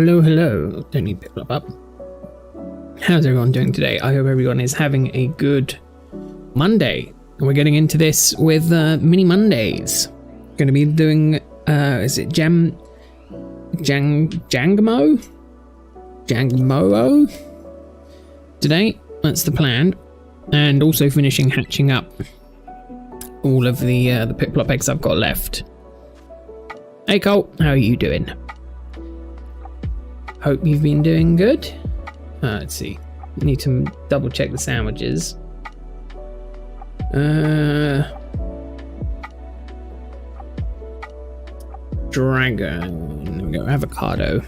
Hello, hello. Don't need to pick up. How's everyone doing today? I hope everyone is having a good Monday. And we're getting into this with Mini Mondays. Going to be doing, is it Jangmo-o? Today, that's the plan. And also finishing hatching up all of the pip-plop eggs I've got left. Hey Cole, how are you doing? Hope you've been doing good. Let's see. Need to double check the sandwiches. Dragon. There we go. Avocado.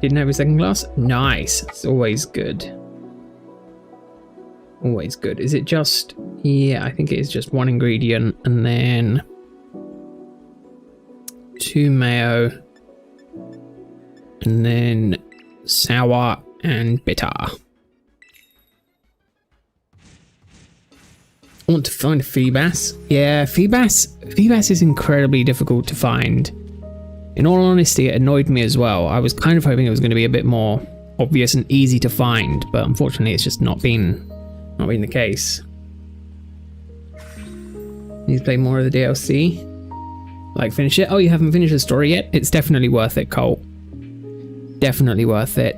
Didn't have a second glass? Nice. It's always good. Always good. Is it just... Yeah, I think it is just one ingredient and then 2 mayo and then sour and bitter. I want to find a Feebas. Yeah, Feebas is incredibly difficult to find. In all honesty, it annoyed me as well. I was kind of hoping it was going to be a bit more obvious and easy to find, but unfortunately it's just not been the case. Need to play more of the DLC. Like, finish it. Oh, you haven't finished the story yet? It's definitely worth it, Cole. Definitely worth it.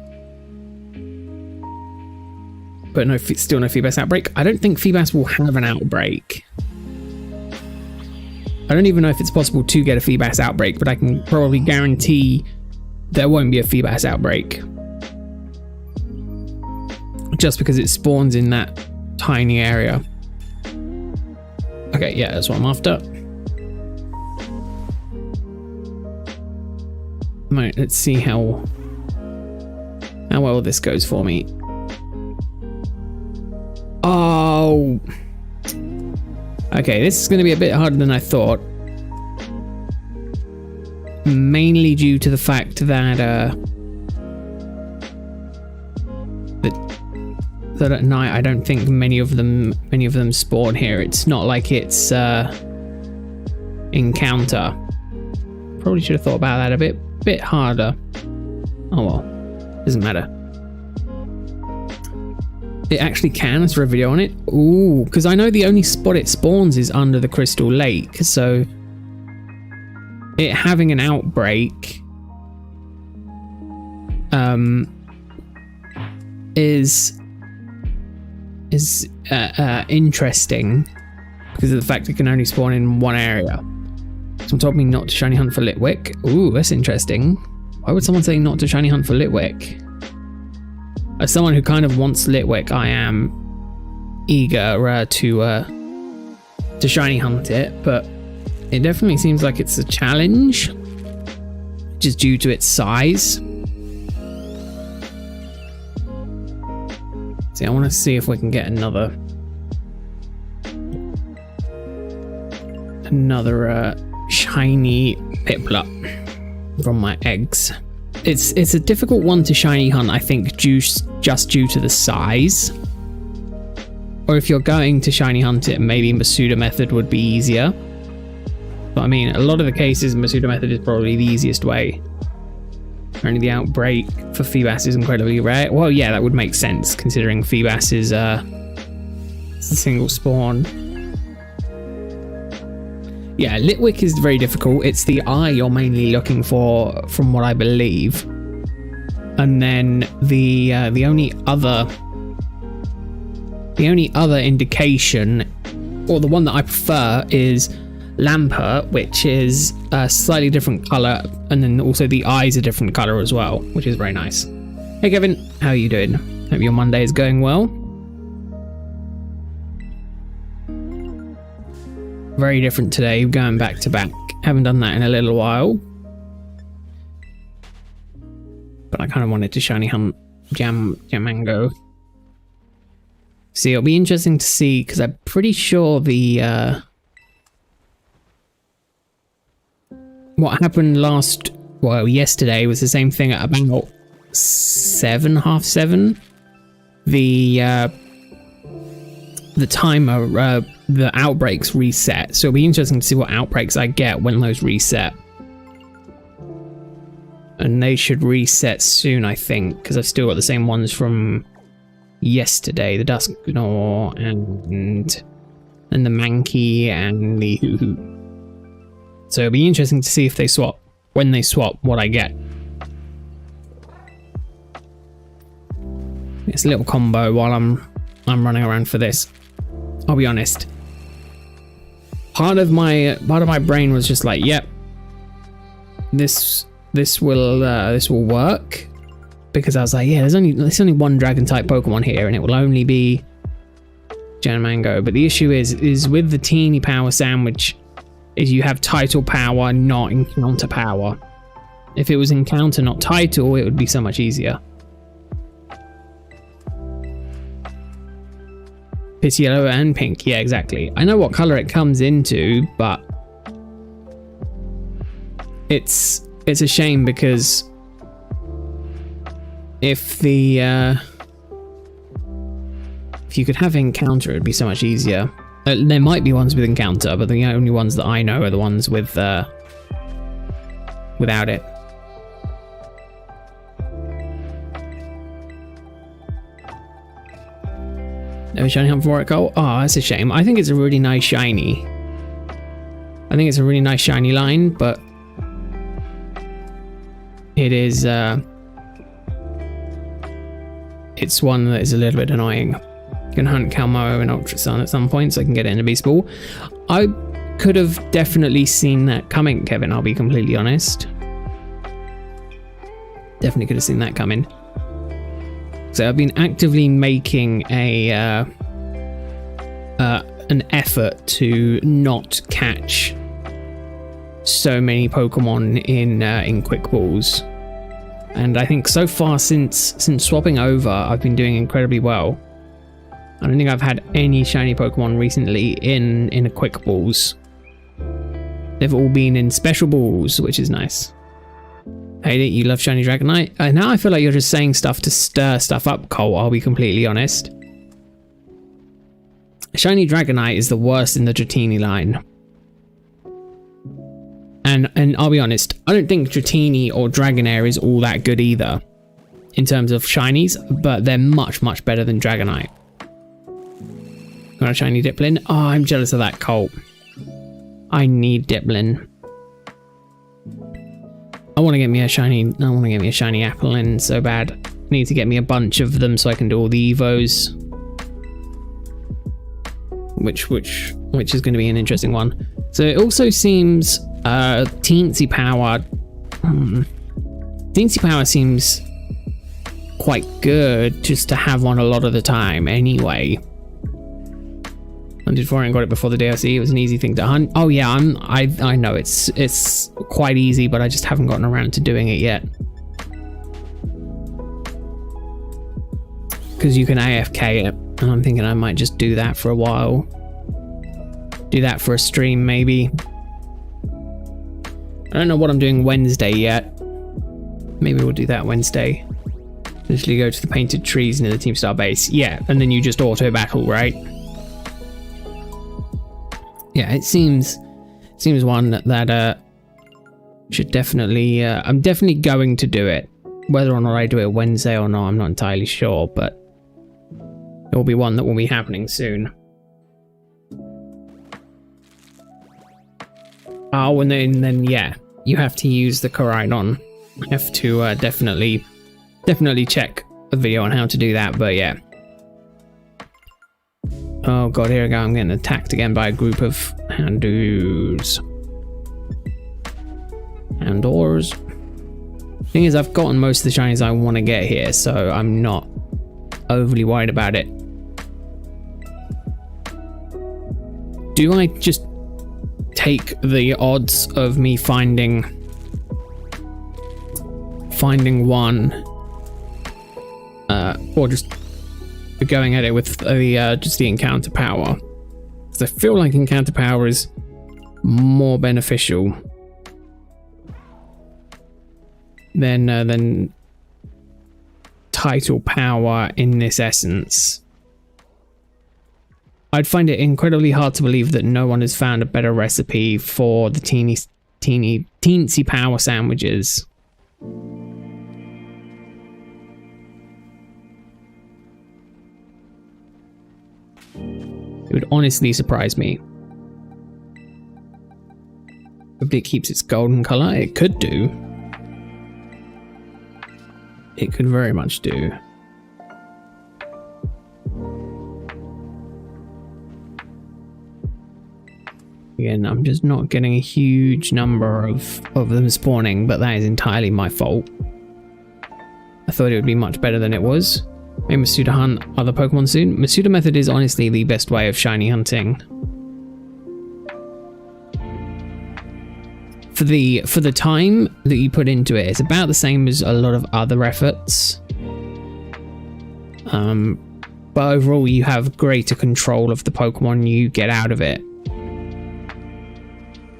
But no, still no Feebas outbreak. I don't think Feebas will have an outbreak. I don't even know if it's possible to get a Feebas outbreak, but I can probably guarantee there won't be a Feebas outbreak. Just because it spawns in that tiny area. Okay, yeah, that's what I'm after. Right, let's see how well this goes for me. Oh! Okay, this is going to be a bit harder than I thought. Mainly due to the fact that that at night I don't think many of them spawn here. It's not like it's encounter. Probably should have thought about that a bit harder. Oh well, doesn't matter. It actually can. Let's do a video on it. Ooh, because I know the only spot it spawns is under the Crystal Lake, so it having an outbreak is interesting because of the fact it can only spawn in one area. Someone told me not to shiny hunt for Litwick. Ooh, that's interesting. Why would someone say not to shiny hunt for Litwick? As someone who kind of wants Litwick, I am eager to shiny hunt it, but it definitely seems like it's a challenge, just due to its size. See, I want to see if we can get another shiny piplup from my eggs. It's a difficult one to shiny hunt, I think, just due to the size. Or if you're going to shiny hunt it, maybe Masuda method would be easier. But I mean, a lot of the cases, Masuda method is probably the easiest way. Only the outbreak for Feebas is incredibly rare. Well, yeah, that would make sense considering Feebas is a single spawn. Yeah, Litwick is very difficult. It's the eye you're mainly looking for, from what I believe. And then the only other indication, or the one that I prefer, is Lamper, which is a slightly different color, and then also the eyes are different color as well, which is very nice. Hey Kevin, how are you doing? Hope your Monday is going well. Very different today, going back to back. Haven't done that in a little while. But I kind of wanted to shiny hunt Jamango. See, it'll be interesting to see, because I'm pretty sure the what happened yesterday was the same thing at about 7, half 7. The the timer, the outbreaks reset. So it'll be interesting to see what outbreaks I get when those reset. And they should reset soon, I think, because I've still got the same ones from yesterday. The Dusk Gnaw and the Mankey and the Hoo-Hoo. So it'll be interesting to see if they swap, when they swap, what I get. It's a little combo while I'm running around for this. I'll be honest. Part of my brain was just like, yep, this will work, because I was like, yeah, there's only one dragon type Pokemon here, and it will only be Jangmo-o. But the issue is with the teeny power sandwich, is you have title power, not encounter power. If it was encounter, not title, it would be so much easier. It's yellow and pink. Yeah, exactly. I know what color it comes into, but it's a shame, because if you could have encounter, it'd be so much easier. There might be ones with encounter, but the only ones that I know are the ones with without it. No shiny hunt for it, Cole? Oh, that's a shame. I think it's a really nice shiny. I think it's a really nice shiny line, but it is it's one that is a little bit annoying. You can hunt Jangmo-o and Ultra Sun at some point, so I can get it in a Beast Ball. I could have definitely seen that coming, Kevin, I'll be completely honest. Definitely could have seen that coming. So I've been actively making an effort to not catch so many Pokemon in Quick Balls, and I think so far since swapping over, I've been doing incredibly well. I don't think I've had any shiny Pokemon recently in a Quick Balls. They've all been in Special Balls, which is nice. Hate it, you love shiny Dragonite. Now I feel like you're just saying stuff to stir stuff up, Cole, I'll be completely honest. Shiny Dragonite is the worst in the Dratini line. And I'll be honest, I don't think Dratini or Dragonair is all that good either, in terms of shinies, but they're much, much better than Dragonite. Got a shiny Diplin? Oh, I'm jealous of that, Cole. I need Diplin. I want to get me a shiny apple in so bad. I need to get me a bunch of them so I can do all the Evos. Which is going to be an interesting one. So it also seems Teensy Power. Teensy Power seems quite good just to have one a lot of the time anyway. Hunted for it and got it before the DLC. It was an easy thing to hunt. Oh yeah, I know it's quite easy, but I just haven't gotten around to doing it yet. Because you can AFK it, and I'm thinking I might just do that for a while. Do that for a stream maybe. I don't know what I'm doing Wednesday yet. Maybe we'll do that Wednesday. Literally go to the painted trees near the Team Star base. Yeah, and then you just auto battle, right? Yeah, it seems one that should definitely. I'm definitely going to do it. Whether or not I do it Wednesday or not, I'm not entirely sure, but it will be one that will be happening soon. Oh, and then yeah, you have to use the Koraidon. I have to definitely check a video on how to do that, but yeah. Oh god, here we go. I'm getting attacked again by a group of Houndours. Thing is, I've gotten most of the shinies I want to get here, so I'm not overly worried about it. Do I just take the odds of me finding one, or just going at it with just the encounter power? Because I feel like encounter power is more beneficial than title power in this essence. I'd find it incredibly hard to believe that no one has found a better recipe for the teensy power sandwiches. It would honestly surprise me. If it keeps its golden color, it could do. It could very much do. Again, I'm just not getting a huge number of them spawning, but that is entirely my fault. I thought it would be much better than it was. May Masuda hunt other Pokemon soon. Masuda method is honestly the best way of shiny hunting. For the time that you put into it, it's about the same as a lot of other efforts. But overall, you have greater control of the Pokemon you get out of it.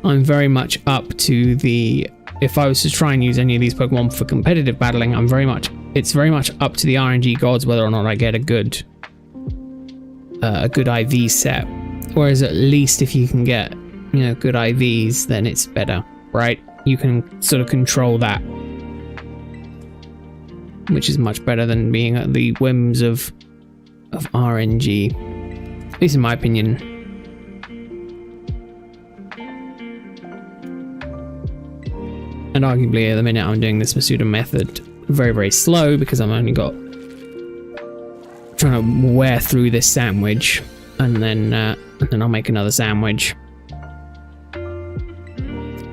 I'm very much up to the... If I was to try and use any of these Pokemon for competitive battling, it's very much up to the RNG gods whether or not I get a good IV set. Whereas at least if you can get, you know, good IVs, then it's better, right? You can sort of control that, which is much better than being at the whims of RNG, at least in my opinion. And arguably at the minute I'm doing this Masuda method very, very slow because I'm only trying to wear through this sandwich, and then I'll make another sandwich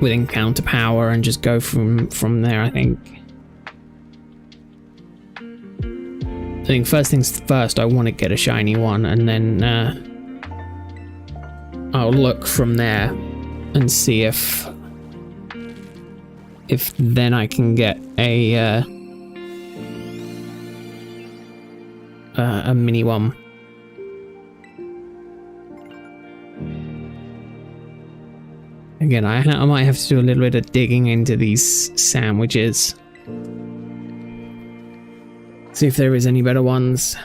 with encounter power and just go from there. I think first things first, I want to get a shiny one, and then I'll look from there and see if then I can get a mini one. Again, I might have to do a little bit of digging into these sandwiches. See if there is any better ones.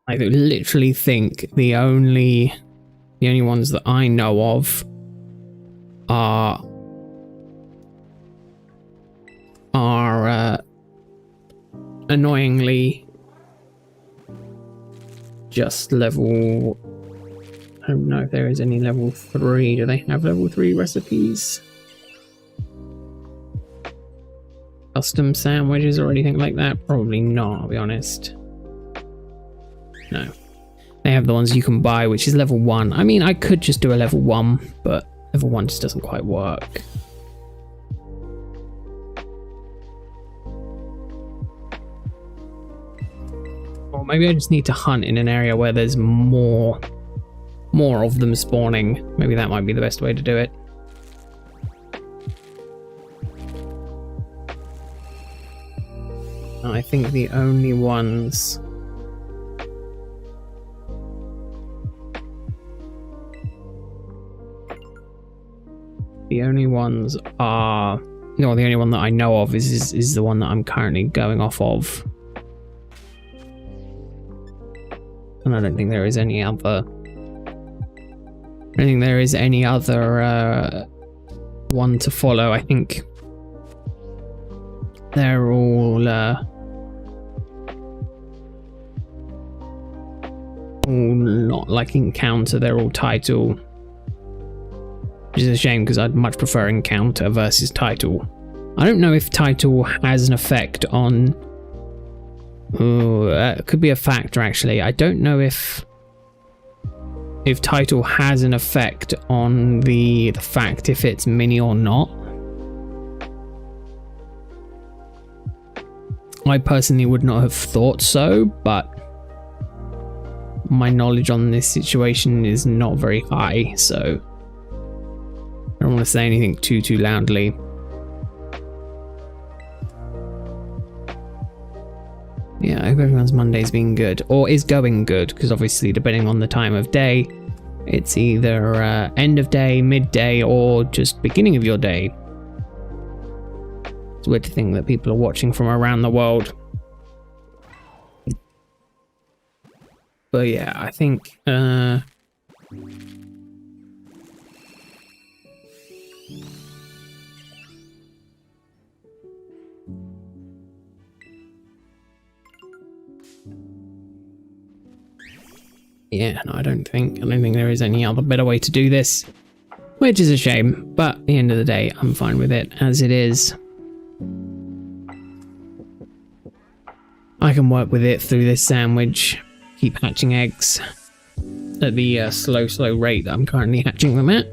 I literally think the only ones that I know of are annoyingly just level... I don't know if there is any level 3. Do they have level 3 recipes? Custom sandwiches or anything like that? Probably not, I'll be honest. No. They have the ones you can buy, which is level 1. I mean, I could just do a level 1, but level 1 just doesn't quite work. Or maybe I just need to hunt in an area where there's more of them spawning. Maybe that might be the best way to do it. I think the only ones... The only ones are... No, the only one that I know of is the one that I'm currently going off of. And I don't think there is any other... I don't think there is any other one to follow. I think they're all not like encounter, they're all title. Which is a shame because I'd much prefer encounter versus title. I don't know if title has an effect on... it could be a factor actually. I don't know if title has an effect on the fact if it's mini or not. I personally would not have thought so, but my knowledge on this situation is not very high, so I don't want to say anything too loudly. Yeah, I hope everyone's Monday's been good, or is going good, because obviously depending on the time of day, It's either end of day, midday, or just beginning of your day. It's weird to think that people are watching from around the world. But yeah, I think yeah, no, I don't think there is any other better way to do this, which is a shame, but at the end of the day, I'm fine with it as it is. I can work with it through this sandwich, keep hatching eggs at the slow rate that I'm currently hatching them at.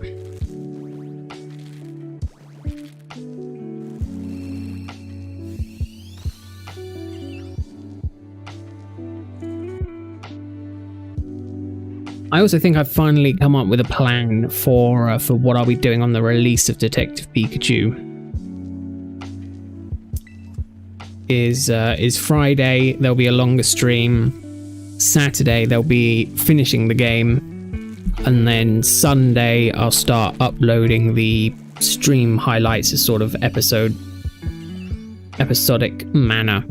I also think I've finally come up with a plan for what I'll be doing on the release of Detective Pikachu. Is Friday there'll be a longer stream. Saturday they'll be finishing the game, and then Sunday I'll start uploading the stream highlights as sort of episodic manner,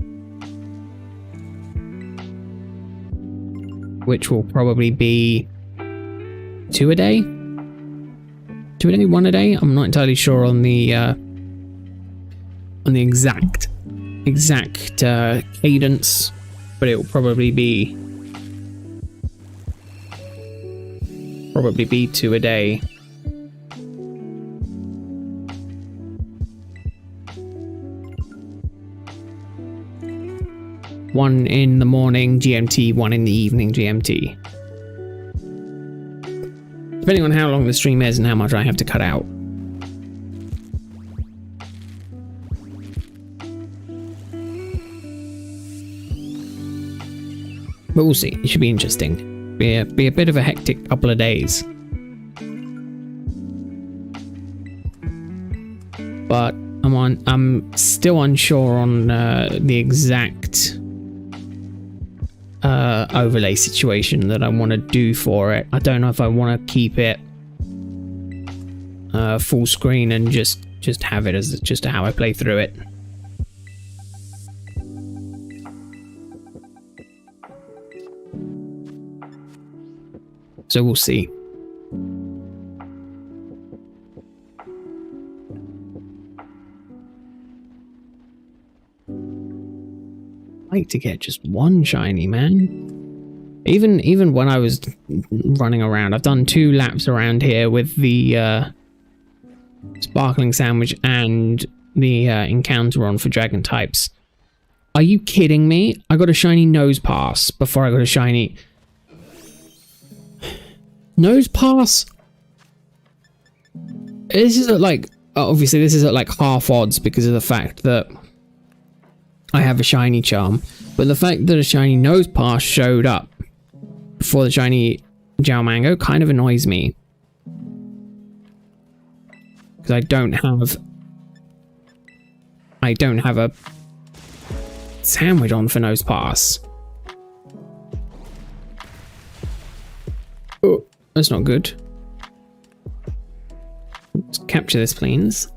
which will probably be 2 a day, 1 a day. I'm not entirely sure on the exact cadence, but it will probably be 2 a day. One in the morning GMT, one in the evening GMT. Depending on how long the stream is and how much I have to cut out. But we'll see. It should be interesting. Be a bit of a hectic couple of days. But I'm still unsure on the exact overlay situation that I want to do for it. I don't know if I want to keep it full screen and just have it as just how I play through it. So we'll see. Like to get just one shiny, man. Even when I was running around, I've done 2 laps around here with the sparkling sandwich and the encounter on for dragon types. Are you kidding me? I got a shiny nose pass before I got a shiny nose pass. This is at like, obviously this is at like half odds because of the fact that I have a shiny charm, but the fact that a shiny nose pass showed up before the shiny Jangmo-o kind of annoys me, because I don't have a sandwich on for nose pass. Oh, that's not good. Let's capture this, please.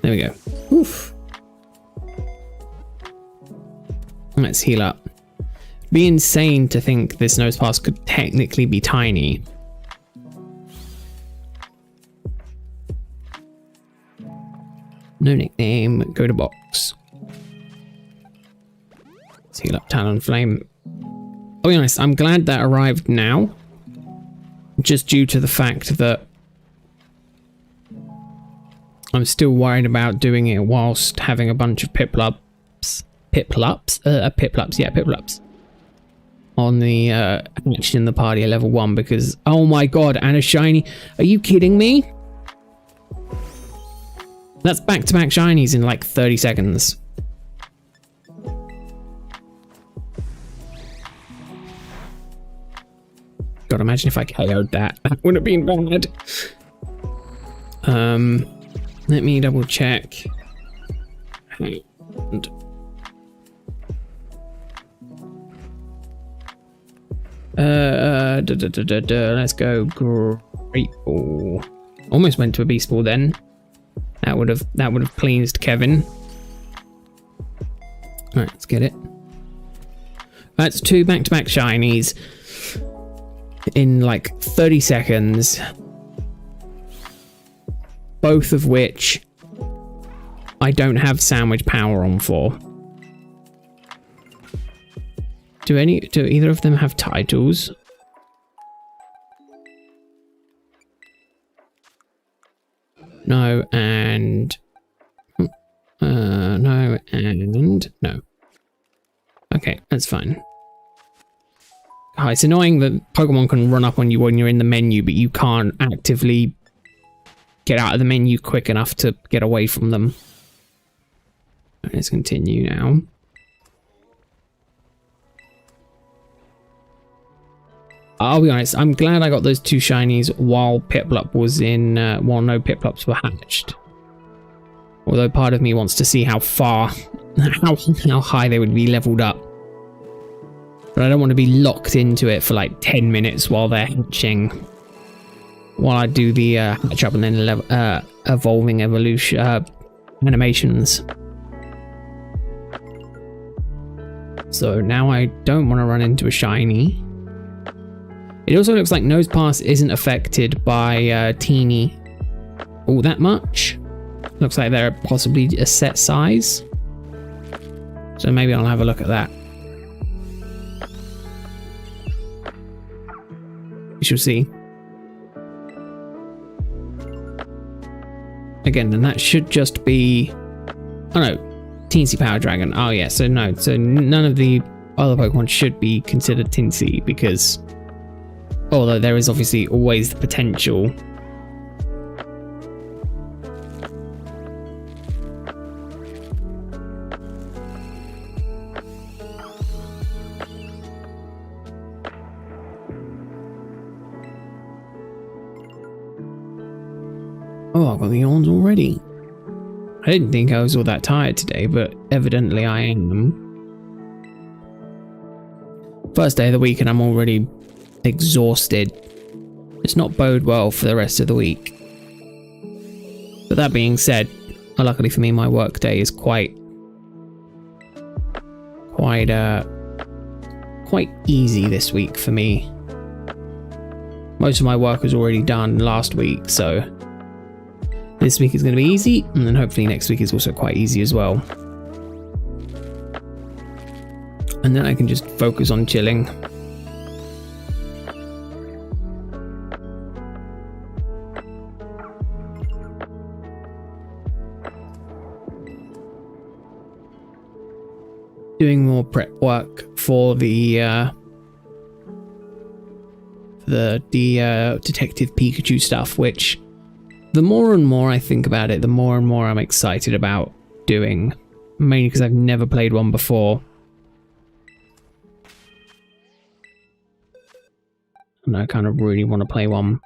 There we go. Oof. Let's heal up. It'd be insane to think this nose pass could technically be tiny. No nickname, go to box. Let's heal up Talonflame. I'll be honest, I'm glad that arrived now. Just due to the fact that I'm still worried about doing it whilst having a bunch of Piplups on the action in the party at level 1, because oh my god, and a shiny. Are you kidding me? That's back-to-back shinies in like 30 seconds. God, imagine if I KO'd that. That would have been bad. Let me double check. And Let's go Great Ball. Almost went to a Beast Ball then. That would have pleased Kevin. Alright, let's get it. That's 2 back-to-back shinies in like 30 seconds. Both of which I don't have sandwich power on for. Do either of them have titles? No and no and no. Okay, that's fine. It's annoying that Pokemon can run up on you when you're in the menu, but you can't actively get out of the menu quick enough to get away from them. Let's continue now. I'll be honest, I'm glad I got those 2 shinies while Piplup was in, while no Piplups were hatched. Although part of me wants to see how far, how high they would be leveled up. But I don't want to be locked into it for like 10 minutes while they're hatching. While I do the hatch up and then evolving evolution animations. So now I don't want to run into a shiny. It also looks like Nosepass isn't affected by Teeny all that much. Looks like they're possibly a set size. So maybe I'll have a look at that. We shall see. Again, then that should just be... Oh no, Teensy Power Dragon. Oh yeah, so no, so none of the other Pokemon should be considered Teensy because... Although there is obviously always the potential. Oh, I've got the yawns already. I didn't think I was all that tired today, but evidently I am. First day of the week and I'm already exhausted. It's not bode well for the rest of the week. But that being said, luckily for me, my work day is quite easy this week for me. Most of my work was already done last week, so this week is going to be easy, and then hopefully next week is also quite easy as well. And then I can just focus on chilling. Doing more prep work for the Detective Pikachu stuff, which the more and more I think about it, the more and more I'm excited about doing. Mainly because I've never played one before. And I kind of really want to play one.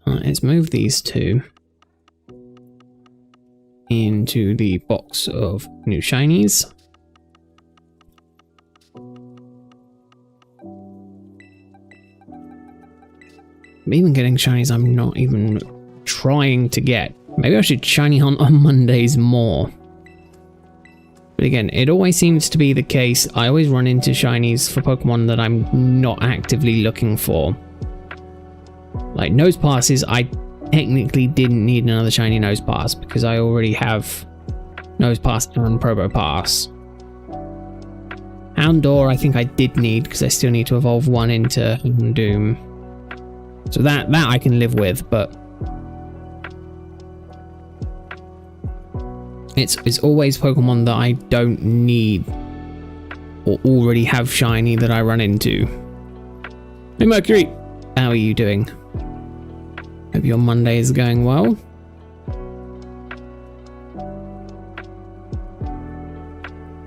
Alright, let's move these 2 into the box of new shinies. I'm even getting shinies I'm not even trying to get. Maybe I should shiny hunt on Mondays more. But again, it always seems to be the case. I always run into shinies for Pokemon that I'm not actively looking for. Like Nosepasses, I technically didn't need another shiny Nosepass because I already have Nosepass and Probopass. Houndour I think I did need because I still need to evolve one into Doom. So that I can live with, but it's always Pokemon that I don't need or already have shiny that I run into. Hey Mercury, how are you doing? Hope your Monday is going well.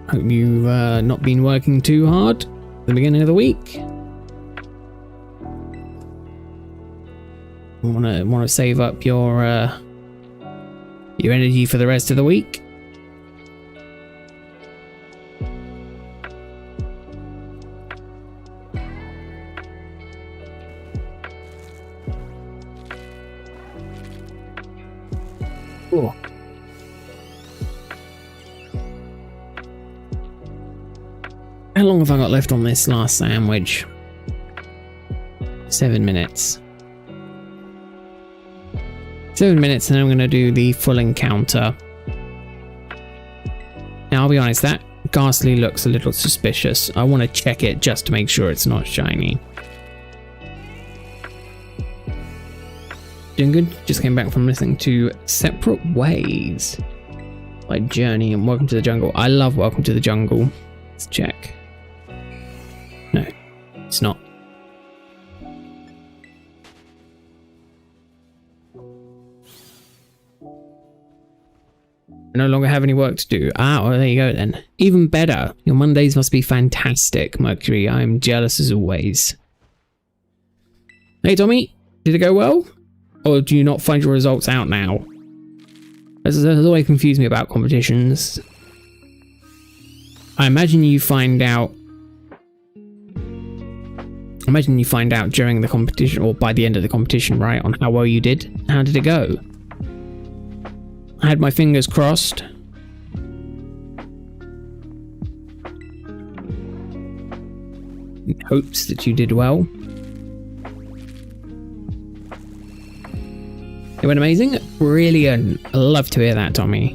Hope you've not been working too hard at the beginning of the week. Want to save up your energy for the rest of the week. Oh. How long have I got left on this last sandwich? 7 minutes. 7 minutes, and then I'm going to do the full encounter. Now, I'll be honest, that ghastly looks a little suspicious. I want to check it just to make sure it's not shiny. Doing good. Just came back from listening to Separate Ways by Journey and Welcome to the Jungle. I love Welcome to the Jungle. Let's check. No, it's not. I no longer have any work to do. Ah, well, there you go then. Even better. Your Mondays must be fantastic, Mercury. I'm jealous as always. Hey, Tommy. Did it go well? Or do you not find your results out now? This has always confused me about competitions. I imagine you find out... during the competition, or by the end of the competition, right? On how well you did. How did it go? I had my fingers crossed. In hopes that you did well. It went amazing? Brilliant. I love to hear that, Tommy.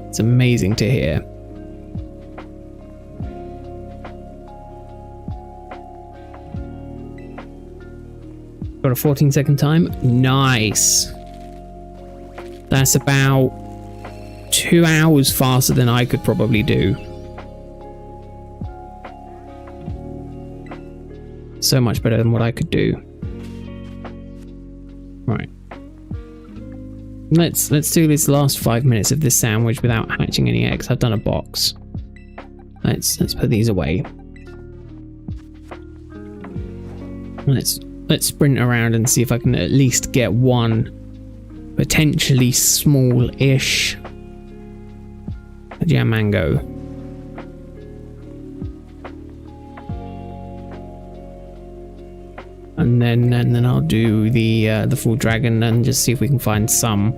It's amazing to hear. Got a 14-second time. Nice. That's about 2 hours faster than I could probably do. So much better than what I could do. Right. Let's do this last 5 minutes of this sandwich without hatching any eggs. I've done a box. Let's put these away. Let's sprint around and see if I can at least get one potentially small-ish jam mango. And then I'll do the full dragon and just see if we can find some.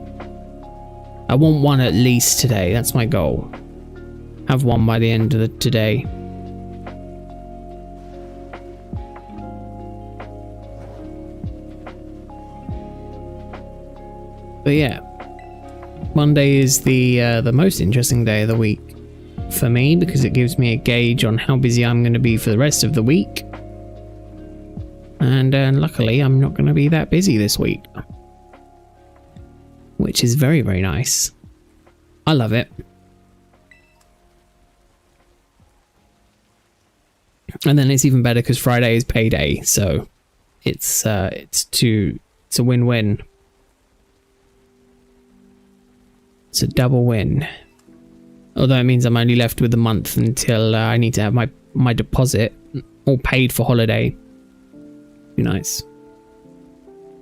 I want one at least today. That's my goal. Have one by the end of today. But yeah, Monday is the most interesting day of the week for me because it gives me a gauge on how busy I'm going to be for the rest of the week. And luckily, I'm not going to be that busy this week, which is very, very nice. I love it. And then it's even better because Friday is payday, so it's a win-win. It's a double win. Although it means I'm only left with a month until I need to have my deposit all paid for holiday. Be nice.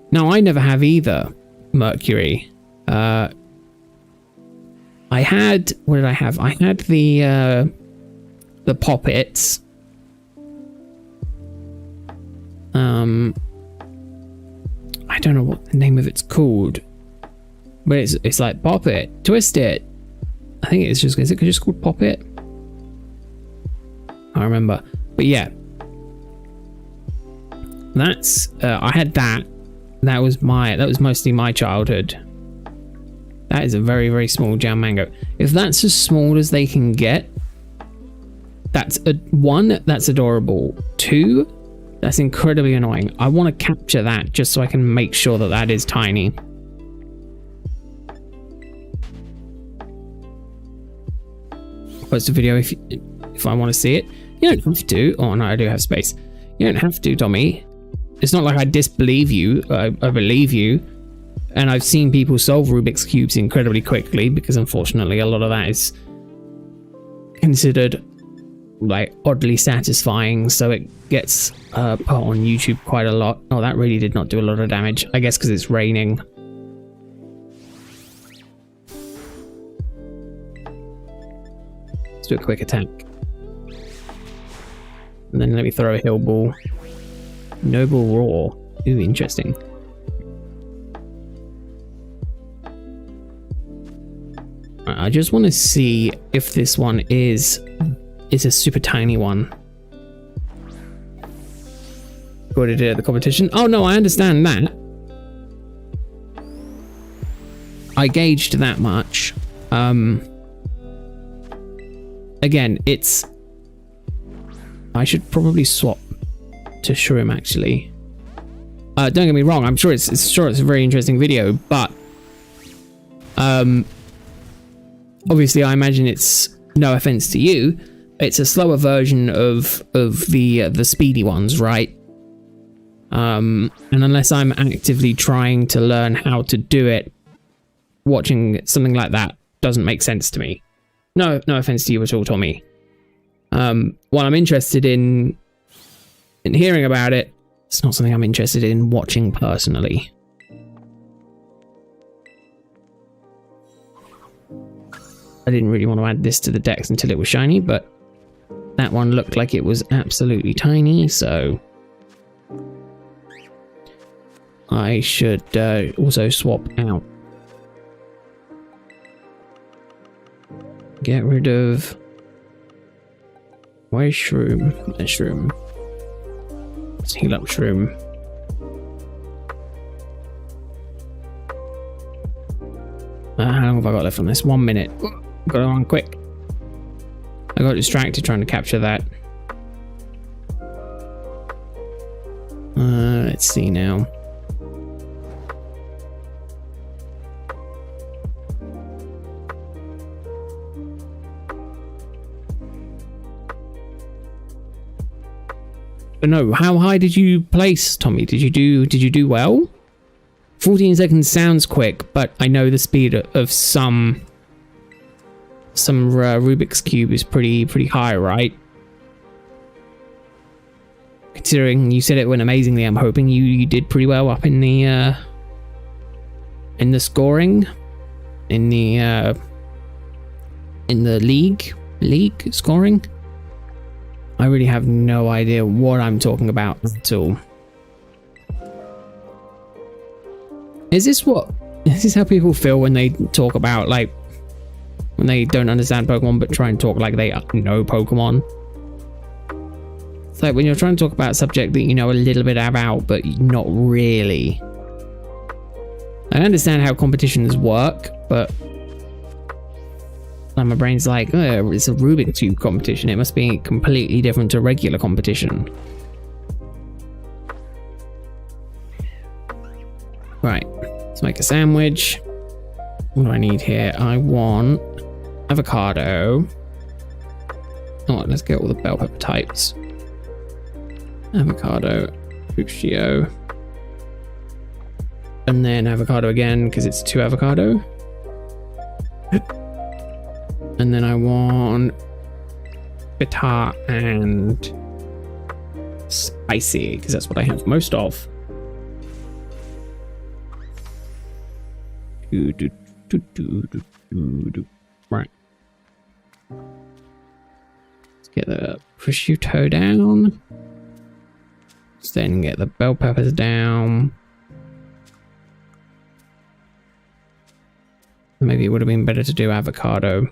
Now, I never have either, Mercury. I had... What did I have? I had the Poppets. I don't know what the name of it's called. But it's like Pop It, Twist It. I think it's just... Is it just called Pop It? I remember. But yeah. That's... I had that. That was mostly my childhood. That is a very, very small jam mango. If that's as small as they can get, that's one, that's adorable. Two, that's incredibly annoying. I want to capture that just so I can make sure that that is tiny. Post a video if I want to see it. You don't have to. Oh no, I do have space. You don't have to, Tommy. It's not like I disbelieve you. I believe you. And I've seen people solve Rubik's Cubes incredibly quickly because unfortunately a lot of that is considered like oddly satisfying, so it gets put on YouTube quite a lot. Oh, that really did not do a lot of damage. I guess because it's raining. Let's do a quick attack. And then let me throw a hill ball. Noble Raw. Ooh, interesting. I just want to see if this one is a super tiny one. What did it at the competition? Oh no, I understand that. I gauged that much. Again, it's... I should probably swap to Shroom, actually. Don't get me wrong, I'm sure it's a very interesting video, but... obviously, I imagine it's, no offense to you, it's a slower version of the speedy ones, right? And unless I'm actively trying to learn how to do it, watching something like that doesn't make sense to me. No offense to you at all, Tommy. While I'm interested in hearing about it, it's not something I'm interested in watching personally. I didn't really want to add this to the decks until it was shiny, but that one looked like it was absolutely tiny, so I should also swap out. Get rid of... Where's Shroom? There's Shroom. Let's heal up Shroom. How long have I got left on this? 1 minute. Got it on quick. I got distracted trying to capture that. Let's see now. But no, how high did you place, Tommy? Did you do well? 14 seconds sounds quick, but I know the speed of some Rubik's Cube is pretty high, right? Considering you said it went amazingly, I'm hoping you did pretty well up in the scoring, in the league scoring. I really have no idea what I'm talking about at all. Is this how people feel when they talk about, like, when they don't understand Pokemon but try and talk like they know Pokemon? It's like when you're trying to talk about a subject that you know a little bit about but not really. I understand how competitions work, but my brain's like, oh, it's a Rubik's Cube competition. It must be completely different to regular competition. Right, let's make a sandwich. What do I need here? I want avocado. Oh, let's get all the bell pepper types. Avocado, fuchsia, and then avocado again because it's 2 avocado. And then I want bitter and spicy because that's what I have most of. Right. Let's get the prosciutto down. Let's then get the bell peppers down. Maybe it would have been better to do avocado.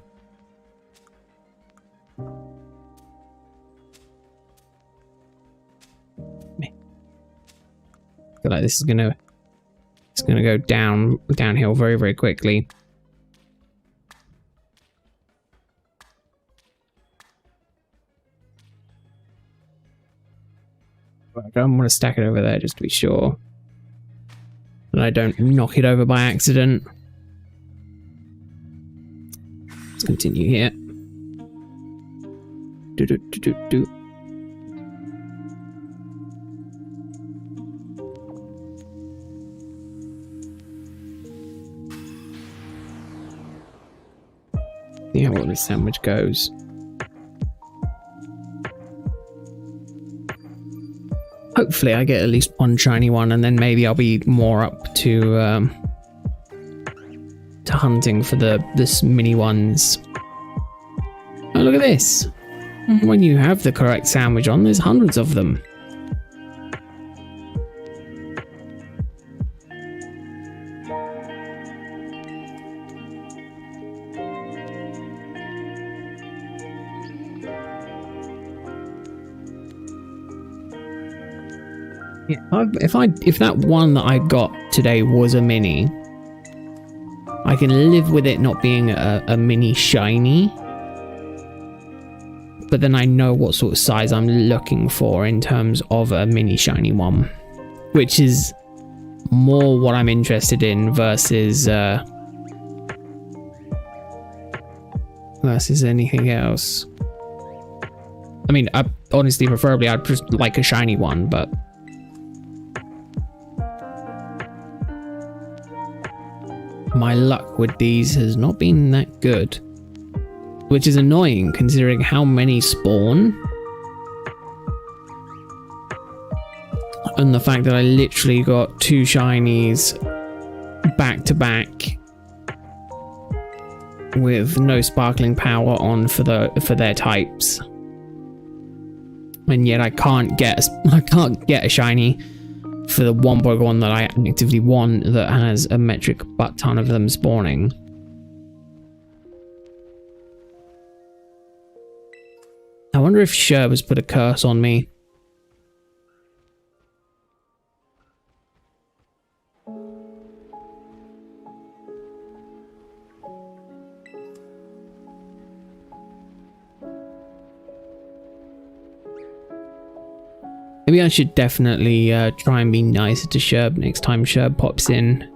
I feel like this is gonna go downhill very quickly. I don't want to stack it over there just to be sure that I don't knock it over by accident. Let's continue here. Do. See how well this sandwich goes. Hopefully I get at least one shiny one, and then maybe I'll be more up to hunting for this mini ones. Oh, look at this. When you have the correct sandwich on, there's hundreds of them. Yeah, if that one that I got today was a mini, I can live with it not being a mini shiny. But then I know what sort of size I'm looking for in terms of a mini shiny one, which is more what I'm interested in versus anything else. I mean, honestly, preferably I'd just like a shiny one, but my luck with these has not been that good. Which is annoying considering how many spawn. And the fact that I literally got 2 shinies back to back with no sparkling power on for their types. And yet I can't get a shiny for the one Pokemon that I actively want that has a metric butt ton of them spawning. I wonder if Sherb has put a curse on me. Maybe I should definitely try and be nicer to Sherb next time Sherb pops in.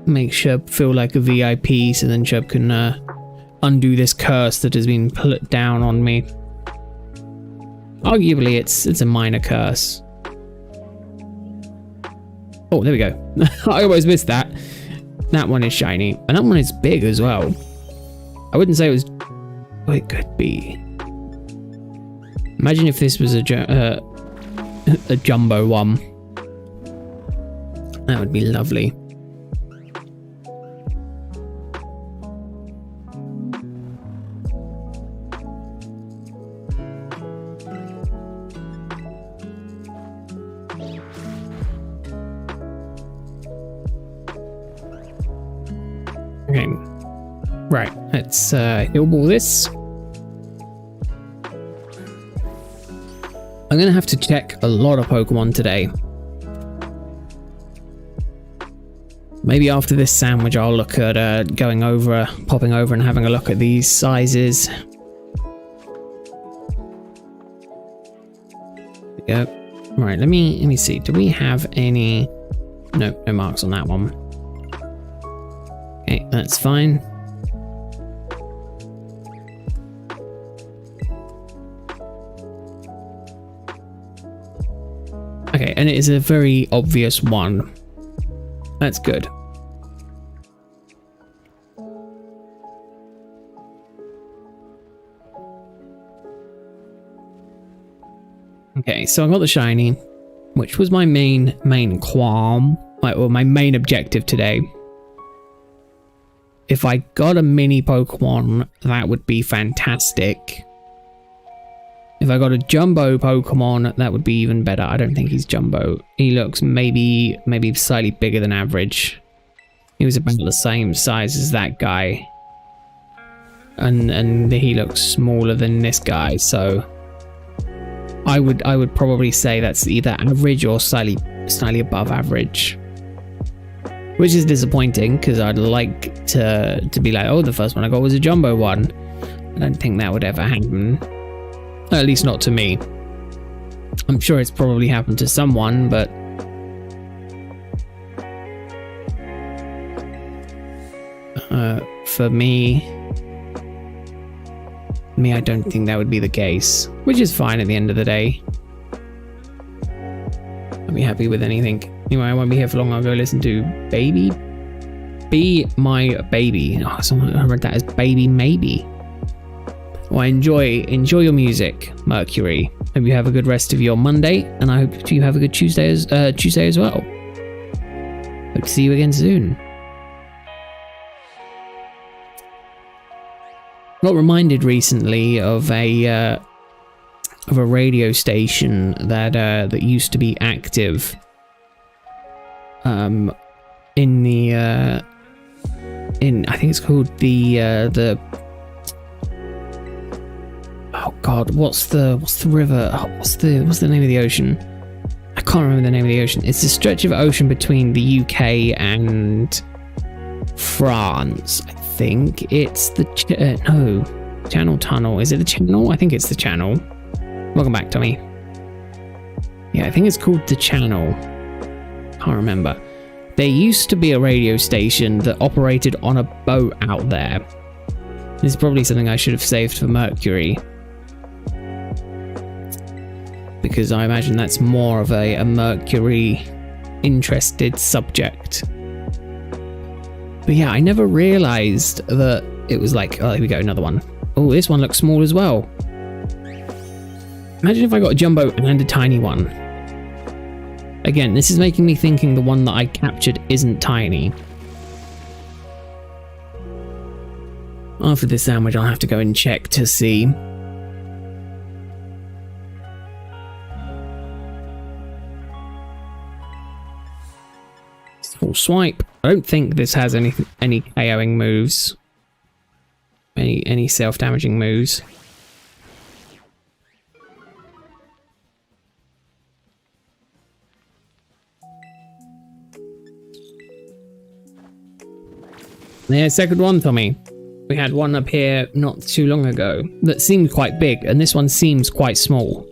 Make Sherb feel like a VIP so then Sherb can undo this curse that has been put down on me. Arguably it's a minor curse. Oh, there we go. I almost missed that. That one is shiny. And that one is big as well. I wouldn't say it was... Oh, it could be. Imagine if this was a jumbo one. That would be lovely. Okay, right, let's heal ball this. I'm gonna have to check a lot of Pokemon today. Maybe after this sandwich I'll look at popping over and having a look at these sizes. There we go. Right, let me see. Do we have any... No marks on that one. Okay, that's fine. Okay, and it is a very obvious one. That's good. Okay, so I got the shiny, which was my main qualm, or my main objective today. If I got a mini Pokemon, that would be fantastic. If I got a jumbo Pokemon, that would be even better. I don't think he's jumbo. He looks maybe slightly bigger than average. He was about the same size as that guy. And he looks smaller than this guy, so I would probably say that's either average or slightly above average. Which is disappointing, because I'd like to be like, oh, the first one I got was a jumbo one. I don't think that would ever happen. At least not to me. I'm sure it's probably happened to someone, but... for me, I don't think that would be the case. Which is fine at the end of the day. I'll be happy with anything. Anyway, I won't be here for long. I'll go listen to Baby. Be My Baby. Oh, someone I read that as Baby Maybe. Well, enjoy your music, Mercury. Hope you have a good rest of your Monday, and I hope you have a good Tuesday as well. Hope to see you again soon. Got reminded recently of a radio station that used to be active in I think it's called the Oh God, what's the river? Oh, what's the name of the ocean? I can't remember the name of the ocean. It's a stretch of ocean between the UK and France. I think it's the Channel Tunnel. Is it the Channel? I think it's the Channel. Welcome back, Tommy. Yeah, I think it's called the Channel. Can't remember. There used to be a radio station that operated on a boat out there. This is probably something I should have saved for Mercury, because I imagine that's more of a Mercury interested subject. But yeah, I never realized that it was like, oh, here we go, another one. Oh, this one looks small as well. Imagine if I got a jumbo and a tiny one. Again, this is making me thinking the one that I captured isn't tiny. After this sandwich, I'll have to go and check to see. Full swipe. I don't think this has any KOing moves. Any self-damaging moves. Yeah, second one, Tommy. We had one up here not too long ago that seemed quite big, and this one seems quite small.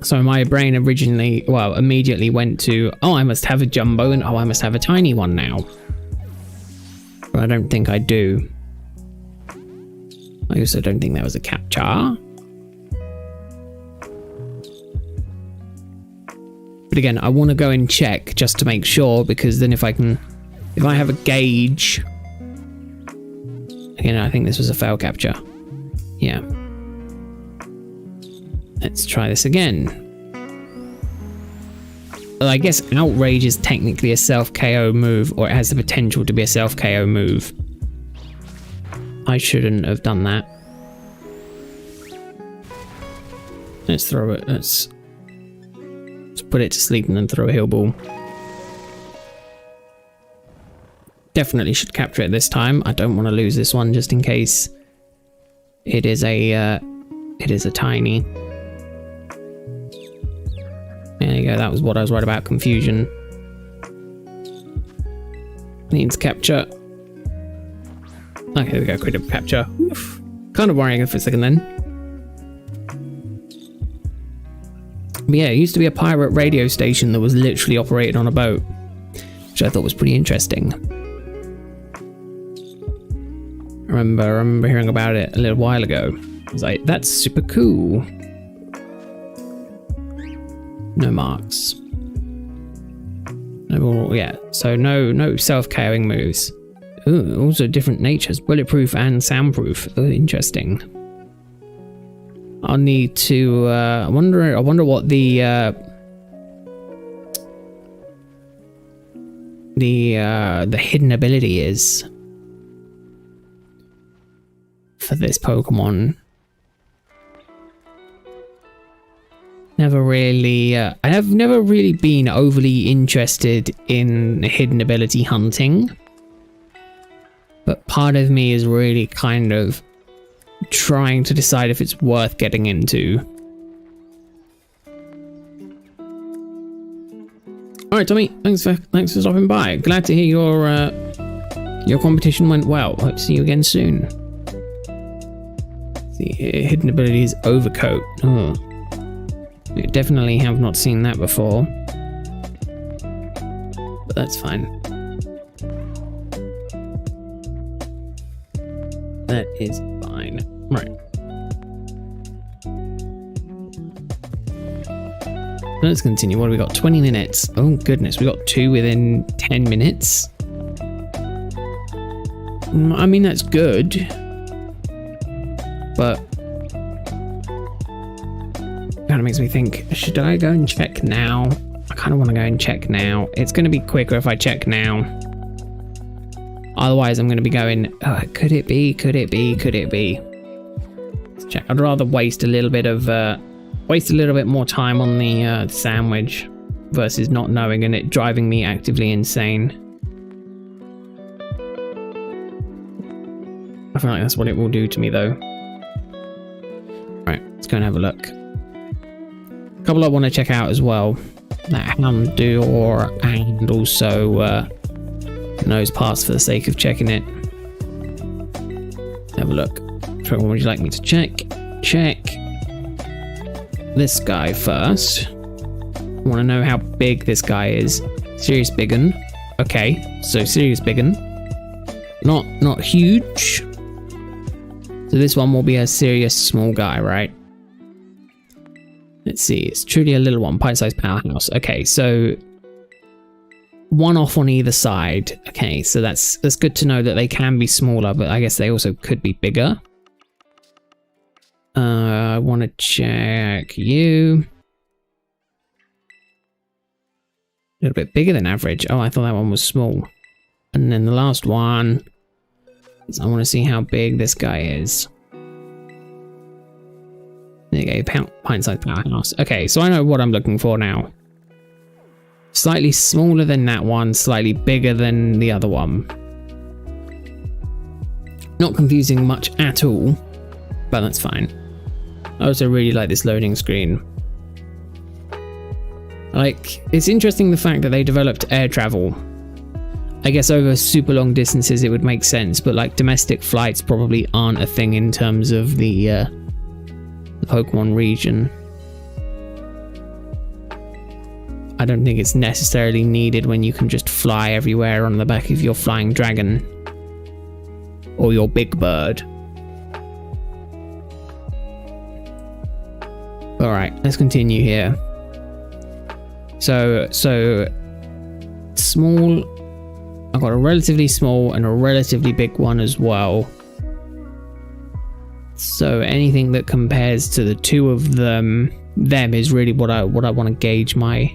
So my brain immediately went to, oh, I must have a jumbo, and oh, I must have a tiny one now. But I don't think I do. I also don't think there was a captcha. But again, I want to go and check just to make sure, because then if I have a gauge. Again, I think this was a fail capture. Yeah. Let's try this again. Well, I guess Outrage is technically a self-KO move, or it has the potential to be a self-KO move. I shouldn't have done that. Let's throw it. Let's put it to sleep and then throw a heal ball. Definitely should capture it this time. I don't want to lose this one just in case it is a tiny. There you go, that was what I was worried about, confusion. Needs capture. Okay, there we go, critical capture. Oof. Kind of worrying for a second then. But yeah, it used to be a pirate radio station that was literally operated on a boat, which I thought was pretty interesting. I remember hearing about it a little while ago. I was like, that's super cool. No marks. No, yeah, so no self-KOing moves. Ooh, also different natures, bulletproof and soundproof. Oh, interesting. I'll need to. I wonder what the hidden ability is for this Pokemon. Never really. I have never really been overly interested in hidden ability hunting, but part of me is really kind of trying to decide if it's worth getting into. All right, Tommy. Thanks for stopping by. Glad to hear your competition went well. Hope to see you again soon. Let's see here, hidden abilities overcoat. Oh. I definitely have not seen that before, but that's fine. That is fine. Right. Let's continue. What have we got? 20 minutes. Oh goodness, we got 2 within 10 minutes. I mean, that's good, but kind of makes me think, should I go and check now? I kind of want to go and check now. It's going to be quicker if I check now. Otherwise, I'm going to be going, oh, could it be? Let's check. I'd rather waste a little bit more time on the sandwich versus not knowing and it driving me actively insane. I feel like that's what it will do to me though. Right, let's go and have a look. A couple I want to check out as well. That Houndour and also Nose Pass for the sake of checking it. Have a look. Which one would you like me to check? Check this guy first. I want to know how big this guy is. Serious biggin. Okay, so serious biggin. Not huge. So this one will be a serious small guy, right? Let's see. It's truly a little one. Pint-sized powerhouse. Okay, so one off on either side. Okay, so that's good to know that they can be smaller, but I guess they also could be bigger. I want to check you. A little bit bigger than average. Oh, I thought that one was small. And then the last one is I want to see how big this guy is. There you go, pint-sized powerhouse. Okay, so I know what I'm looking for now. Slightly smaller than that one, slightly bigger than the other one. Not confusing much at all, but that's fine. I also really like this loading screen. Like, it's interesting the fact that they developed air travel. I guess over super long distances it would make sense, but like domestic flights probably aren't a thing in terms of the Pokemon region. I don't think it's necessarily needed when you can just fly everywhere on the back of your flying dragon. Or your big bird. Alright, let's continue here. So small. I've got a relatively small and a relatively big one as well. So anything that compares to the two of them is really what I want to gauge the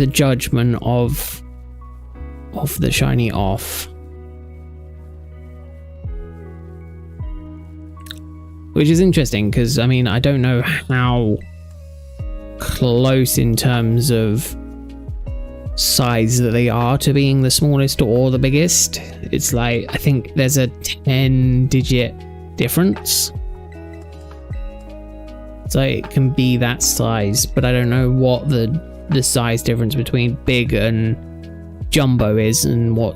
judgment of the shiny off. Which is interesting because, I mean, I don't know how close in terms of size that they are to being the smallest or the biggest. It's like, I think there's a 10-digit difference. So it can be that size, but I don't know what the size difference between big and jumbo is and what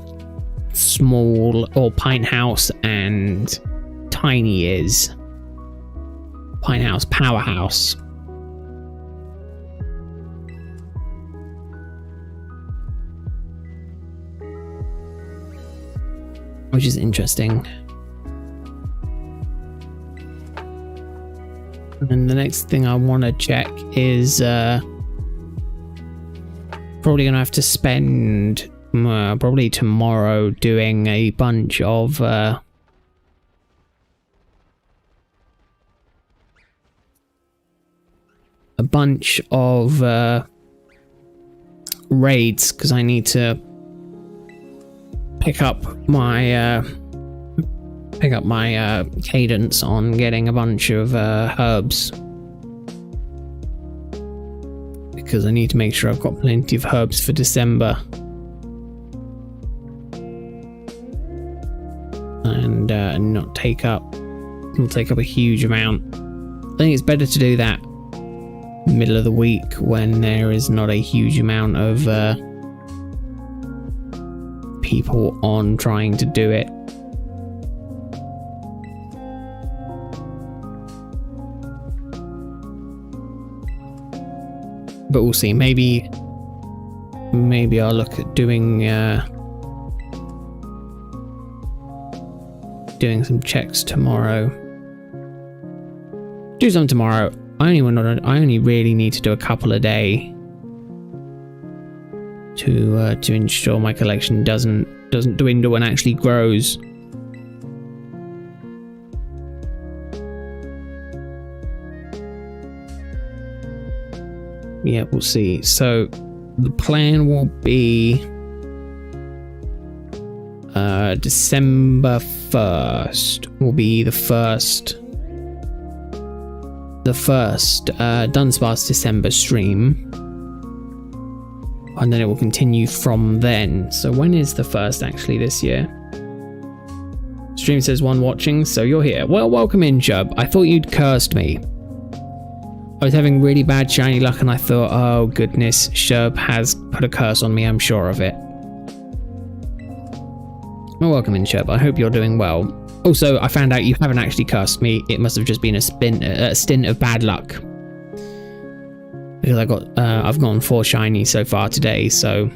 small or pint house and tiny is. Pint house, powerhouse. Which is interesting. And the next thing I want to check is probably going to have to spend probably tomorrow doing a bunch of raids because I need to pick up my cadence on getting a bunch of herbs, because I need to make sure I've got plenty of herbs for December and not take up a huge amount. I think it's better to do that middle of the week when there is not a huge amount of people on trying to do it. But we'll see. Maybe I'll look at doing some checks tomorrow. Do some tomorrow. I only really need to do a couple a day to ensure my collection doesn't dwindle and actually grows. Yeah, we'll see. So the plan will be December 1st will be the first Dunsparce December stream. and then it will continue from then. So when is the first actually this year? Stream says 1 watching, so you're here. Well, welcome in, Chub. I thought you'd cursed me. I was having really bad shiny luck and I thought, oh goodness, Sherb has put a curse on me, I'm sure of it. Well, welcome in, Sherb. I hope you're doing well. Also, I found out you haven't actually cursed me. It must have just been a stint of bad luck. Because I've gotten 4 shiny so far today, so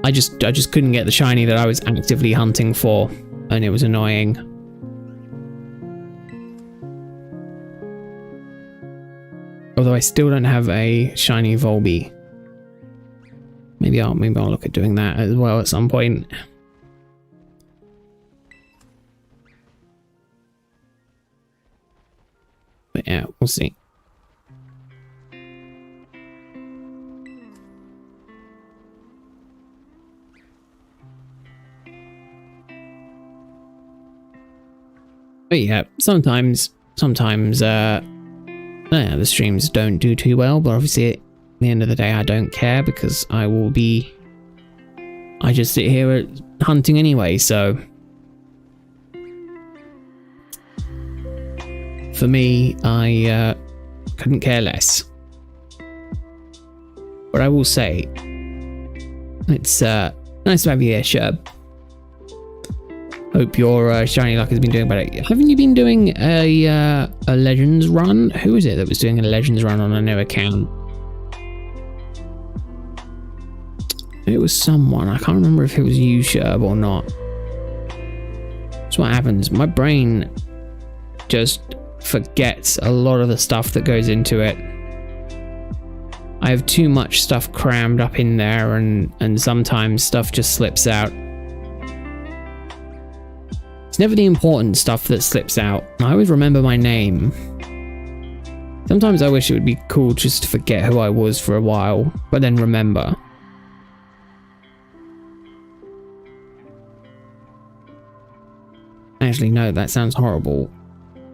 I just couldn't get the shiny that I was actively hunting for, and it was annoying. Although I still don't have a shiny Volby. Maybe I'll look at doing that as well at some point. But yeah, we'll see. But yeah, sometimes the streams don't do too well, but obviously at the end of the day I don't care because I just sit here hunting anyway, so for me I couldn't care less. But I will say it's nice to have you here, Sherb. Hope your shiny luck has been doing better. Haven't you been doing a Legends run? Who is it that was doing a Legends run on a new account? It was someone. I can't remember if it was you, Sherb, or not. That's what happens. My brain just forgets a lot of the stuff that goes into it. I have too much stuff crammed up in there, and sometimes stuff just slips out. It's never the important stuff that slips out. I always remember my name. Sometimes I wish it would be cool just to forget who I was for a while, but then remember. Actually, no, that sounds horrible.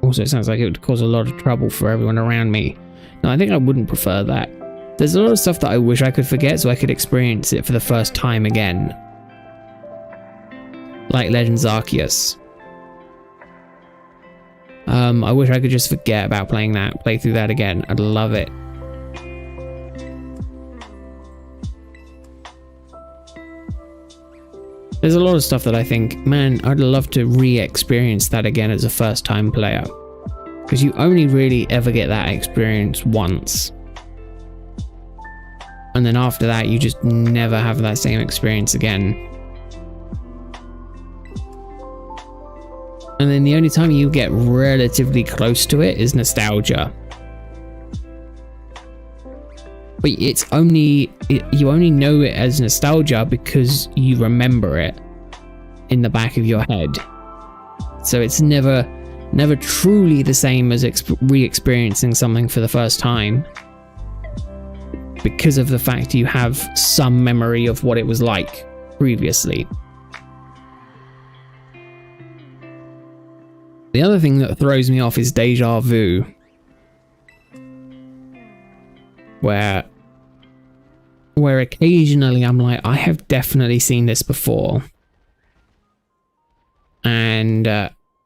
Also, it sounds like it would cause a lot of trouble for everyone around me. No, I think I wouldn't prefer that. There's a lot of stuff that I wish I could forget so I could experience it for the first time again. Like Legends Arceus. I wish I could just forget about playing that, play through that again. I'd love it. There's a lot of stuff that I think, man, I'd love to re-experience that again as a first-time player. Because you only really ever get that experience once. And then after that, you just never have that same experience again. And then the only time you get relatively close to it is nostalgia. But it's only, you only know it as nostalgia because you remember it in the back of your head. So it's never truly the same as re-experiencing something for the first time. Because of the fact you have some memory of what it was like previously. The other thing that throws me off is deja vu. Where occasionally I'm like, I have definitely seen this before. And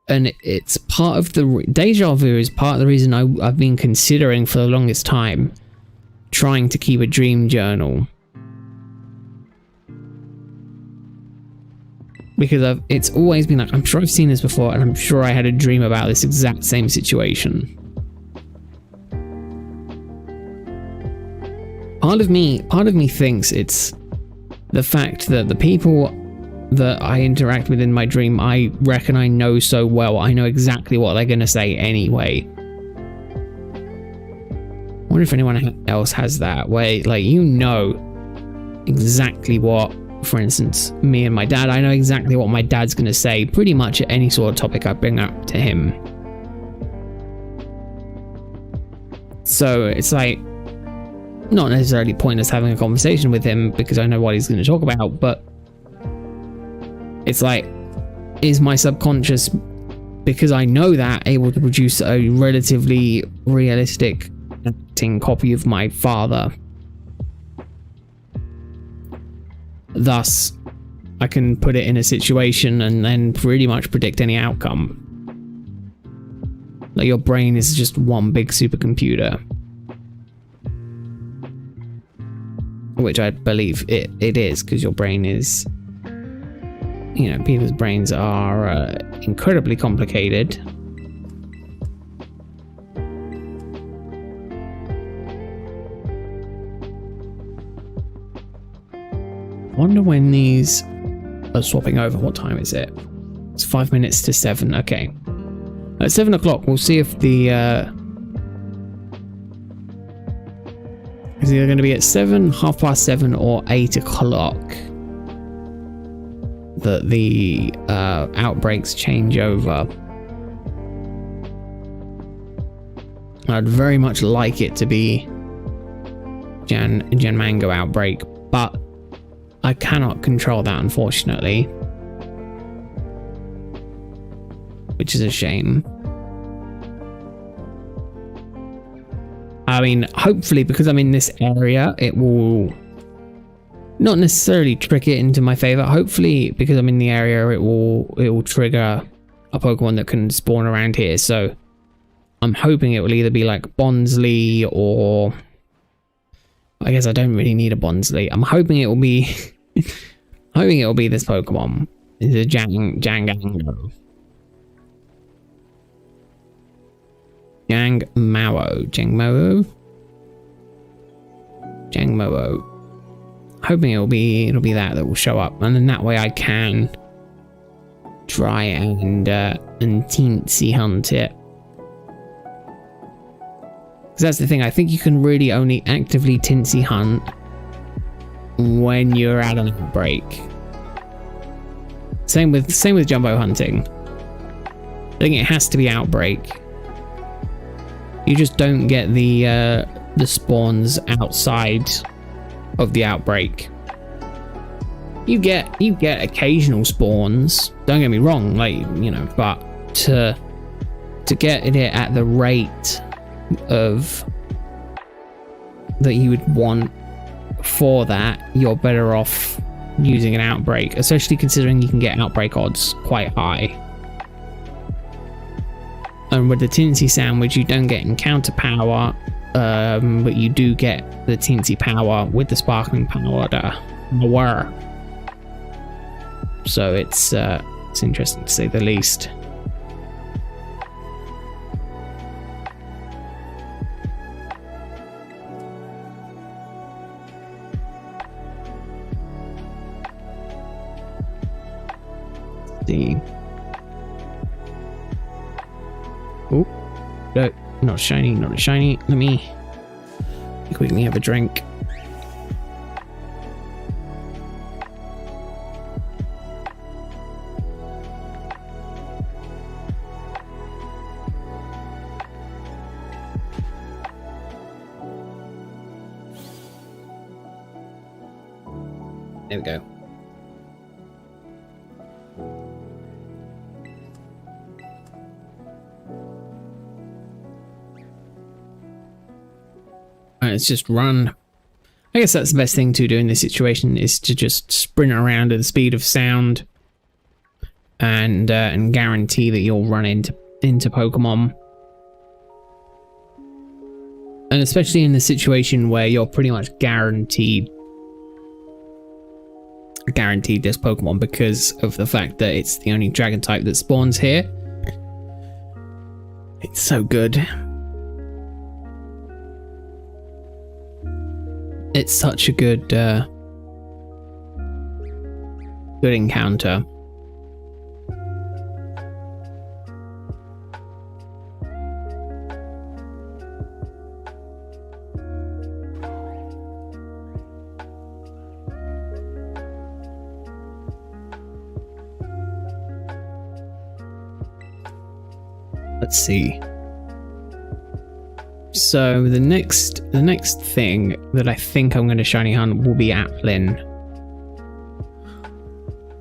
it's part of the... Deja vu is part of the reason I've been considering for the longest time trying to keep a dream journal. Because it's always been like, I'm sure I've seen this before, and I'm sure I had a dream about this exact same situation. Part of me thinks it's the fact that the people that I interact with in my dream, I reckon I know so well. I know exactly what they're going to say anyway. I wonder if anyone else has that, where, like, you know exactly what... For instance, me and my dad, I know exactly what my dad's going to say pretty much at any sort of topic I bring up to him. So it's like, not necessarily pointless having a conversation with him because I know what he's going to talk about, but it's like, is my subconscious, because I know that, able to produce a relatively realistic acting copy of my father. Thus, I can put it in a situation and then pretty much predict any outcome. Like, your brain is just one big supercomputer. Which I believe it is, because your brain is... You know, people's brains are incredibly complicated. I wonder when these are swapping over. What time is it? It's 5 minutes to 7. Okay. At 7 o'clock, we'll see if the... Is either going to be at 7, 7:30, or 8 o'clock that the outbreaks change over. I'd very much like it to be Jangmo-o outbreak, but I cannot control that, unfortunately, which is a shame. I mean, hopefully, because I'm in this area, it will not necessarily trick it into my favor. Hopefully, because I'm in the area, it will trigger a Pokemon that can spawn around here. So I'm hoping it will either be like Bonsly, or I guess I don't really need a Bonsly. I'm hoping it will be hoping it will be this Pokemon. It's a Jangmo-o. Jangmo-o. Hoping it'll be that will show up, and then that way I can try and teensy hunt it. Because that's the thing, I think you can really only actively teensy hunt when you're at an outbreak. Same with jumbo hunting. I think it has to be outbreak. You just don't get the spawns outside of the outbreak. You get occasional spawns, don't get me wrong, like, you know, but to get it at the rate of that you would want for that, you're better off using an outbreak, especially considering you can get outbreak odds quite high. And with the Teensy Sandwich, you don't get encounter power, but you do get the Teensy power with the sparkling powder. So it's interesting to say the least. See. Oh, no, not shiny, not shiny. Let me quickly have a drink. There we go. Let's just run. I guess that's the best thing to do in this situation, is to just sprint around at the speed of sound and guarantee that you'll run into Pokemon. And especially in the situation where you're pretty much guaranteed this Pokemon because of the fact that it's the only dragon type that spawns here. It's so good. It's such a good encounter. Let's see. So the next thing that I think I'm going to shiny hunt will be Applin.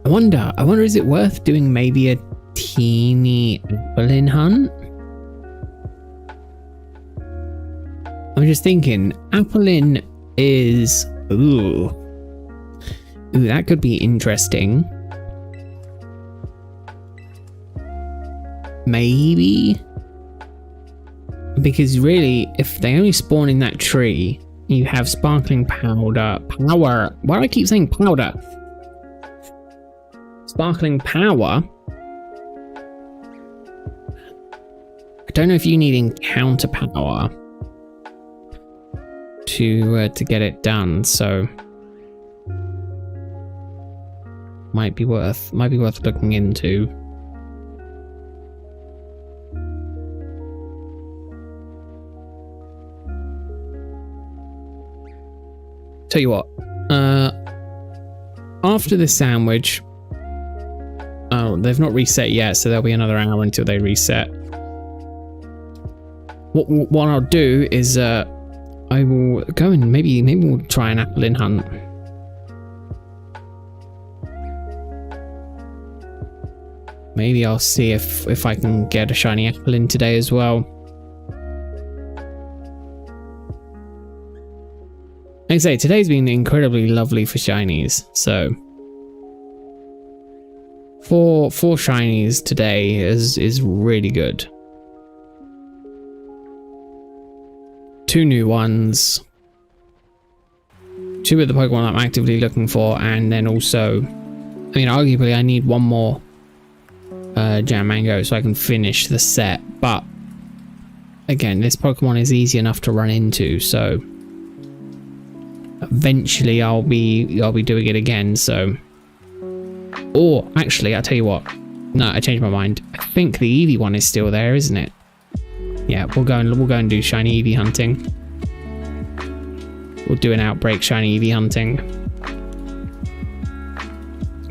I wonder, is it worth doing maybe a teeny Applin hunt? I'm just thinking, Applin is... Ooh, that could be interesting. Maybe? Because really, if they only spawn in that tree, you have sparkling powder. Power. Why do I keep saying powder? Sparkling power. I don't know if you need encounter power to get it done, so might be worth looking into. Tell you what, after this sandwich, oh, they've not reset yet, so there'll be another hour until they reset. What I'll do is I will go and maybe we'll try an Applin hunt. Maybe I'll see if I can get a shiny Applin today as well. Like I say, today's been incredibly lovely for shinies, so 4 shinies today is really good. 2 new ones, 2 of the Pokemon I'm actively looking for, and then also, I mean, arguably I need 1 more Jam Mango so I can finish the set, but again, this Pokemon is easy enough to run into, so eventually I'll be doing it again. So, or actually, I'll tell you what, no, I changed my mind. I think the Eevee one is still there, isn't it? Yeah, we'll go and do shiny Eevee hunting. We'll do an outbreak shiny Eevee hunting.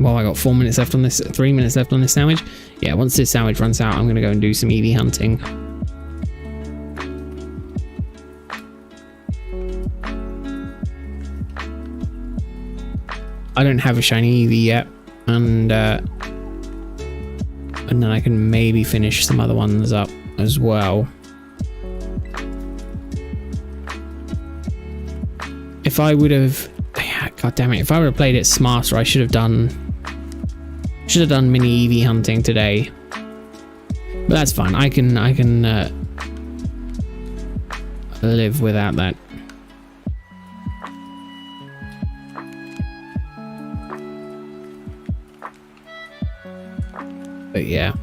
Well, I got 4 minutes left on this, 3 minutes left on this sandwich. Yeah, once this sandwich runs out, I'm gonna go and do some Eevee hunting. I don't have a shiny Eevee yet, and then I can maybe finish some other ones up as well. If I would have, god damn it, if I would have played it smarter, I should have done mini Eevee hunting today. But that's fine. I can live without that. But yeah,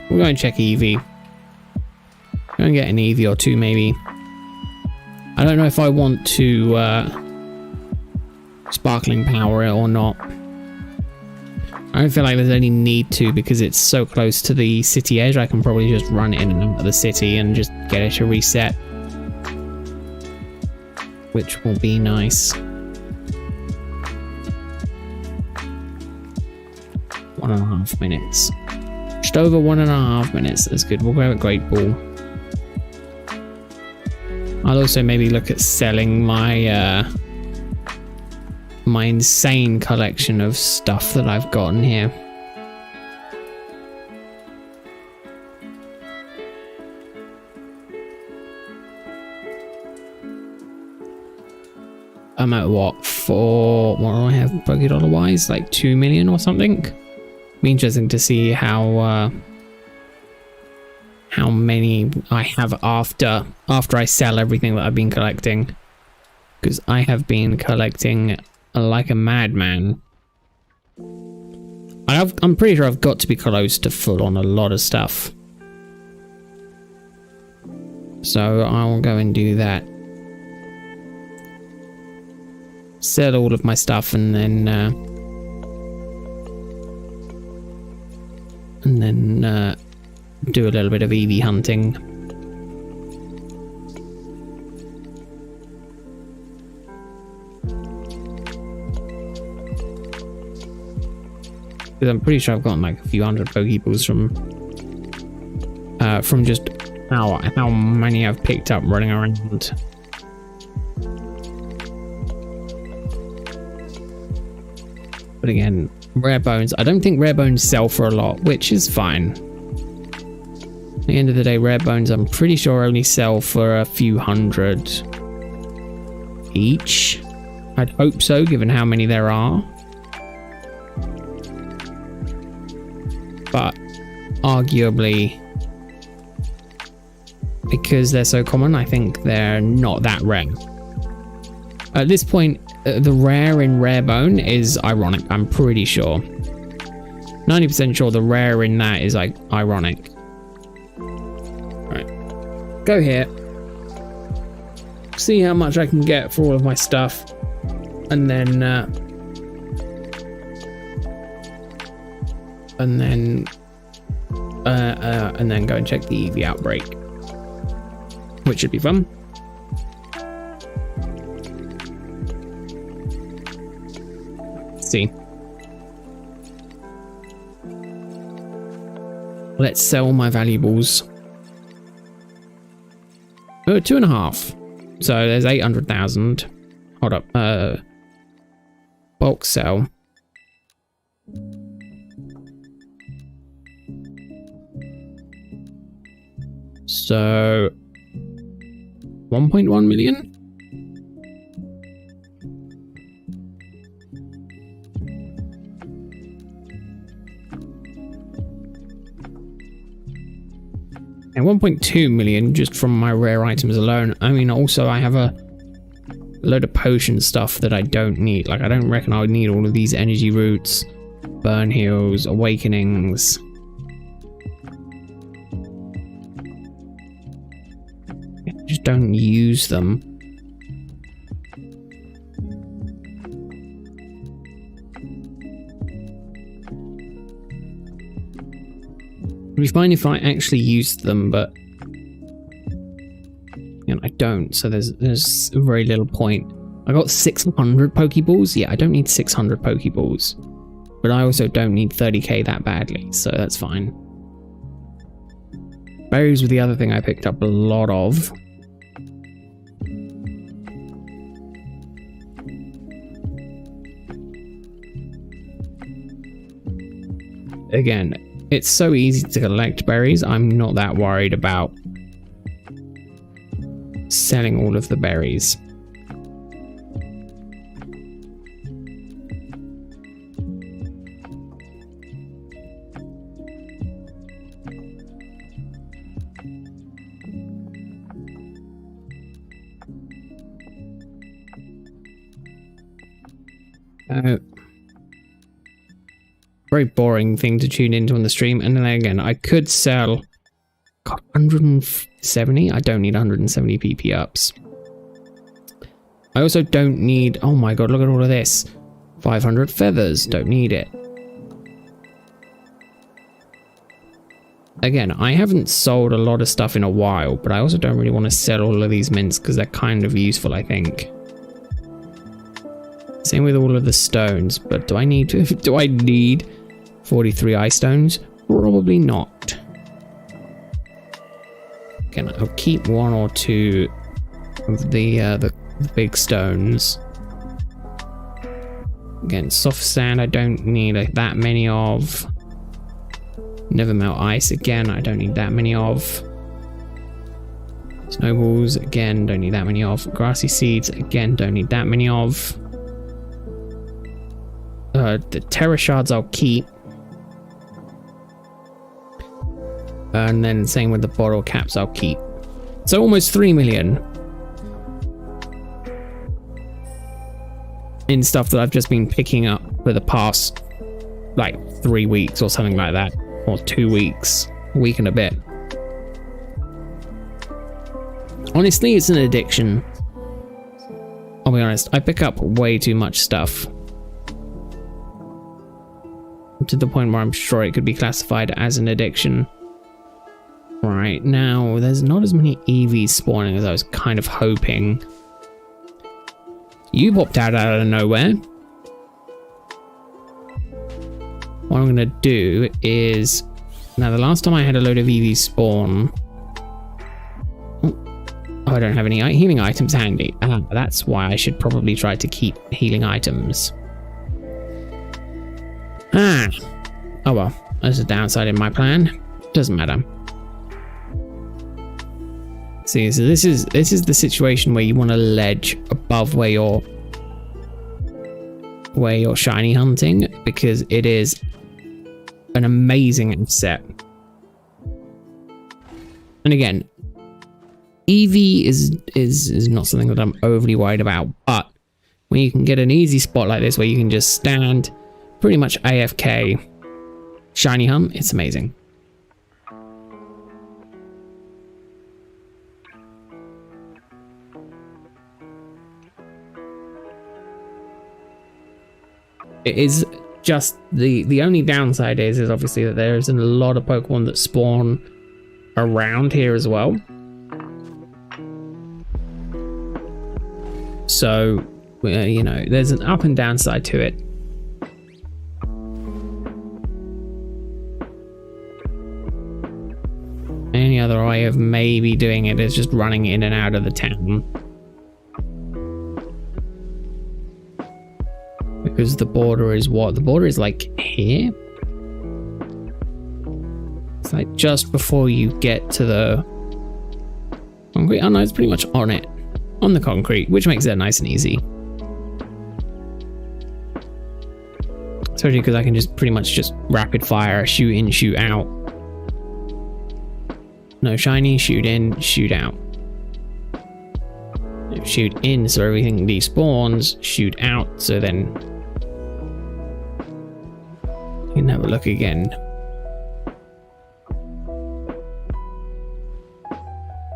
we'll go and check Eevee. Go and get an Eevee or 2 maybe. I don't know if I want to sparkling power it or not. I don't feel like there's any need to, because it's so close to the city edge. I can probably just run in and out of the city and just get it to reset, which will be nice. 1.5 minutes. Just over 1.5 minutes. That's good. We'll go at Great Ball. I'll also maybe look at selling my my insane collection of stuff that I've gotten here. I'm at what do I have $dollar wise? Like 2 million or something? Be interesting to see how many I have after I sell everything that I've been collecting, because I have been collecting like a madman. I'm pretty sure I've got to be close to full on a lot of stuff, so I'll go and do that, sell all of my stuff, and then do a little bit of Eevee hunting. Because I'm pretty sure I've gotten like a few hundred Pokeballs from just how many I've picked up running around. But again, rare bones. I don't think rare bones sell for a lot, which is fine. At the end of the day, rare bones, I'm pretty sure only sell for a few hundred each. I'd hope so, given how many there are. But arguably, because they're so common, I think they're not that rare. At this point, the rare in rare bone is ironic, I'm pretty sure. 90% sure the rare in that is like ironic. Right, go here. See how much I can get for all of my stuff, and then go and check the EV outbreak, which should be fun. Let's see. Let's sell my valuables. Oh, 2.5. So there's 800,000. Hold up. Bulk sell. So 1.1 million. And 1.2 million just from my rare items alone. I mean, also I have a load of potion stuff that I don't need. Like, I don't reckon I would need all of these energy roots, burn heals, awakenings. I just don't use them. It'd be fine if I actually used them, but you know, I don't, so there's very little point. I got 600 Pokeballs. Yeah, I don't need 600 Pokeballs, but I also don't need 30k that badly, so that's fine. Berries were the other thing I picked up a lot of. Again, it's so easy to collect berries, I'm not that worried about selling all of the berries. Very boring thing to tune into on the stream. And then again, I could sell 170. I don't need 170 PP ups. I also don't need, oh my god, look at all of this. 500 feathers, don't need it. Again, I haven't sold a lot of stuff in a while, but I also don't really want to sell all of these mints because they're kind of useful, I think. Same with all of the stones, but do I need 43 ice stones? Probably not. Again, I'll keep one or two of the big stones. Again, soft sand I don't need that many of. Never melt ice, again, I don't need that many of. Snowballs, again, don't need that many of. Grassy seeds, again, don't need that many of. The terra shards I'll keep. And then same with the bottle caps I'll keep. So almost 3 million. In stuff that I've just been picking up for the past, like, 3 weeks or something like that. Or 2 weeks. A week and a bit. Honestly, it's an addiction. I'll be honest, I pick up way too much stuff. To the point where I'm sure it could be classified as an addiction. Right, now, there's not as many EVs spawning as I was kind of hoping. You popped out of nowhere. What I'm going to do is... Now, the last time I had a load of EVs spawn... Oh, I don't have any healing items handy. That's why I should probably try to keep healing items. Oh well, there's a downside in my plan. Doesn't matter. See, so this is the situation where you want a ledge above where you're shiny hunting, because it is an amazing set. And again, EV is not something that I'm overly worried about, but when you can get an easy spot like this where you can just stand pretty much AFK shiny hunt, it's amazing. It is just the only downside is obviously that there isn't a lot of Pokemon that spawn around here as well. So, you know, there's an up and down side to it. Any other way of maybe doing it is just running in and out of the town. Because the border is what? The border is like here? It's like just before you get to the concrete. Oh no, it's pretty much on it. On the concrete, which makes it nice and easy. Especially because I can just pretty much just rapid fire, shoot in, shoot out. No, shiny, shoot in, shoot out. No, shoot in so everything despawns, shoot out so then you can have a look again.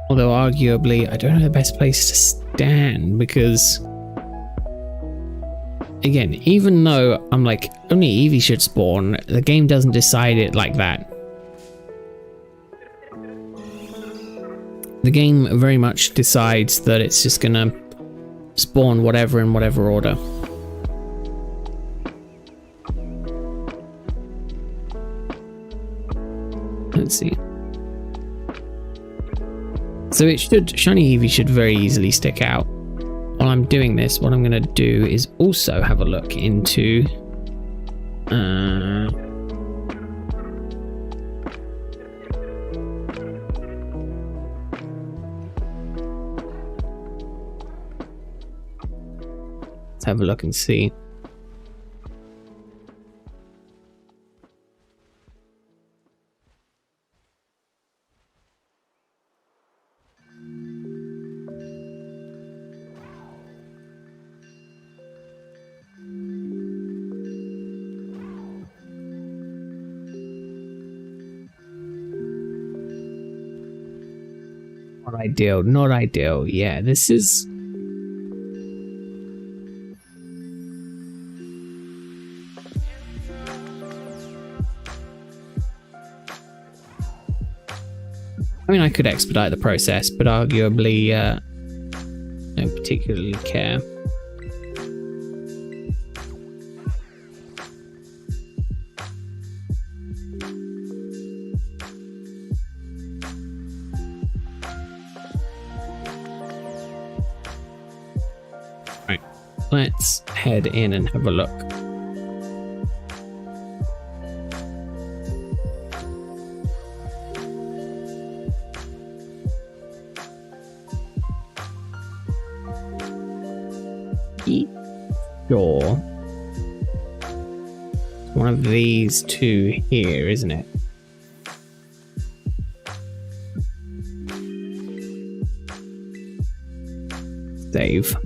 Although arguably, I don't know the best place to stand because, again, even though I'm like, only Eevee should spawn, the game doesn't decide it like that. The game very much decides that it's just gonna spawn whatever in whatever order. Let's see. So it should, shiny Eevee should very easily stick out. While I'm doing this, what I'm going to do is also have a look into let's have a look and see. Not ideal, not ideal. Yeah, this is... I mean, I could expedite the process, but arguably, don't particularly care. Right, let's head in and have a look. Sure. One of these two here, isn't it? Save.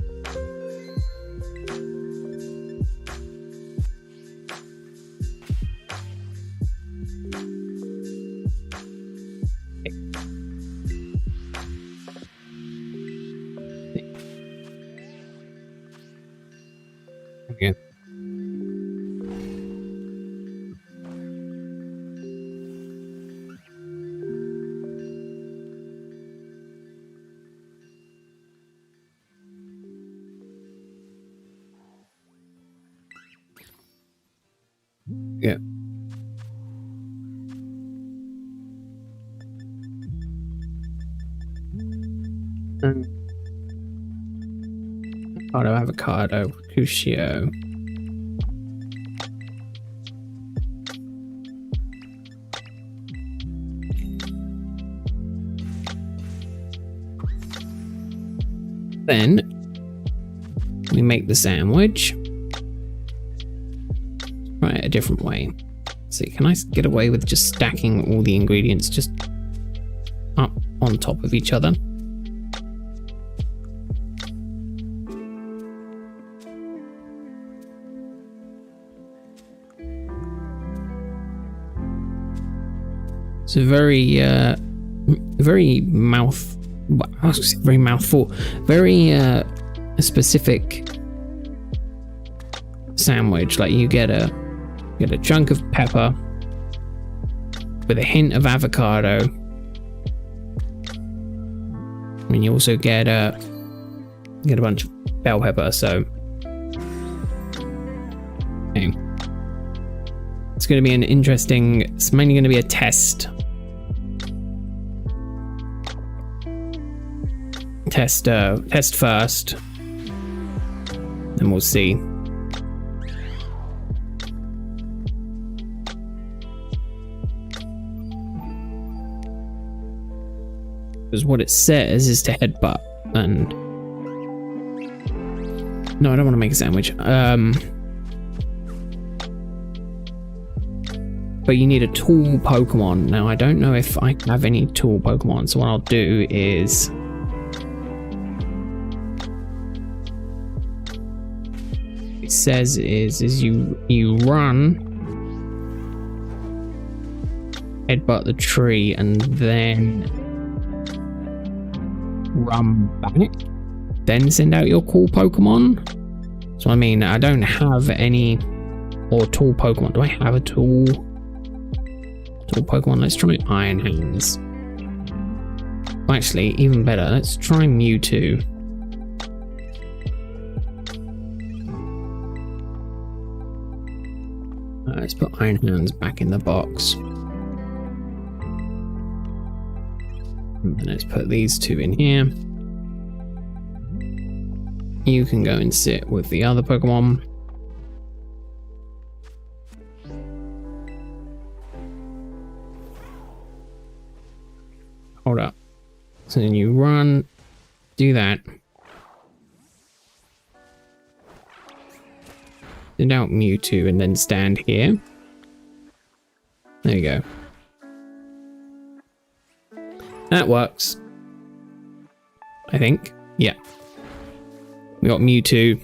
Okay. Yeah. Avocado, Crucio. Then we make the sandwich. Try it a different way. See, can I get away with just stacking all the ingredients just up on top of each other? It's a very mouthful, very specific sandwich. Like you get a chunk of pepper with a hint of avocado, and you also get a bunch of bell pepper. So okay. It's going to be an interesting. It's mainly going to be a test. Test first, and we'll see. Because what it says is to headbutt, and no, I don't want to make a sandwich. But you need a tool Pokemon. Now I don't know if I have any tool Pokemon, so what I'll do is it says is you run, headbutt the tree, and then run back, then send out your cool Pokemon. So I mean, I don't have any or tool Pokemon. Do I have a tool Pokemon? Let's try Iron Hands. Actually, even better, let's try Mewtwo. Let's put Iron Hands back in the box. And let's put these two in here. You can go and sit with the other Pokemon. Hold up. So then you run, do that. Send out Mewtwo and then stand here. There you go. That works. I think. Yeah. We got Mewtwo.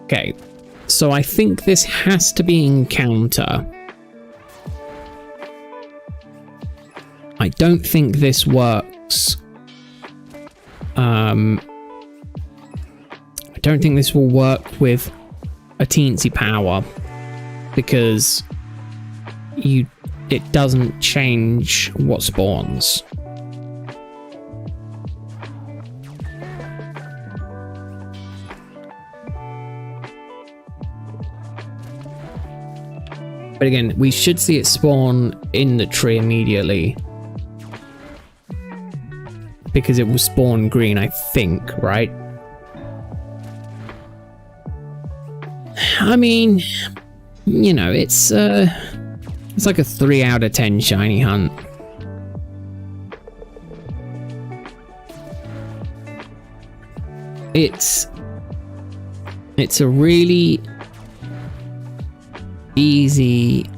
Okay. So I think this has to be encounter. I don't think this works. I don't think this will work with a teensy power because it doesn't change what spawns. But again, we should see it spawn in the tree immediately. Because it will spawn green, I think, right? I mean, you know, it's like a 3 out of 10 shiny hunt. It's a really easy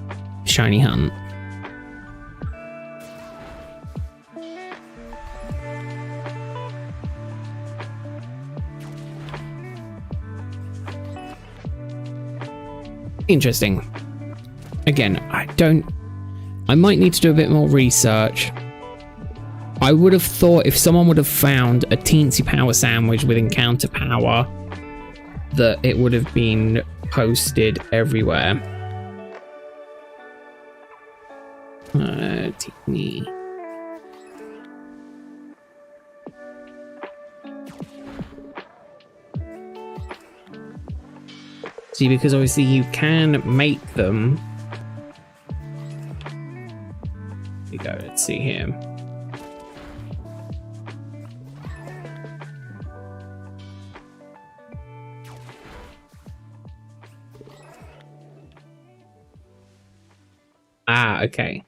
shiny hunt. Interesting. Again, I might need to do a bit more research. I would have thought if someone would have found a teensy power sandwich with encounter power, that it would have been posted everywhere. Teeny. See, because obviously you can make them. Here we go, let's see here. Ah, okay.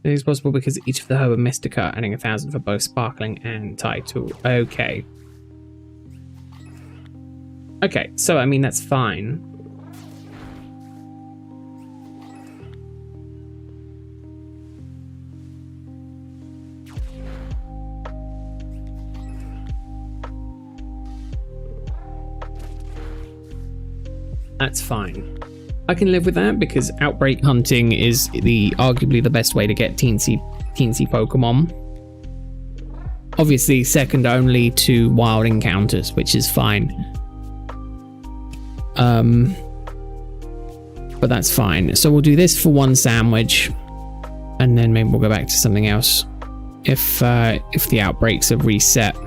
It is possible because each of the herb missed a cut, adding 1,000 for both sparkling and title. Okay. Okay, so I mean that's fine. That's fine. I can live with that because outbreak hunting is arguably the best way to get teensy Pokemon. Obviously second only to wild encounters, which is fine. But that's fine. So we'll do this for one sandwich, and then maybe we'll go back to something else if the outbreaks are reset.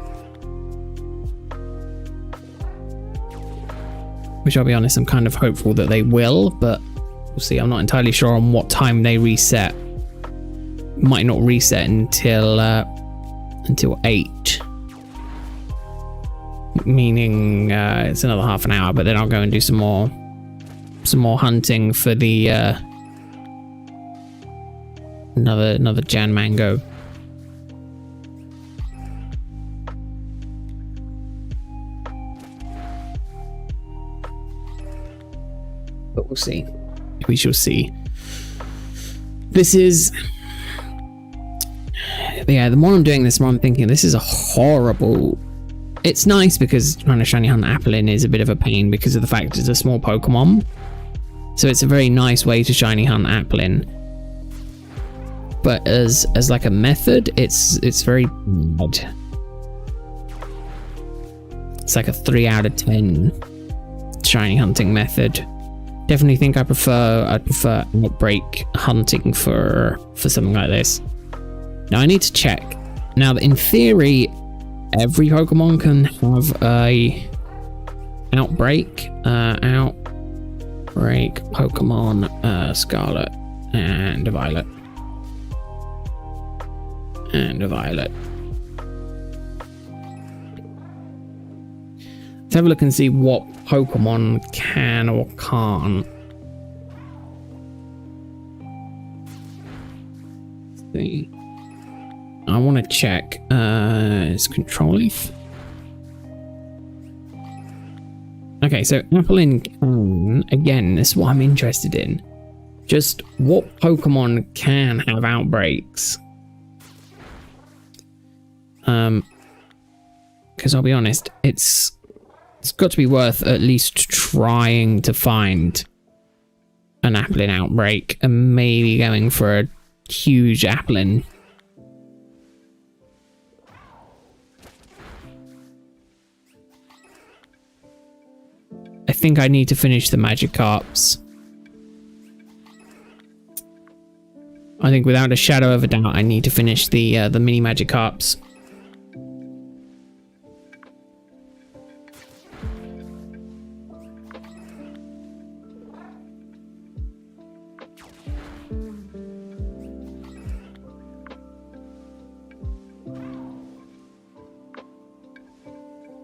Which I'll be honest, I'm kind of hopeful that they will, but we'll see. I'm not entirely sure on what time they reset. Might not reset until 8. Meaning it's another half an hour, but then I'll go and do some more hunting for the another Jan Mango. But we'll see. We shall see. This is... Yeah, the more I'm doing this, the more I'm thinking this is a horrible... It's nice because trying to shiny hunt Applin is a bit of a pain because of the fact it's a small Pokemon. So it's a very nice way to shiny hunt Applin. But as like a method, it's very bad. It's like a 3 out of 10 shiny hunting method. Definitely think I'd prefer outbreak hunting for something like this. Now I need to check. Now in theory, every Pokemon can have a outbreak. Outbreak Pokemon Scarlet and Violet. And a Violet. Let's have a look and see what Pokemon can or can't. Let's see. I want to check. Is Control Leaf? Okay, so Applin can. Again, this is what I'm interested in. Just what Pokemon can have outbreaks? Because I'll be honest, it's got to be worth at least trying to find an Applin outbreak and maybe going for a huge Applin. I think I need to finish the Magikarps. I think without a shadow of a doubt, I need to finish the mini Magikarps.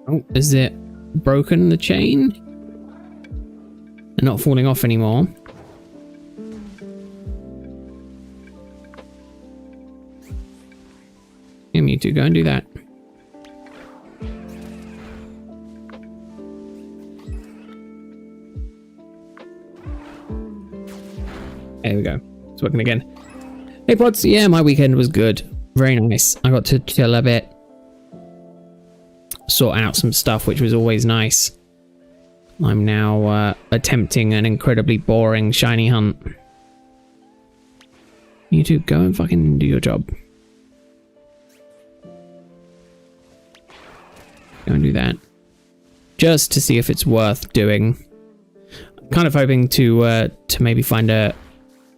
Oh, is it broken, the chain? They're not falling off anymore. Yeah, Mewtwo, go and do that. There we go. It's working again. Hey, Pods. Yeah, my weekend was good. Very nice. I got to chill a bit. Sort out some stuff, which was always nice. I'm now attempting an incredibly boring shiny hunt. You two, go and fucking do your job. Go and do that. Just to see if it's worth doing. I'm kind of hoping to maybe find a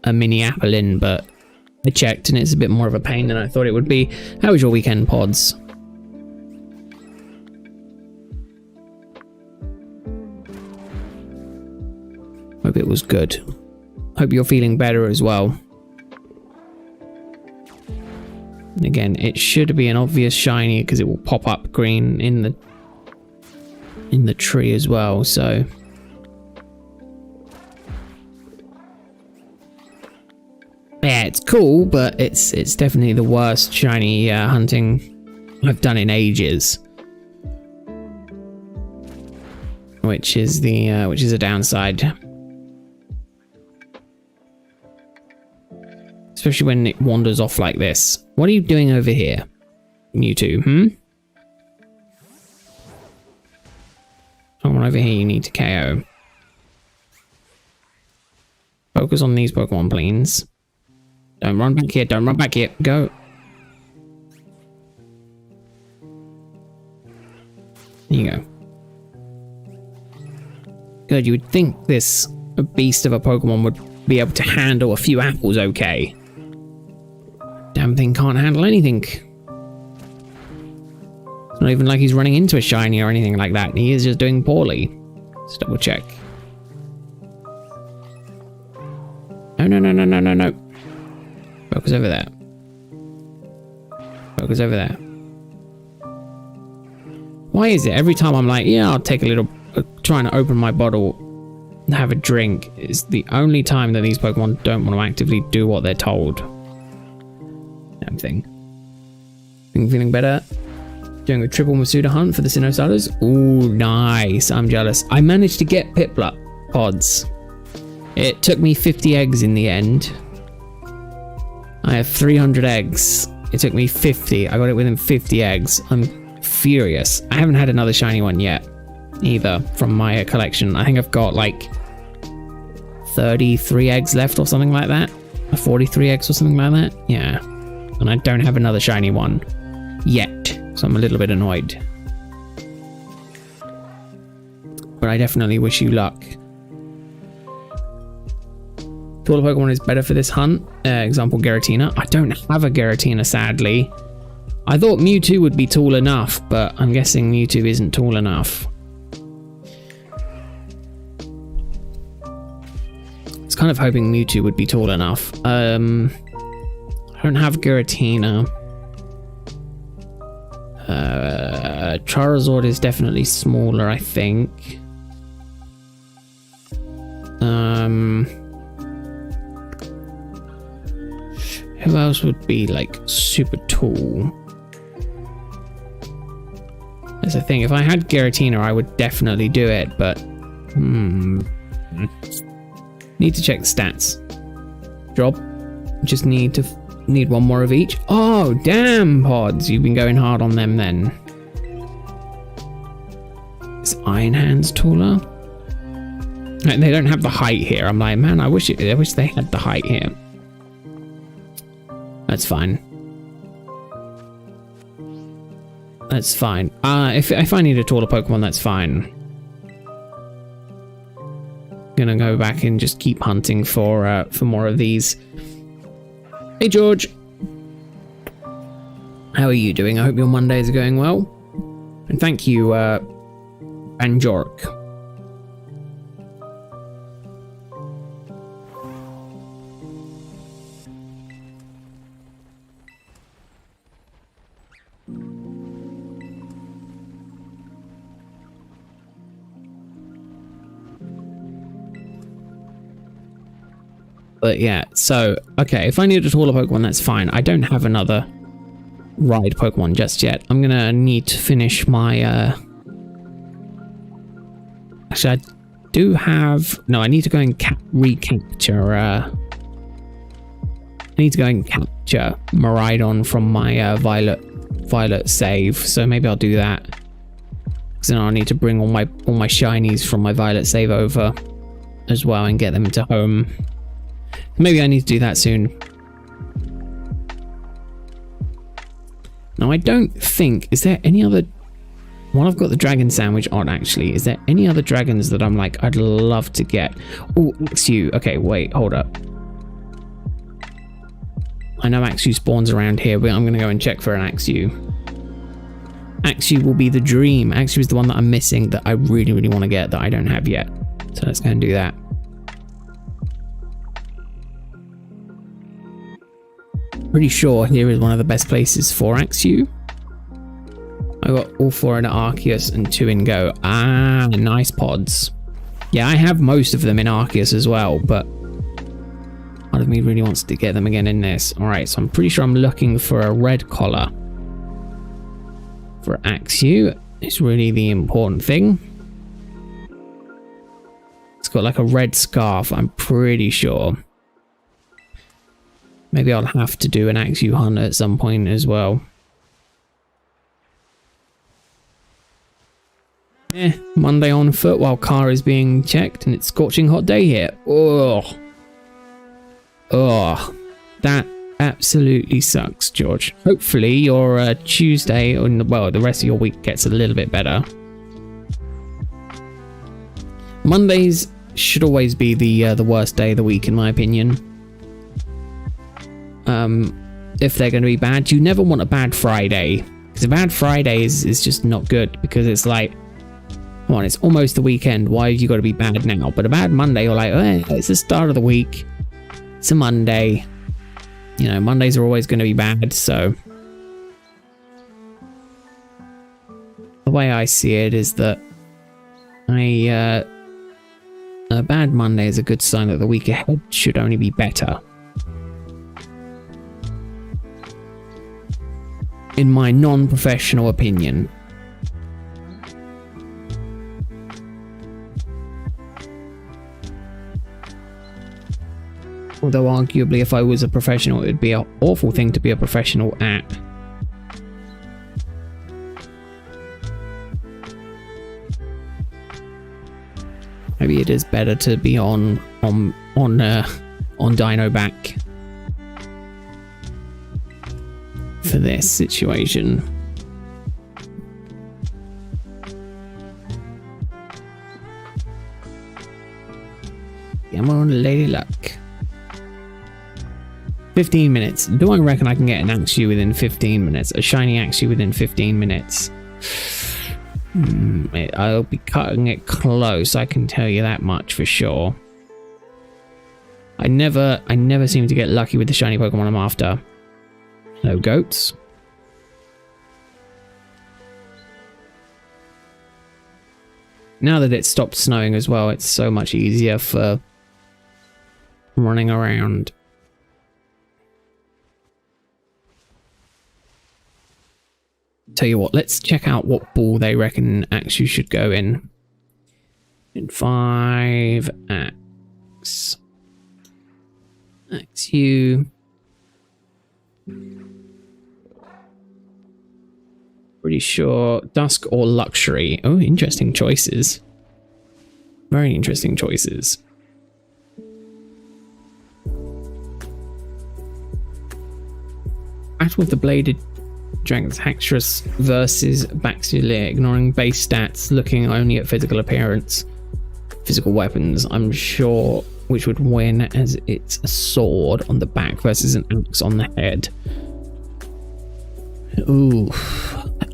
mini Applin, but I checked and it's a bit more of a pain than I thought it would be. How was your weekend, Pods? Hope it was good. Hope you're feeling better as well. And again, it should be an obvious shiny because it will pop up green in the tree as well, so Yeah, it's cool, but it's definitely the worst shiny hunting I've done in ages. Which is a downside. Especially when it wanders off like this. What are you doing over here, Mewtwo? Someone over here you need to KO. Focus on these Pokemon, please. Don't run back here. Don't run back here. Go. There you go. Good. You would think this beast of a Pokemon would be able to handle a few apples okay. Damn thing can't handle anything. It's not even like he's running into a shiny or anything like that. He is just doing poorly. Let's double check. No. Focus over there. Focus over there. Why is it every time I'm like, yeah, I'll take a little, trying to open my bottle and have a drink, is the only time that these Pokemon don't want to actively do what they're told. Damn thing. Feeling better? Doing a triple Masuda hunt for the Sinnoh starters. Ooh, nice. I'm jealous. I managed to get Piplup pods. It took me 50 eggs in the end. I have 300 eggs. It took me 50. I got it within 50 eggs. I'm furious. I haven't had another shiny one yet either from my collection. I think I've got like 33 eggs left or something like that. 43 eggs or something like that. Yeah. And I don't have another shiny one yet. So I'm a little bit annoyed. But I definitely wish you luck. Taller Pokemon is better for this hunt. Example, Giratina. I don't have a Giratina, sadly. I thought Mewtwo would be tall enough, but I'm guessing Mewtwo isn't tall enough. I was kind of hoping Mewtwo would be tall enough. I don't have Giratina. Charizard is definitely smaller, I think. Who else would be like super tall? That's the thing. If I had Giratina, I would definitely do it, but need to check the stats. Drop. Just need one more of each. Oh, damn, pods. You've been going hard on them then. Is Iron Hands taller? And they don't have the height here. I'm like, man, I wish they had the height here. That's fine. That's fine. If I need a taller Pokemon, that's fine. Gonna go back and just keep hunting for more of these. Hey George, how are you doing? I hope your Mondays are going well. And thank you, Banjork. But yeah, so, okay, if I need a taller Pokemon, that's fine. I don't have another ride Pokemon just yet. I'm gonna need to finish my, Actually, I do have... No, I need to go and recapture, I need to go and capture Miraidon from my, Violet save. So maybe I'll do that. Because then I'll need to bring all my shinies from my Violet save over as well and get them to home. Maybe I need to do that soon. Now, I don't think... Is there any other... Well, I've got the Dragon Sandwich on, actually. Is there any other dragons that I'm like, I'd love to get? Oh, Axew. Okay, wait, hold up. I know Axew spawns around here, but I'm going to go and check for an Axew. Axew will be the dream. Axew is the one that I'm missing that I really, really want to get that I don't have yet. So let's go and do that. Pretty sure here is one of the best places for Axew. I got all 4 in Arceus and 2 in Go. Ah, nice pods. Yeah, I have most of them in Arceus as well, but I'd of me really wants to get them again in this. Alright, so I'm pretty sure I'm looking for a red collar. For Axew, it's really the important thing. It's got like a red scarf, I'm pretty sure. Maybe I'll have to do an Axew hunt at some point as well. Monday on foot while car is being checked and it's scorching hot day here. Oh, that absolutely sucks, George. Hopefully your Tuesday, or well, the rest of your week gets a little bit better. Mondays should always be the worst day of the week, in my opinion. If they're going to be bad, you never want a bad Friday, because a bad Friday is just not good, because it's like, come on, it's almost the weekend, why have you got to be bad now? But a bad Monday, you're like, it's the start of the week, it's a Monday, you know, Mondays are always going to be bad. So the way I see it is that a bad Monday is a good sign that the week ahead should only be better. In my non-professional opinion. Although arguably if I was a professional, it would be an awful thing to be a professional at. Maybe it is better to be on Dino back for this situation. Come on, Lady Luck. 15 minutes. Do I reckon I can get an Axew within 15 minutes? A shiny Axew within 15 minutes? I'll be cutting it close, I can tell you that much for sure. I never seem to get lucky with the shiny Pokemon I'm after. No goats. Now that it's stopped snowing as well, it's so much easier for running around. Tell you what, let's check out what ball they reckon Axew should go in. In 5, Axew. Pretty sure Dusk or Luxury. Oh, interesting choices. Very interesting choices. Battle of the Bladed Dragons, Haxorus versus Baxulir, ignoring base stats, looking only at physical appearance, physical weapons. I'm sure which would win, as it's a sword on the back versus an axe on the head. Ooh,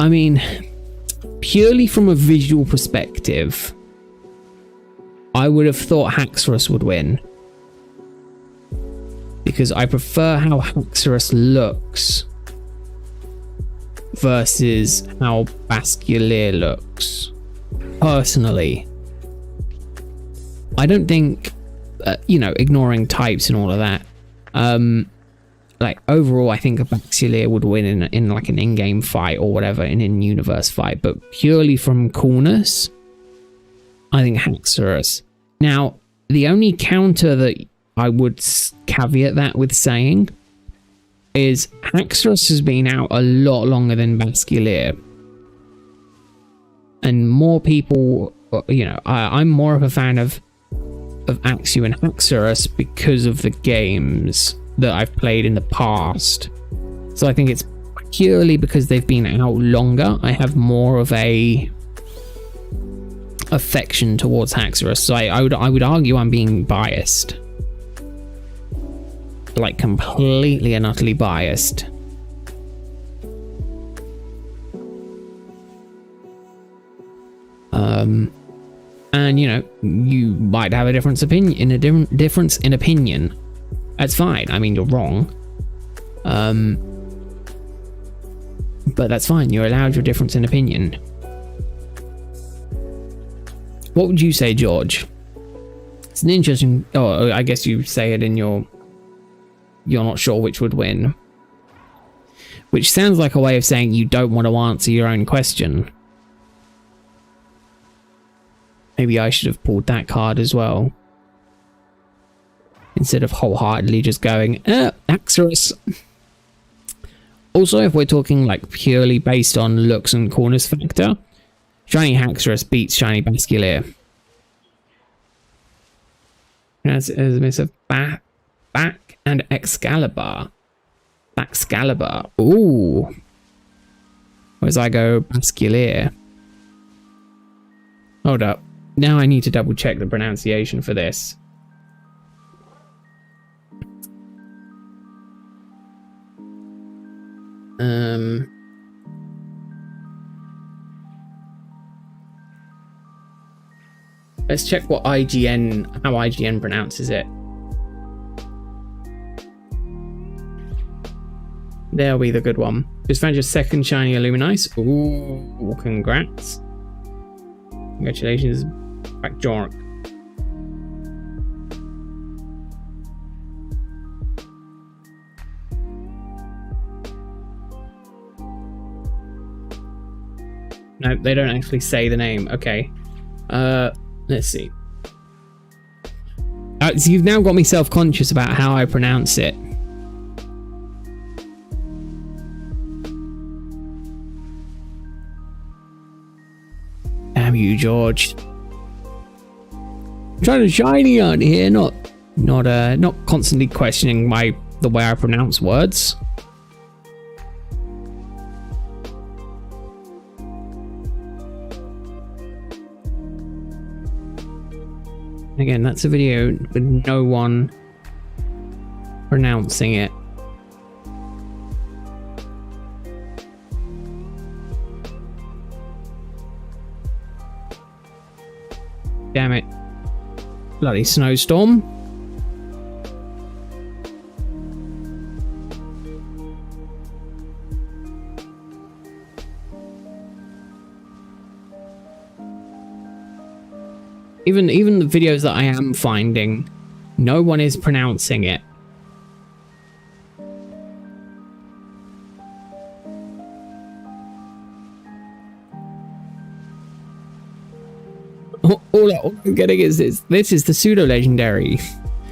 I mean, purely from a visual perspective, I would have thought Haxorus would win, because I prefer how Haxorus looks versus how Basculier looks. Personally, I don't think, ignoring types and all of that, like overall I think a Basculier would win in like an in-game fight or whatever, in an in-universe fight, but purely from coolness, I think Haxorus. Now, the only counter that I would caveat that with saying is Haxorus has been out a lot longer than Basculier, and more people, I'm more of a fan of Axew and Haxorus because of the games that I've played in the past. So I think it's purely because they've been out longer, I have more of a affection towards Haxorus. So I would argue I'm being biased. Like completely and utterly biased. And you might have a difference in opinion. That's fine. I mean, you're wrong. But that's fine. You're allowed your difference in opinion. What would you say, George? It's an interesting. Oh, I guess you say it in your you're not sure which would win. Which sounds like a way of saying you don't want to answer your own question. Maybe I should have pulled that card as well. Instead of wholeheartedly just going, Haxorus. Also, if we're talking like purely based on looks and coolness factor, Shiny Haxorus beats Shiny Basculeer. As a miss of back and Excalibur. Excalibur. Ooh. Whereas I go Basculeer. Hold up. Now I need to double check the pronunciation for this. Let's check what how IGN pronounces it. There'll be the good one. Just found your second shiny Illuminice. Ooh, congrats. Congratulations, Backjork. No, they don't actually say the name. Okay. Let's see. So you've now got me self-conscious about how I pronounce it. Damn you, George. I'm trying to shiny on here, not constantly questioning the way I pronounce words. Again, that's a video with no one pronouncing it. Damn it. Bloody snowstorm. Even the videos that I am finding, no one is pronouncing it. All I'm getting is this is the pseudo legendary.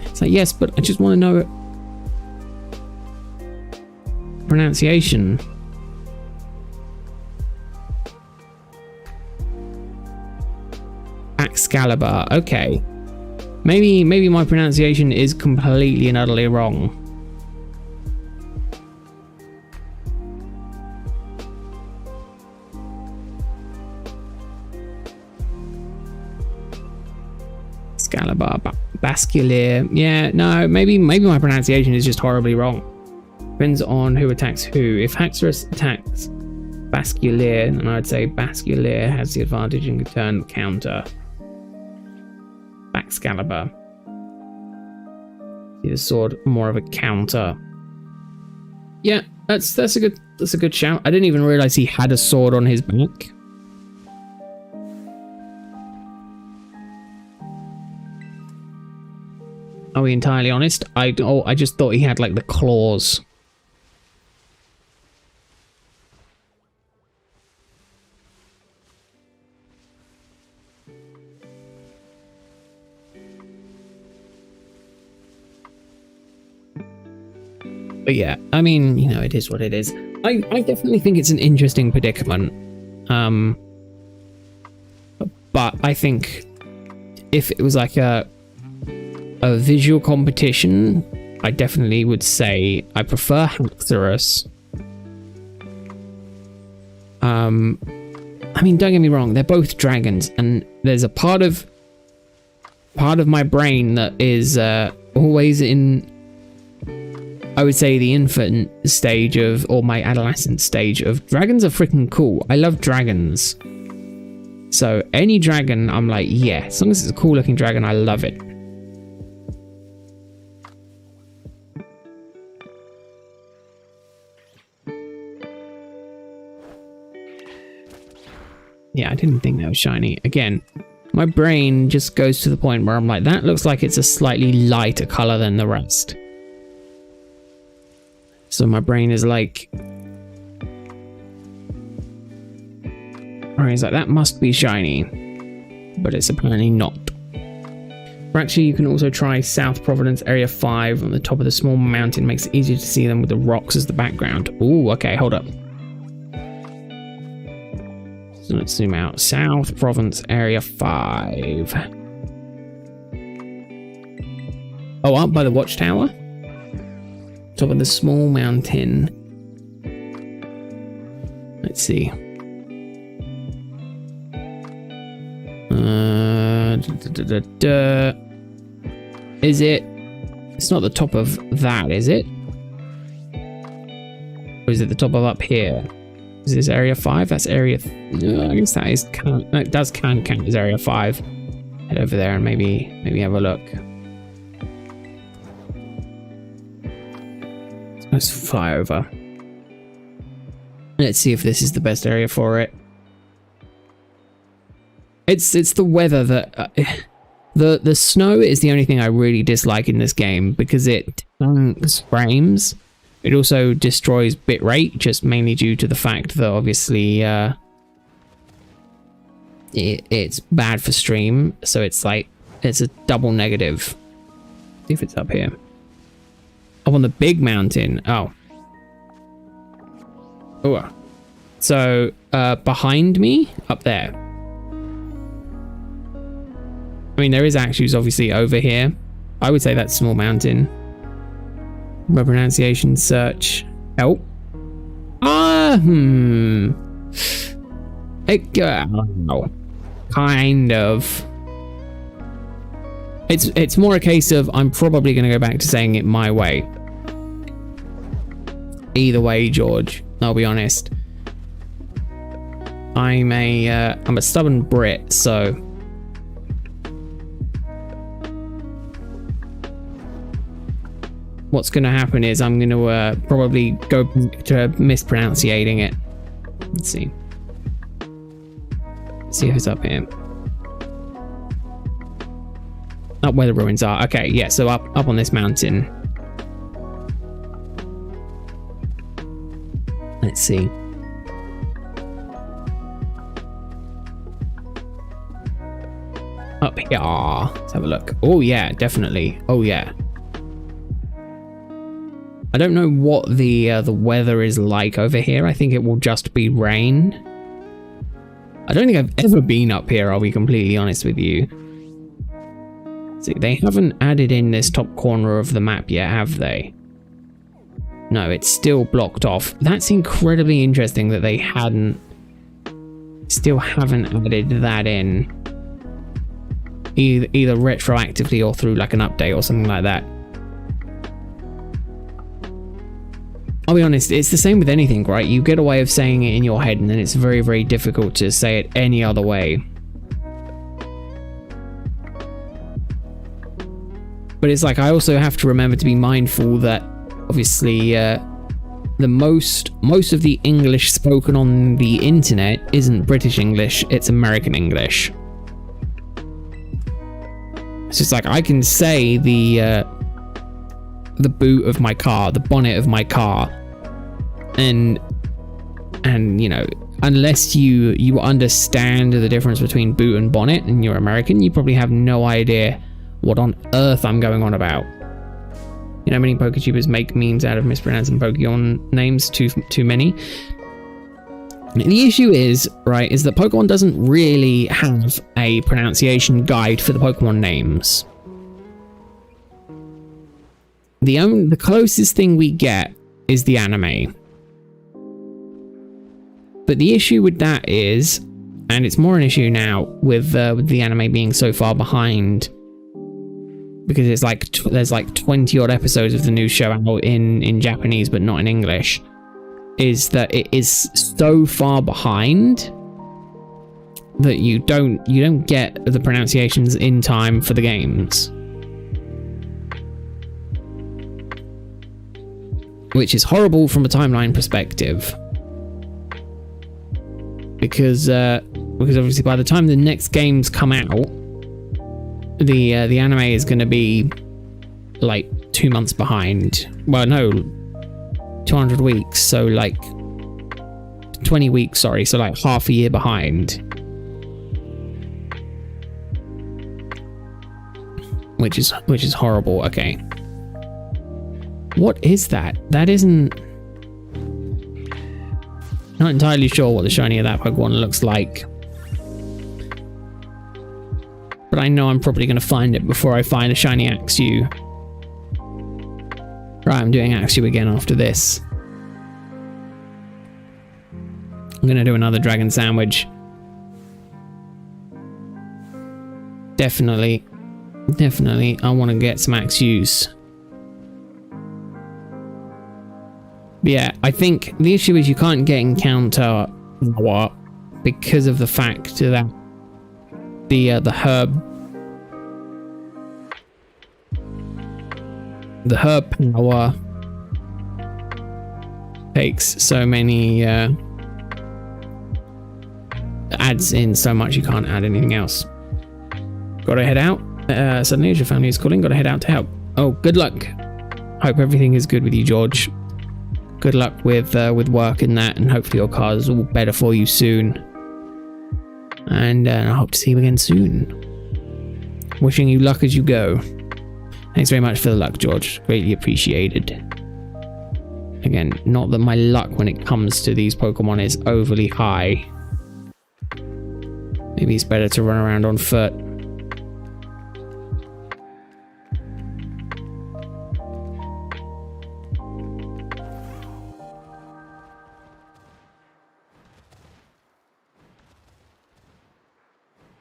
It's like, yes, but I just want to know pronunciation. Excalibur. Okay. Maybe my pronunciation is completely and utterly wrong. Excalibur, Basculeer. Yeah, no, maybe my pronunciation is just horribly wrong. Depends on who attacks who. If Haxorus attacks Basculeer, then I'd say Basculeer has the advantage and can turn the counter. Excalibur. See the sword more of a counter. Yeah, that's a good shout. I didn't even realize he had a sword on his back. Are we entirely honest? I just thought he had like the claws. But yeah, I mean, you know, it is what it is. I definitely think it's an interesting predicament. But I think if it was like a visual competition, I definitely would say I prefer Haxorus. I mean, don't get me wrong, they're both dragons, and there's a part of my brain that is always in, I would say, the infant stage of, or my adolescent stage of, dragons are freaking cool. I love dragons. So any dragon, I'm like, yeah, as long as it's a cool looking dragon, I love it. Yeah, I didn't think that was shiny. Again, my brain just goes to the point where I'm like, that looks like it's a slightly lighter color than the rest. So my brain is like, right, that must be shiny, but it's apparently not. Or actually, you can also try South Providence Area 5 on the top of the small mountain. Makes it easier to see them with the rocks as the background. Ooh, okay, hold up. So let's zoom out. South Province Area 5. Oh, up by the watchtower? Top of the small mountain. Let's see. Is it? It's not the top of that, is it? Or is it the top of up here? Is this area 5? That's area. I guess that is count. That does count as area 5. Head over there and maybe have a look. Let's fly over. Let's see if this is the best area for it. It's the weather that the snow is the only thing I really dislike in this game because it tanks frames. It also destroys bitrate, just mainly due to the fact that obviously it's bad for stream. So it's like it's a double negative. See if it's up here. Up on the big mountain. Oh. Oh. So behind me, up there. I mean, there is actually obviously over here. I would say that's small mountain. My pronunciation search. Oh. Kind of. It's more a case of I'm probably going to go back to saying it my way. Either way, George. I'll be honest. I'm a stubborn Brit, so. What's going to happen is I'm going to probably go to mispronouncing it. Let's see. Let's see if it's up here. Up where the ruins are. Okay, yeah, so up on this mountain. Let's see. Up here. Let's have a look. Oh, yeah, definitely. Oh, yeah. I don't know what the weather is like over here. I think it will just be rain. I don't think I've ever been up here, I'll be completely honest with you. See, they haven't added in this top corner of the map yet, have they? No, it's still blocked off. That's incredibly interesting that they still haven't added that in. Either retroactively or through like an update or something like that. I'll be honest, it's the same with anything, right? You get a way of saying it in your head and then it's very, very difficult to say it any other way. But it's like I also have to remember to be mindful that obviously the most of the English spoken on the internet isn't British English, it's American English. It's just like I can say the boot of my car, the bonnet of my car, and you know, unless you understand the difference between boot and bonnet and you're American, you probably have no idea what on earth I'm going on about. You know how many PokeTubers make memes out of mispronouncing Pokemon names? Too many. The issue is, right, is that Pokemon doesn't really have a pronunciation guide for the Pokemon names. The closest thing we get is the anime. But the issue with that is, and it's more an issue now with the anime being so far behind, because it's like there's like 20 odd episodes of the new show out in Japanese but not in English, is that it is so far behind that you don't get the pronunciations in time for the games. Which is horrible from a timeline perspective. Because obviously by the time the next games come out, the anime is going to be like 2 months behind. Well, no, 200 weeks, so like 20 weeks, sorry, so like half a year behind. Which is horrible. Okay. What is that? That isn't... Not entirely sure what the shiny of that Pokemon looks like. But I know I'm probably going to find it before I find a shiny Axew. Right, I'm doing Axew again after this. I'm going to do another Dragon Sandwich. Definitely, I want to get some Axews. But yeah, I think the issue is you can't get encounter power because of the fact that the herb power takes so many adds in so much you can't add anything else. Gotta head out. Suddenly as your family is calling, gotta head out to help. Oh, good luck. Hope everything is good with you, George. Good luck with work and that, and hopefully your car is all better for you soon. And I hope to see you again soon. Wishing you luck as you go. Thanks very much for the luck, George. Greatly appreciated. Again, not that my luck when it comes to these Pokemon is overly high. Maybe it's better to run around on foot.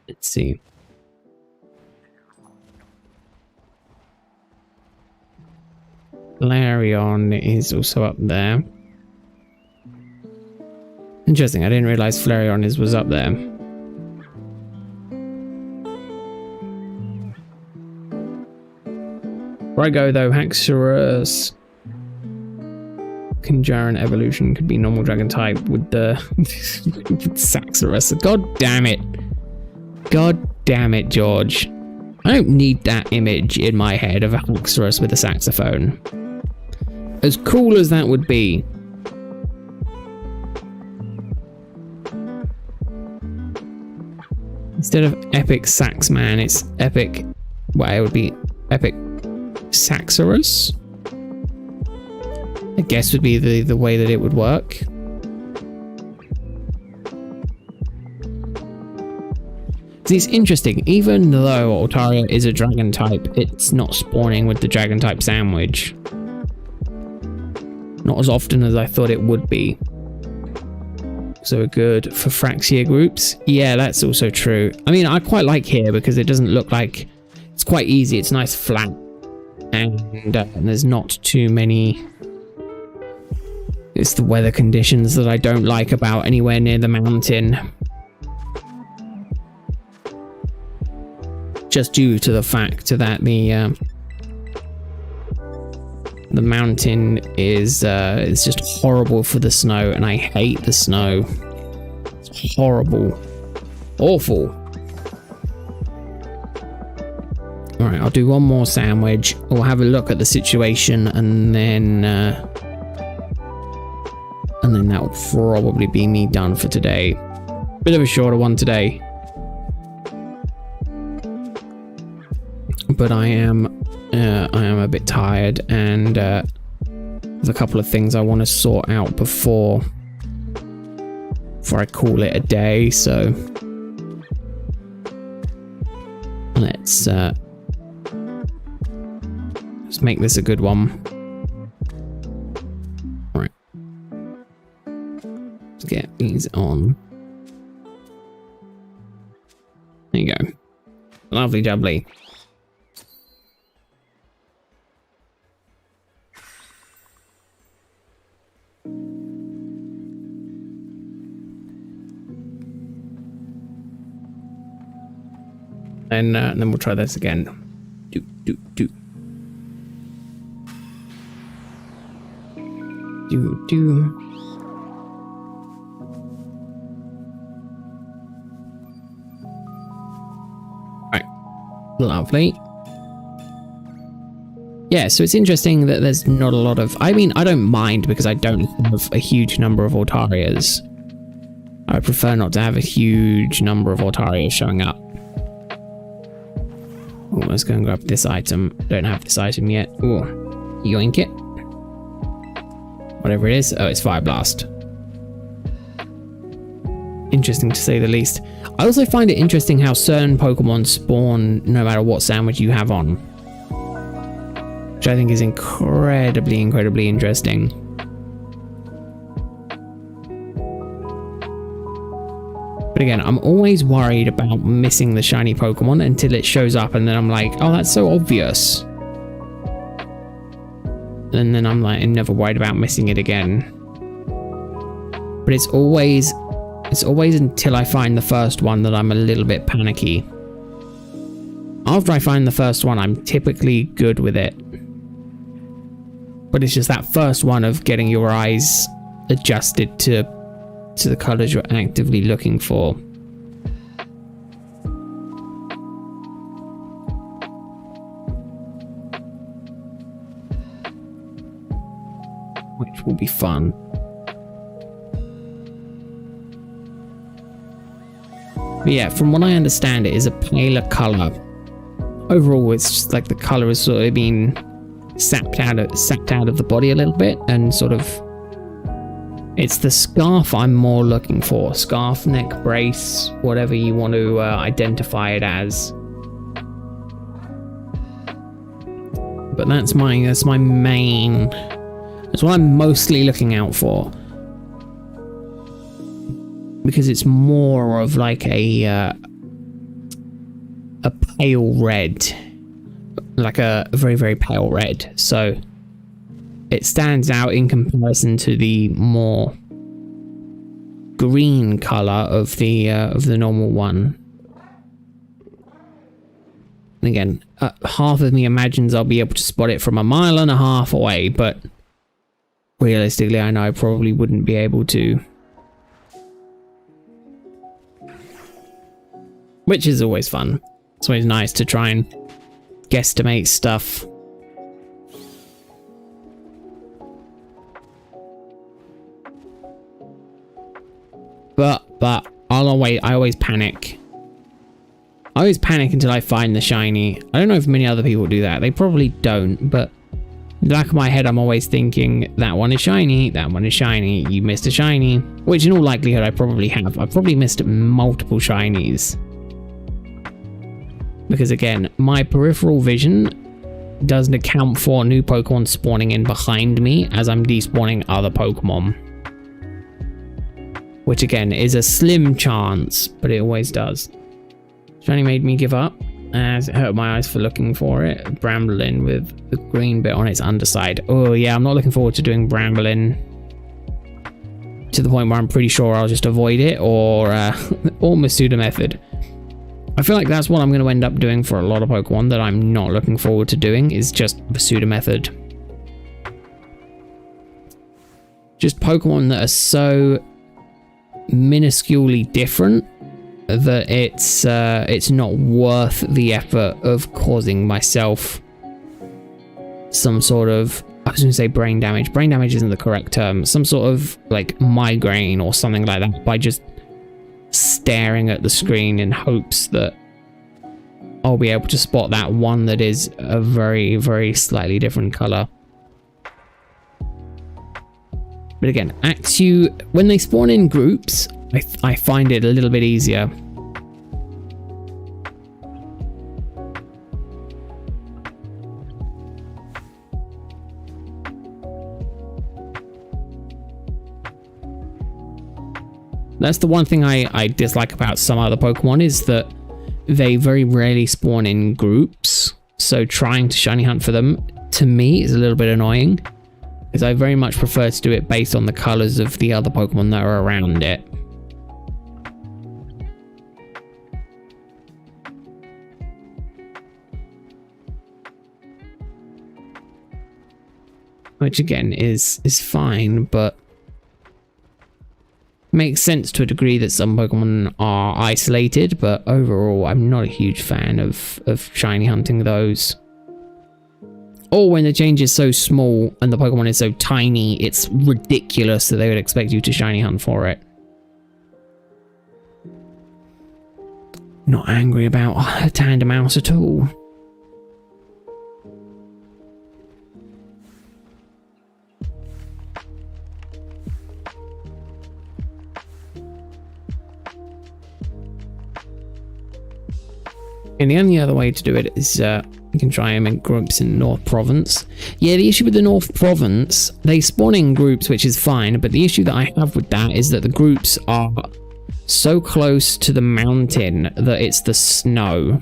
Let's see. Flareon is also up there. Interesting, I didn't realize Flareon was up there. Where I go though, Haxorus. Kinjaran evolution could be normal dragon type with the Saxorus. God damn it. God damn it, George. I don't need that image in my head of a Haxorus with a saxophone. As cool as that would be. Instead of Epic Saxman, it's Epic... Well, it would be Epic Saxorus? I guess would be the way that it would work. It's interesting, even though Altaria is a dragon type, it's not spawning with the dragon type sandwich. Not as often as I thought it would be. So good for Fraxia groups. Yeah, that's also true. I mean, I quite like here because it doesn't look like... It's quite easy, it's nice flat. And there's not too many... It's the weather conditions that I don't like about anywhere near the mountain. Just due to the fact that the mountain is it's just horrible for the snow, and I hate the snow. It's horrible. Awful. Alright, I'll do one more sandwich. We'll have a look at the situation, and then that will probably be me done for today. Bit of a shorter one today. But I am a bit tired, and there's a couple of things I want to sort out before I call it a day. So let's make this a good one. All right, let's get these on. There you go, lovely jubbly. And then we'll try this again. Do. Right. Lovely. Yeah, so it's interesting that there's not a lot of... I mean, I don't mind because I don't have a huge number of Altarias. I prefer not to have a huge number of Altarias showing up. Oh, let's go and grab this item. Don't have this item yet. Oh, yoink it. Whatever it is. Oh, it's Fire Blast. Interesting to say the least. I also find it interesting how certain Pokemon spawn no matter what sandwich you have on. Which I think is incredibly interesting. But again, I'm always worried about missing the shiny Pokemon until it shows up and then I'm like, oh, that's so obvious. And then I'm like, I'm never worried about missing it again. But it's always until I find the first one that I'm a little bit panicky. After I find the first one, I'm typically good with it. But it's just that first one of getting your eyes adjusted to the colors you're actively looking for. Which will be fun. But yeah, from what I understand, it is a paler color. Overall, it's just like the color has sort of been sapped out of the body a little bit, and sort of it's the scarf I'm more looking for. Scarf, neck brace, whatever you want to identify it as. But that's my main. That's what I'm mostly looking out for, because it's more of like a pale red, like a very pale red. So it stands out in comparison to the more green color of the normal one. And again, half of me imagines I'll be able to spot it from 1.5 miles away, but realistically, I know I probably wouldn't be able to. Which is always fun. It's always nice to try and guesstimate stuff. But I always panic. I always panic until I find the shiny. I don't know if many other people do that. They probably don't, but in the back of my head, I'm always thinking, that one is shiny, that one is shiny, you missed a shiny. Which in all likelihood, I probably have. I've probably missed multiple shinies. Because again, my peripheral vision doesn't account for new Pokemon spawning in behind me as I'm despawning other Pokemon. Which again, is a slim chance, but it always does. Shiny made me give up, as it hurt my eyes for looking for it. Bramblin with the green bit on its underside. Oh yeah, I'm not looking forward to doing Bramblin. To the point where I'm pretty sure I'll just avoid it, or Masuda method. I feel like that's what I'm going to end up doing for a lot of Pokemon that I'm not looking forward to doing, is just Masuda method. Just Pokemon that are so minusculely different that it's not worth the effort of causing myself some sort of, I was going to say brain damage. Brain damage isn't the correct term. Some sort of like migraine or something like that by just staring at the screen in hopes that I'll be able to spot that one that is a very slightly different color. But again, Axew, when they spawn in groups, I find it a little bit easier. That's the one thing I dislike about some other Pokemon, is that they very rarely spawn in groups. So trying to shiny hunt for them, to me, is a little bit annoying, because I very much prefer to do it based on the colors of the other Pokemon that are around it. Which again is fine, but makes sense to a degree that some Pokemon are isolated, but overall I'm not a huge fan of shiny hunting those. Or when the change is so small and the Pokemon is so tiny, it's ridiculous that they would expect you to shiny hunt for it. Not angry about a Tandemaus at all. And the only other way to do it is you can try them in groups in North Province. Yeah, the issue with the North Province, they spawn in groups, which is fine, but the issue that I have with that is that the groups are so close to the mountain that it's the snow.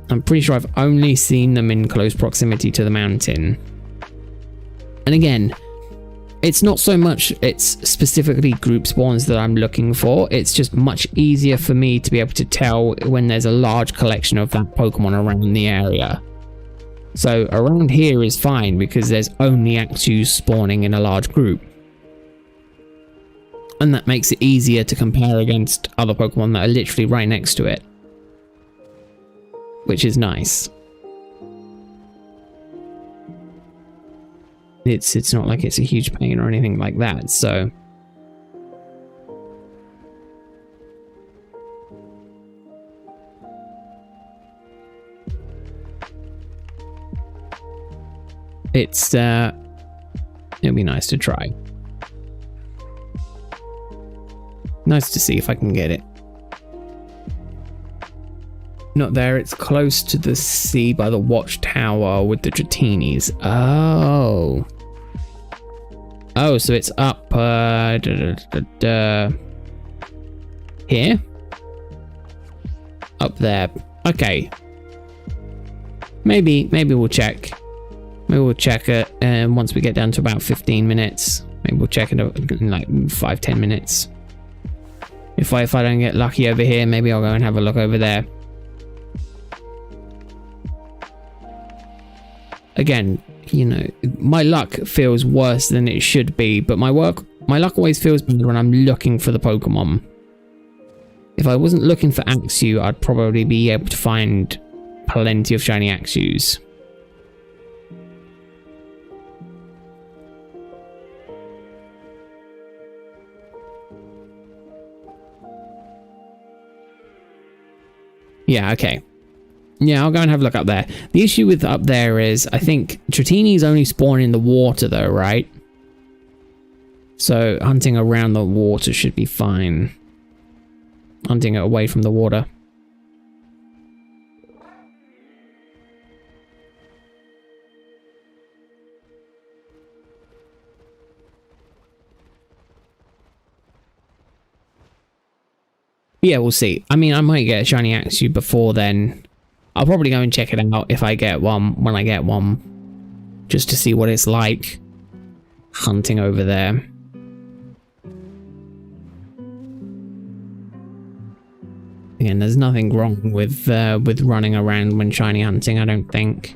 I'm pretty sure I've only seen them in close proximity to the mountain. And again, it's not so much it's specifically group spawns that I'm looking for, it's just much easier for me to be able to tell when there's a large collection of that Pokemon around the area. So around here is fine because there's only Axews spawning in a large group. And that makes it easier to compare against other Pokemon that are literally right next to it. Which is nice. It's not like it's a huge pain or anything like that, so... it'll be nice to try. Nice to see if I can get it. Not there, it's close to the sea by the watchtower with the Dratinis. Oh. Oh, so it's up here? Up there. Okay. Maybe we'll check. Maybe we'll check it once we get down to about 15 minutes. Maybe we'll check it in like 5-10 minutes. If I don't get lucky over here, maybe I'll go and have a look over there. Again, you know, my luck feels worse than it should be, but my luck always feels better when I'm looking for the Pokemon. If I wasn't looking for Axew, I'd probably be able to find plenty of shiny Axews. Yeah, okay. Yeah, I'll go and have a look up there. The issue with up there is, I think Dratini's only spawn in the water though, right? So hunting around the water should be fine. Hunting it away from the water. Yeah, we'll see. I mean, I might get a shiny Axew before then. I'll probably go and check it out if I get one, when I get one. Just to see what it's like hunting over there. Again, there's nothing wrong with running around when shiny hunting, I don't think.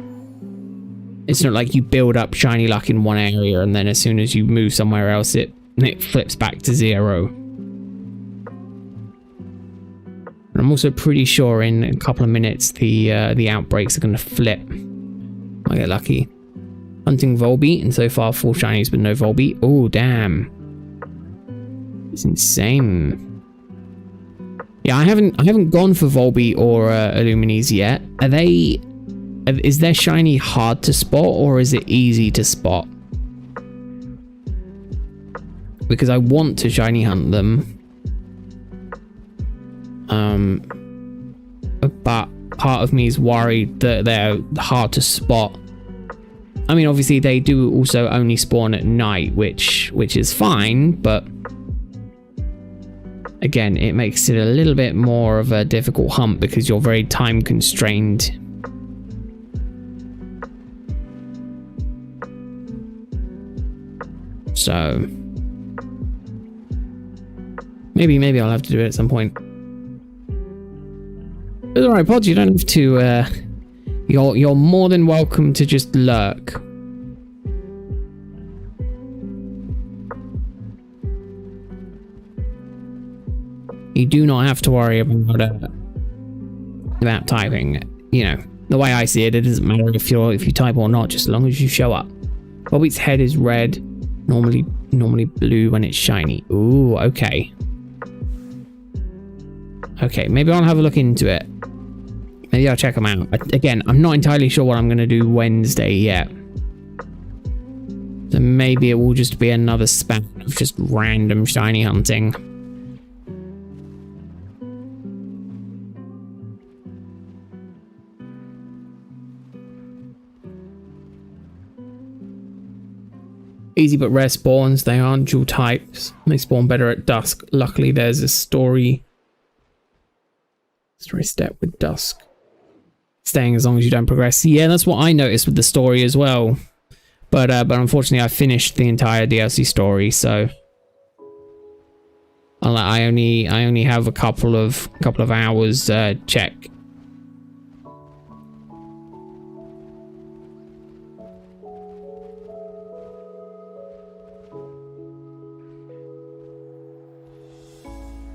It's not like you build up shiny luck in one area and then as soon as you move somewhere else, it flips back to 0. I'm also pretty sure in a couple of minutes the outbreaks are going to flip. I get lucky. Hunting Volbeat, and so far 4 shinies but no Volbeat. Oh damn, it's insane. Yeah, I haven't gone for Volbeat or Illuminis yet. Are they? Is their shiny hard to spot or is it easy to spot? Because I want to shiny hunt them. But part of me is worried that they're hard to spot. I mean, obviously they do also only spawn at night, which is fine, but again, it makes it a little bit more of a difficult hunt because you're very time constrained. So maybe I'll have to do it at some point. It's alright, Pod, you don't have to, you're more than welcome to just lurk. You do not have to worry about typing. You know, The way I see it, it doesn't matter if you type or not, just as long as you show up. Bobby's head is red, normally blue when it's shiny. Ooh, okay. Okay, maybe I'll have a look into it. Maybe I'll check them out. Again, I'm not entirely sure what I'm going to do Wednesday yet. So maybe it will just be another span of just random shiny hunting. Easy but rare spawns. They aren't dual types. They spawn better at dusk. Luckily, there's a story step with dusk. Staying as long as you don't progress. Yeah, that's what I noticed with the story as well. But unfortunately, I finished the entire DLC story, so I only have a couple of hours check.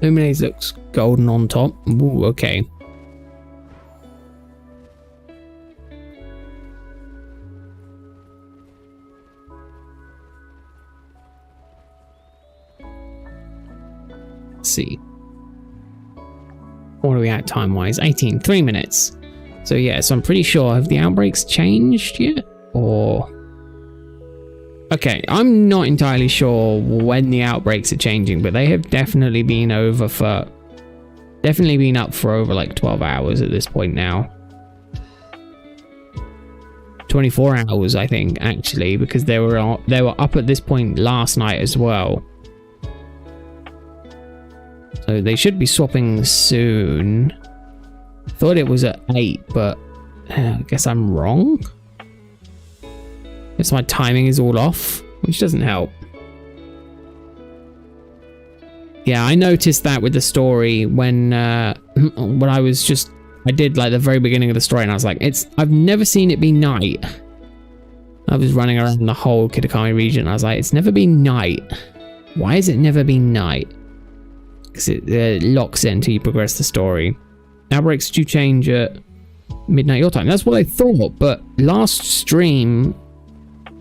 Luminaze looks golden on top. Ooh, okay. Let's see. What are we at time-wise? 3 minutes. So yeah, so I'm pretty sure, have the outbreaks changed yet? Or... Okay, I'm not entirely sure when the outbreaks are changing, but they have definitely been up for over like 12 hours at this point now. 24 hours, I think, actually, because they were up at this point last night as well. So they should be swapping soon. Thought it was at 8, but I guess I'm wrong. Guess my timing is all off, which doesn't help. Yeah, I noticed that with the story when I did like the very beginning of the story, and I was like, I've never seen it be night. I was running around the whole Kitakami region. I was like, it's never been night. Why has it never been night? Because it locks in until you progress the story. Outbreaks do change at midnight your time. That's what I thought, but last stream,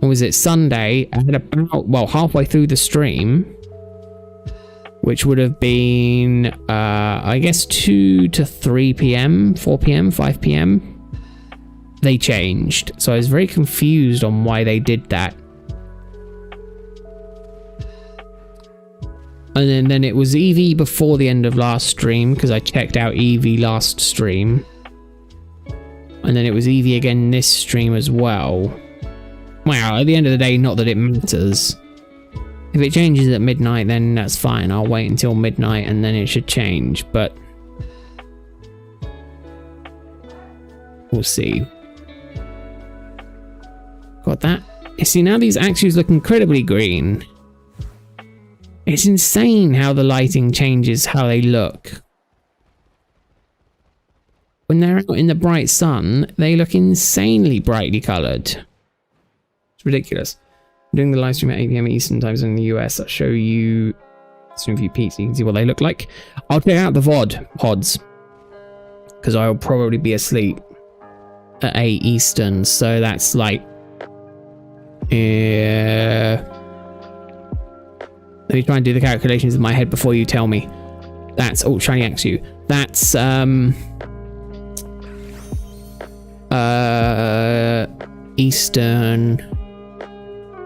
or was it Sunday, I had about, well, halfway through the stream, which would have been, I guess 2 to 3 p.m., 4 p.m., 5 p.m. They changed. So I was very confused on why they did that. And then it was EV before the end of last stream, because I checked out EV last stream. And then it was EV again this stream as well. Well, at the end of the day, not that it matters. If it changes at midnight, then that's fine. I'll wait until midnight and then it should change, but we'll see. Got that. You see, now these axes look incredibly green. It's insane how the lighting changes how they look. When they're out in the bright sun, they look insanely brightly coloured. It's ridiculous. I'm doing the live stream at 8 p.m. Eastern time zone in the US. I'll show you some few peaks so you can see what they look like. I'll check out the pods, because I'll probably be asleep at 8 Eastern, so that's like... Let me try and do the calculations in my head before you tell me. That's... Oh, shiny Axu. That's... Eastern...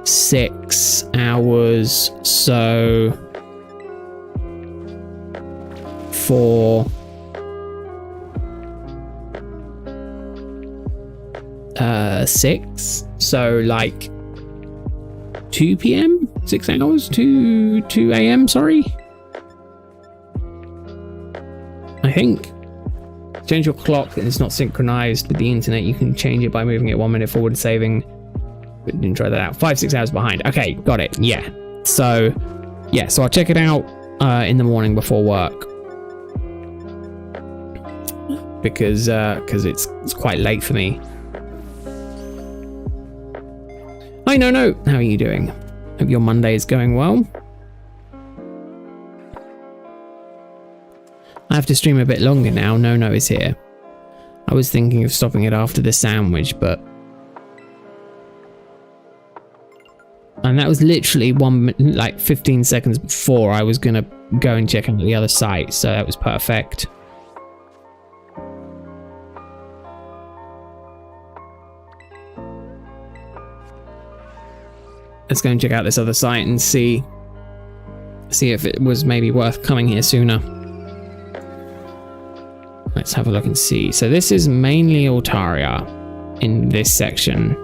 6 hours, so... 4... 6, so like 2 p.m. 6 hours, 2 a.m. sorry, I think. Change your clock and it's not synchronized with the internet. You can change it by moving it 1 minute forward, saving. But didn't try that out. 5-6 hours behind. Okay, got it. Yeah, so I'll check it out in the morning before work, because it's quite late for me. Hi, no. How are you doing? Hope your Monday is going well. I have to stream a bit longer now. No is here. I was thinking of stopping it after the sandwich, but... And that was literally 15 seconds before I was going to go and check out the other site, so that was perfect. Let's go and check out this other site and see if it was maybe worth coming here sooner. Let's have a look and see. So this is mainly Altaria in this section.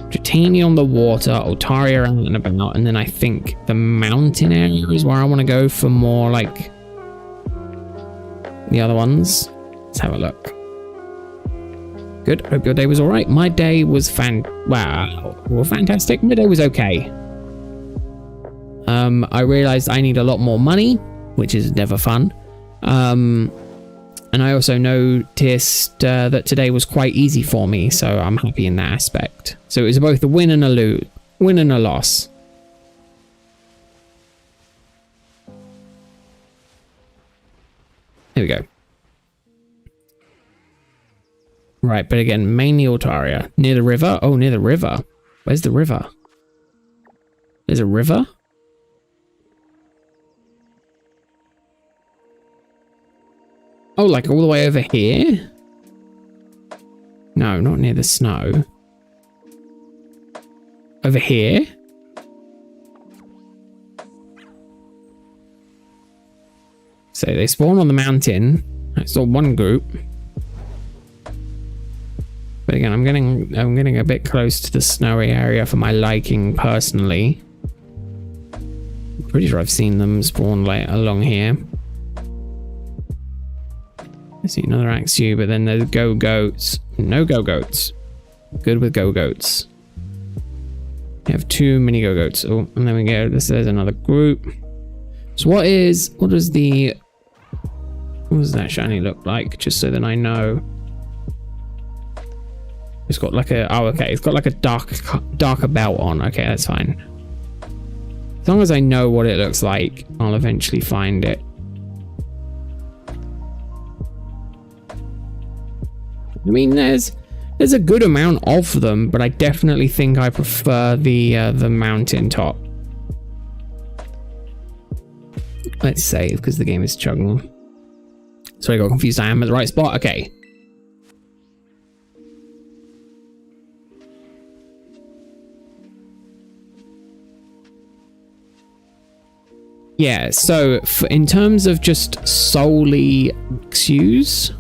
Dratini on the water, Altaria out and about, and then I think the mountain area is where I want to go for more like the other ones. Let's have a look. Good. Hope your day was all right. My day was fantastic. My day was okay. I realized I need a lot more money, which is never fun. And I also noticed that today was quite easy for me, so I'm happy in that aspect. So it was both a win and a loss. Here we go. Right, but again, mainly Altaria. Near the river? Oh, near the river. Where's the river? There's a river? Oh, like all the way over here? No, not near the snow. Over here? So they spawn on the mountain. I saw one group. But again, I'm getting a bit close to the snowy area for my liking personally. I'm pretty sure I've seen them spawn like along here. I see another Axew, but then there's go-goats. No go-goats. Good with go-goats. We have too many go-goats. Oh, and then we go, there's another group. So what does that shiny look like? Just so that I know. It's got like a, oh, okay. It's got like a darker belt on. Okay, that's fine. As long as I know what it looks like, I'll eventually find it. I mean, there's a good amount of them, but I definitely think I prefer the mountain top. Let's save because the game is chugging. Sorry, I got confused. I am at the right spot. Okay. Yeah, so in terms of just solely Xus,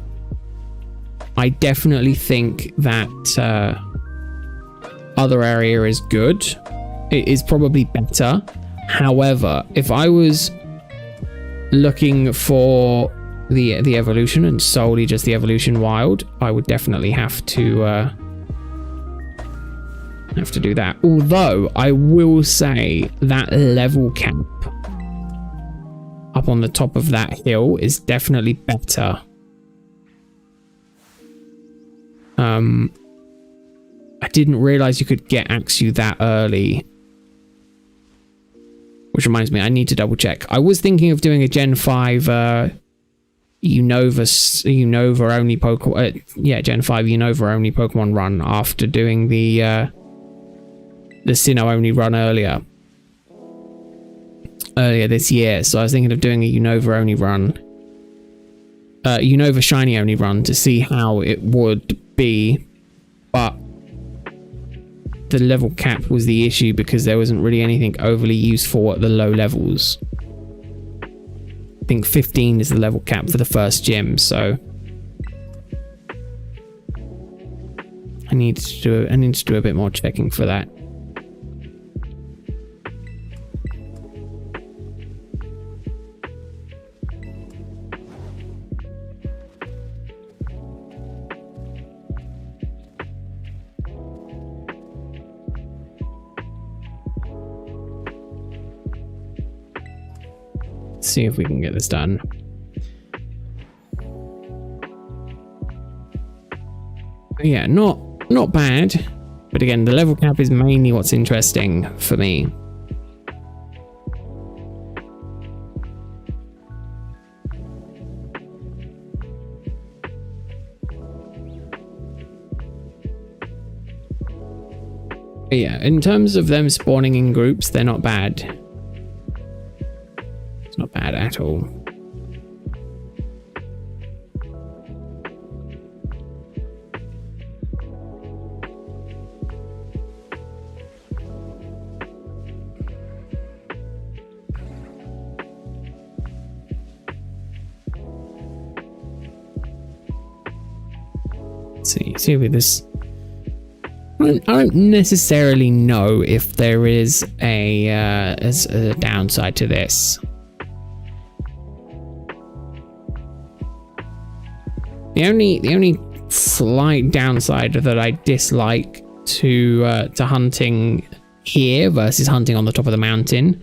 I definitely think that other area is good. It is probably better. However, if I was looking for the evolution and solely just the evolution wild, I would definitely have to do that. Although I will say that level cap up on the top of that hill is definitely better. I didn't realize you could get Axew that early. Which reminds me, I need to double check. I was thinking of doing a Gen 5 Unova only Pokemon. Gen 5 Unova only Pokemon run after doing the Sinnoh only run earlier this year. So I was thinking of doing a Unova only run. Unova shiny only run to see how it would be, but the level cap was the issue because there wasn't really anything overly useful at the low levels. I think 15 is the level cap for the first gym, so I need to do a bit more checking for that. See if we can get this done. Yeah, not bad, but again, the level cap is mainly what's interesting for me. But yeah, in terms of them spawning in groups, they're not bad. It's not bad at all. See with this, I don't necessarily know if there is a downside to this. The only slight downside that I dislike to hunting here versus hunting on the top of the mountain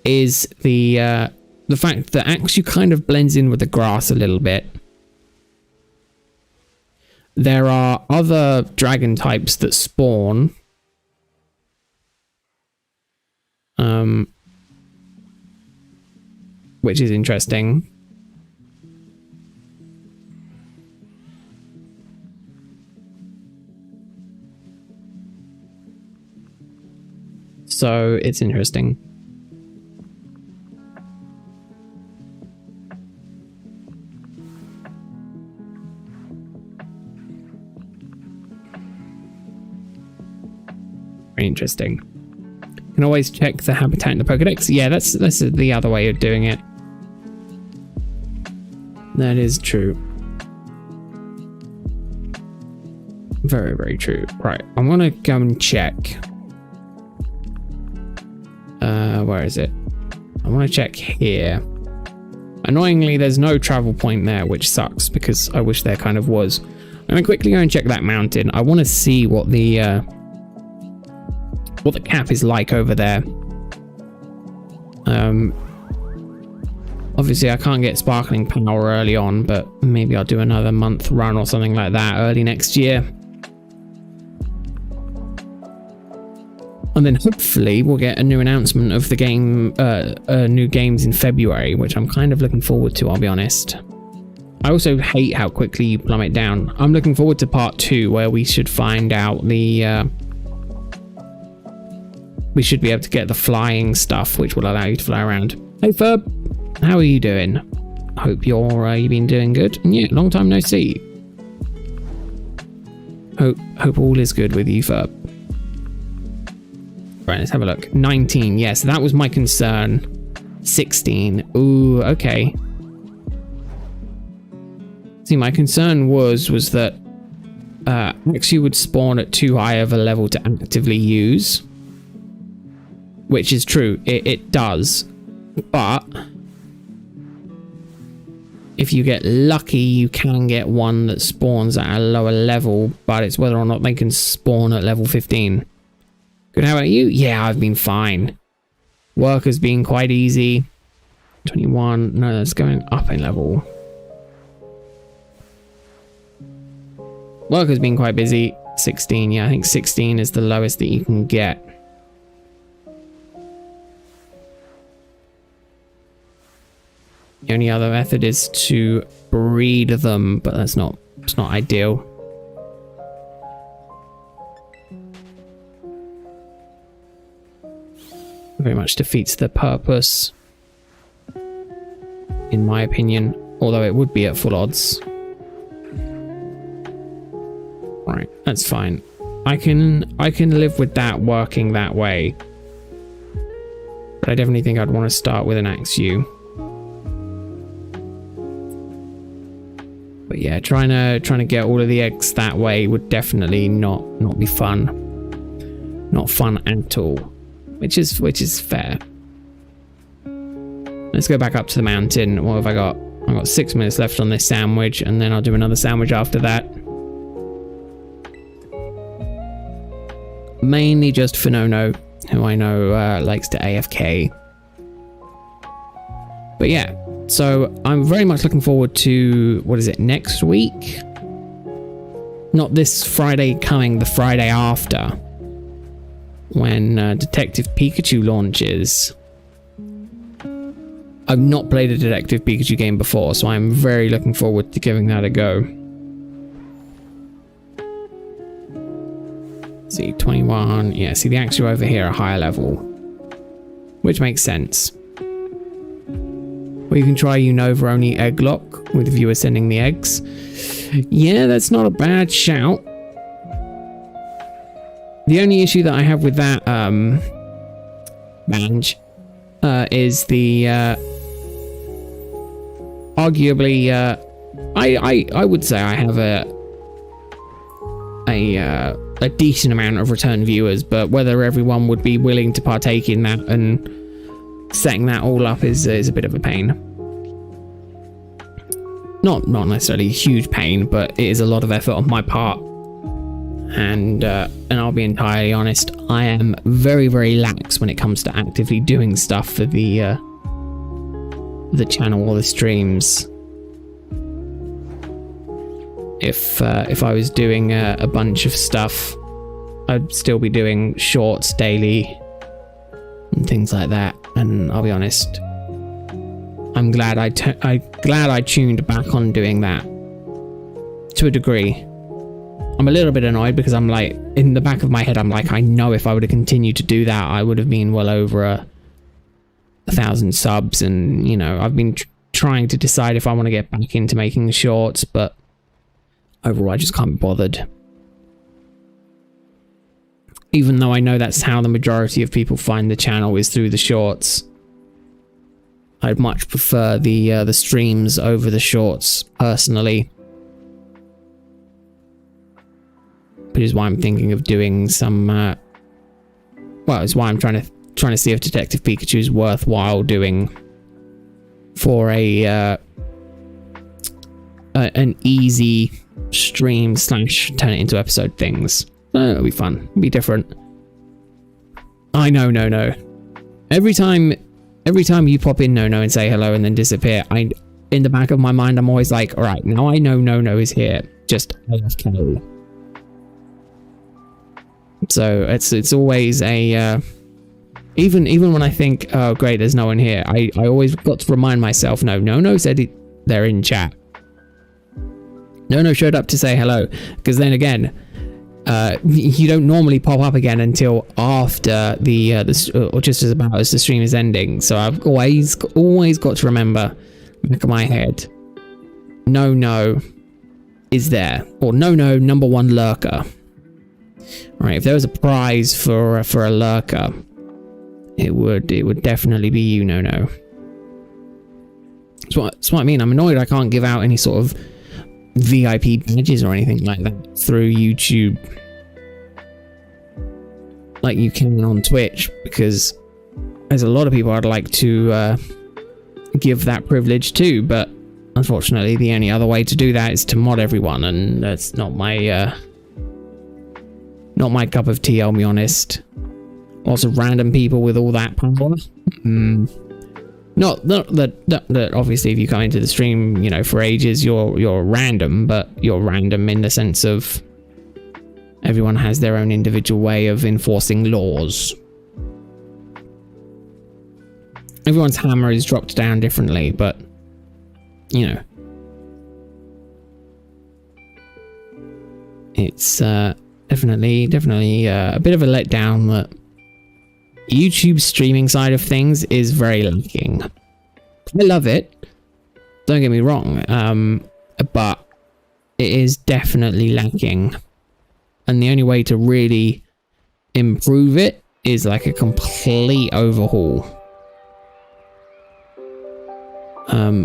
is the fact that actually kind of blends in with the grass a little bit. There are other dragon types that spawn. Which is interesting. So it's interesting. Interesting. Can always check the habitat in the Pokedex. Yeah, that's the other way of doing it. That is true. Very, very true. Right, I'm gonna go and check. Where is it? I want to check here. Annoyingly, there's no travel point there, which sucks because I wish there kind of was. I'm gonna quickly go and check that mountain. I want to see what the cap is like over there. Obviously I can't get sparkling power early on, but maybe I'll do another month run or something like that early next year. And then hopefully we'll get a new announcement of the game, new games in February, which I'm kind of looking forward to, I'll be honest. I also hate how quickly you plummet down. I'm looking forward to part 2, where we should find out the we should be able to get the flying stuff, which will allow you to fly around. Hey Ferb, how are you doing? Hope you've been doing good. And yeah, long time no see. Hope all is good with you, Ferb. Right, let's have a look. 19, yes, that was my concern. 16, ooh, okay. See, my concern was that actually would spawn at too high of a level to actively use. Which is true, it does. But if you get lucky, you can get one that spawns at a lower level, but it's whether or not they can spawn at level 15. Good, how about you? Yeah, I've been fine. Work has been quite easy. 21, no, that's going up in level. Work has been quite busy. 16, yeah, I think 16 is the lowest that you can get. The only other method is to breed them, but it's not ideal. Very much defeats the purpose, in my opinion, although it would be at full odds. Right, that's fine. I can live with that working that way. But I definitely think I'd want to start with an Axew. But yeah, trying to get all of the eggs that way would definitely not be fun. Not fun at all. Which is fair. Let's go back up to the mountain. What have I got? I've got 6 minutes left on this sandwich, and then I'll do another sandwich after that. Mainly just for Nono, who I know likes to AFK. But yeah, so I'm very much looking forward to, what is it, next week? Not this Friday coming, the Friday after. When Detective Pikachu launches. I've not played a Detective Pikachu game before, so I'm very looking forward to giving that a go. see, 21. Yeah, see, the axe over here are higher level, which makes sense. Or you can try Unova only egg lock with viewer sending the eggs. Yeah, that's not a bad shout. The only issue that I have with that Banj is the arguably I would say I have a decent amount of return viewers, but whether everyone would be willing to partake in that and setting that all up is a bit of a pain. Not necessarily a huge pain, but it is a lot of effort on my part. And I'll be entirely honest, I am very, very lax when it comes to actively doing stuff for the channel or the streams. If I was doing a bunch of stuff, I'd still be doing shorts daily and things like that. And I'll be honest, I'm glad I tuned back on doing that to a degree. I'm a little bit annoyed because I'm like, in the back of my head, I'm like, I know if I would have continued to do that, I would have been well over 1,000 subs. And, you know, I've been trying to decide if I want to get back into making shorts, but overall, I just can't be bothered. Even though I know that's how the majority of people find the channel is through the shorts. I'd much prefer the streams over the shorts, personally. Which is why I'm thinking of doing some. Well, it's why I'm trying to see if Detective Pikachu is worthwhile doing for an easy stream / turn it into episode things. It'll be fun. It'll be different. I know, no. Every time you pop in No and say hello and then disappear, in the back of my mind, I'm always like, all right, now I know No is here. Just AFK. So it's always a even when I think, oh great, there's no one here, I always got to remind myself, no said they're in chat. No showed up to say hello, because then again, you don't normally pop up again until after the or just as about as the stream is ending. So I've always got to remember back of my head, no is there, or no number one lurker. Right, if there was a prize for a lurker, it would definitely be you, no. That's what I mean. I'm annoyed I can't give out any sort of VIP badges or anything like that through YouTube, like you can on Twitch, because there's a lot of people I'd like to give that privilege to, but unfortunately the only other way to do that is to mod everyone, and that's not my cup of tea, I'll be honest. Lots of random people with all that power. Not that obviously if you come into the stream, you know, for ages, you're random, but you're random in the sense of everyone has their own individual way of enforcing laws. Everyone's hammer is dropped down differently, but you know, it's definitely a bit of a letdown that YouTube's streaming side of things is very lacking. I love it, don't get me wrong, but it is definitely lacking, and the only way to really improve it is like a complete overhaul.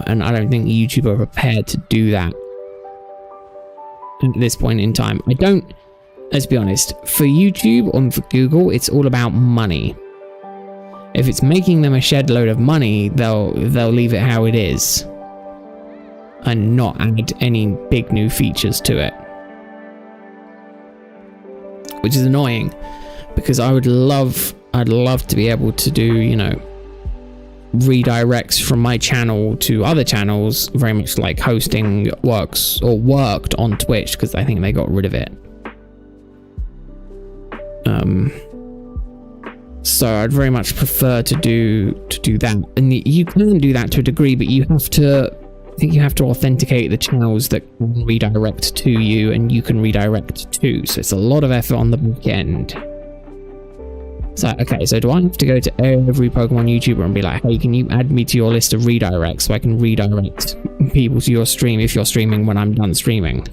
And I don't think YouTube are prepared to do that at this point in time. Let's be honest, for YouTube or for Google, it's all about money. If it's making them a shed load of money, they'll leave it how it is and not add any big new features to it, which is annoying, because I'd love to be able to do, you know, redirects from my channel to other channels, very much like hosting worked on Twitch, because I think they got rid of it. So I'd very much prefer to do that, and you can do that to a degree, but you have to think you have to authenticate the channels that can redirect to you and you can redirect to. So it's a lot of effort on the back end. So, okay, so do I have to go to every Pokemon YouTuber and be like, hey, can you add me to your list of redirects so I can redirect people to your stream if you're streaming when I'm done streaming?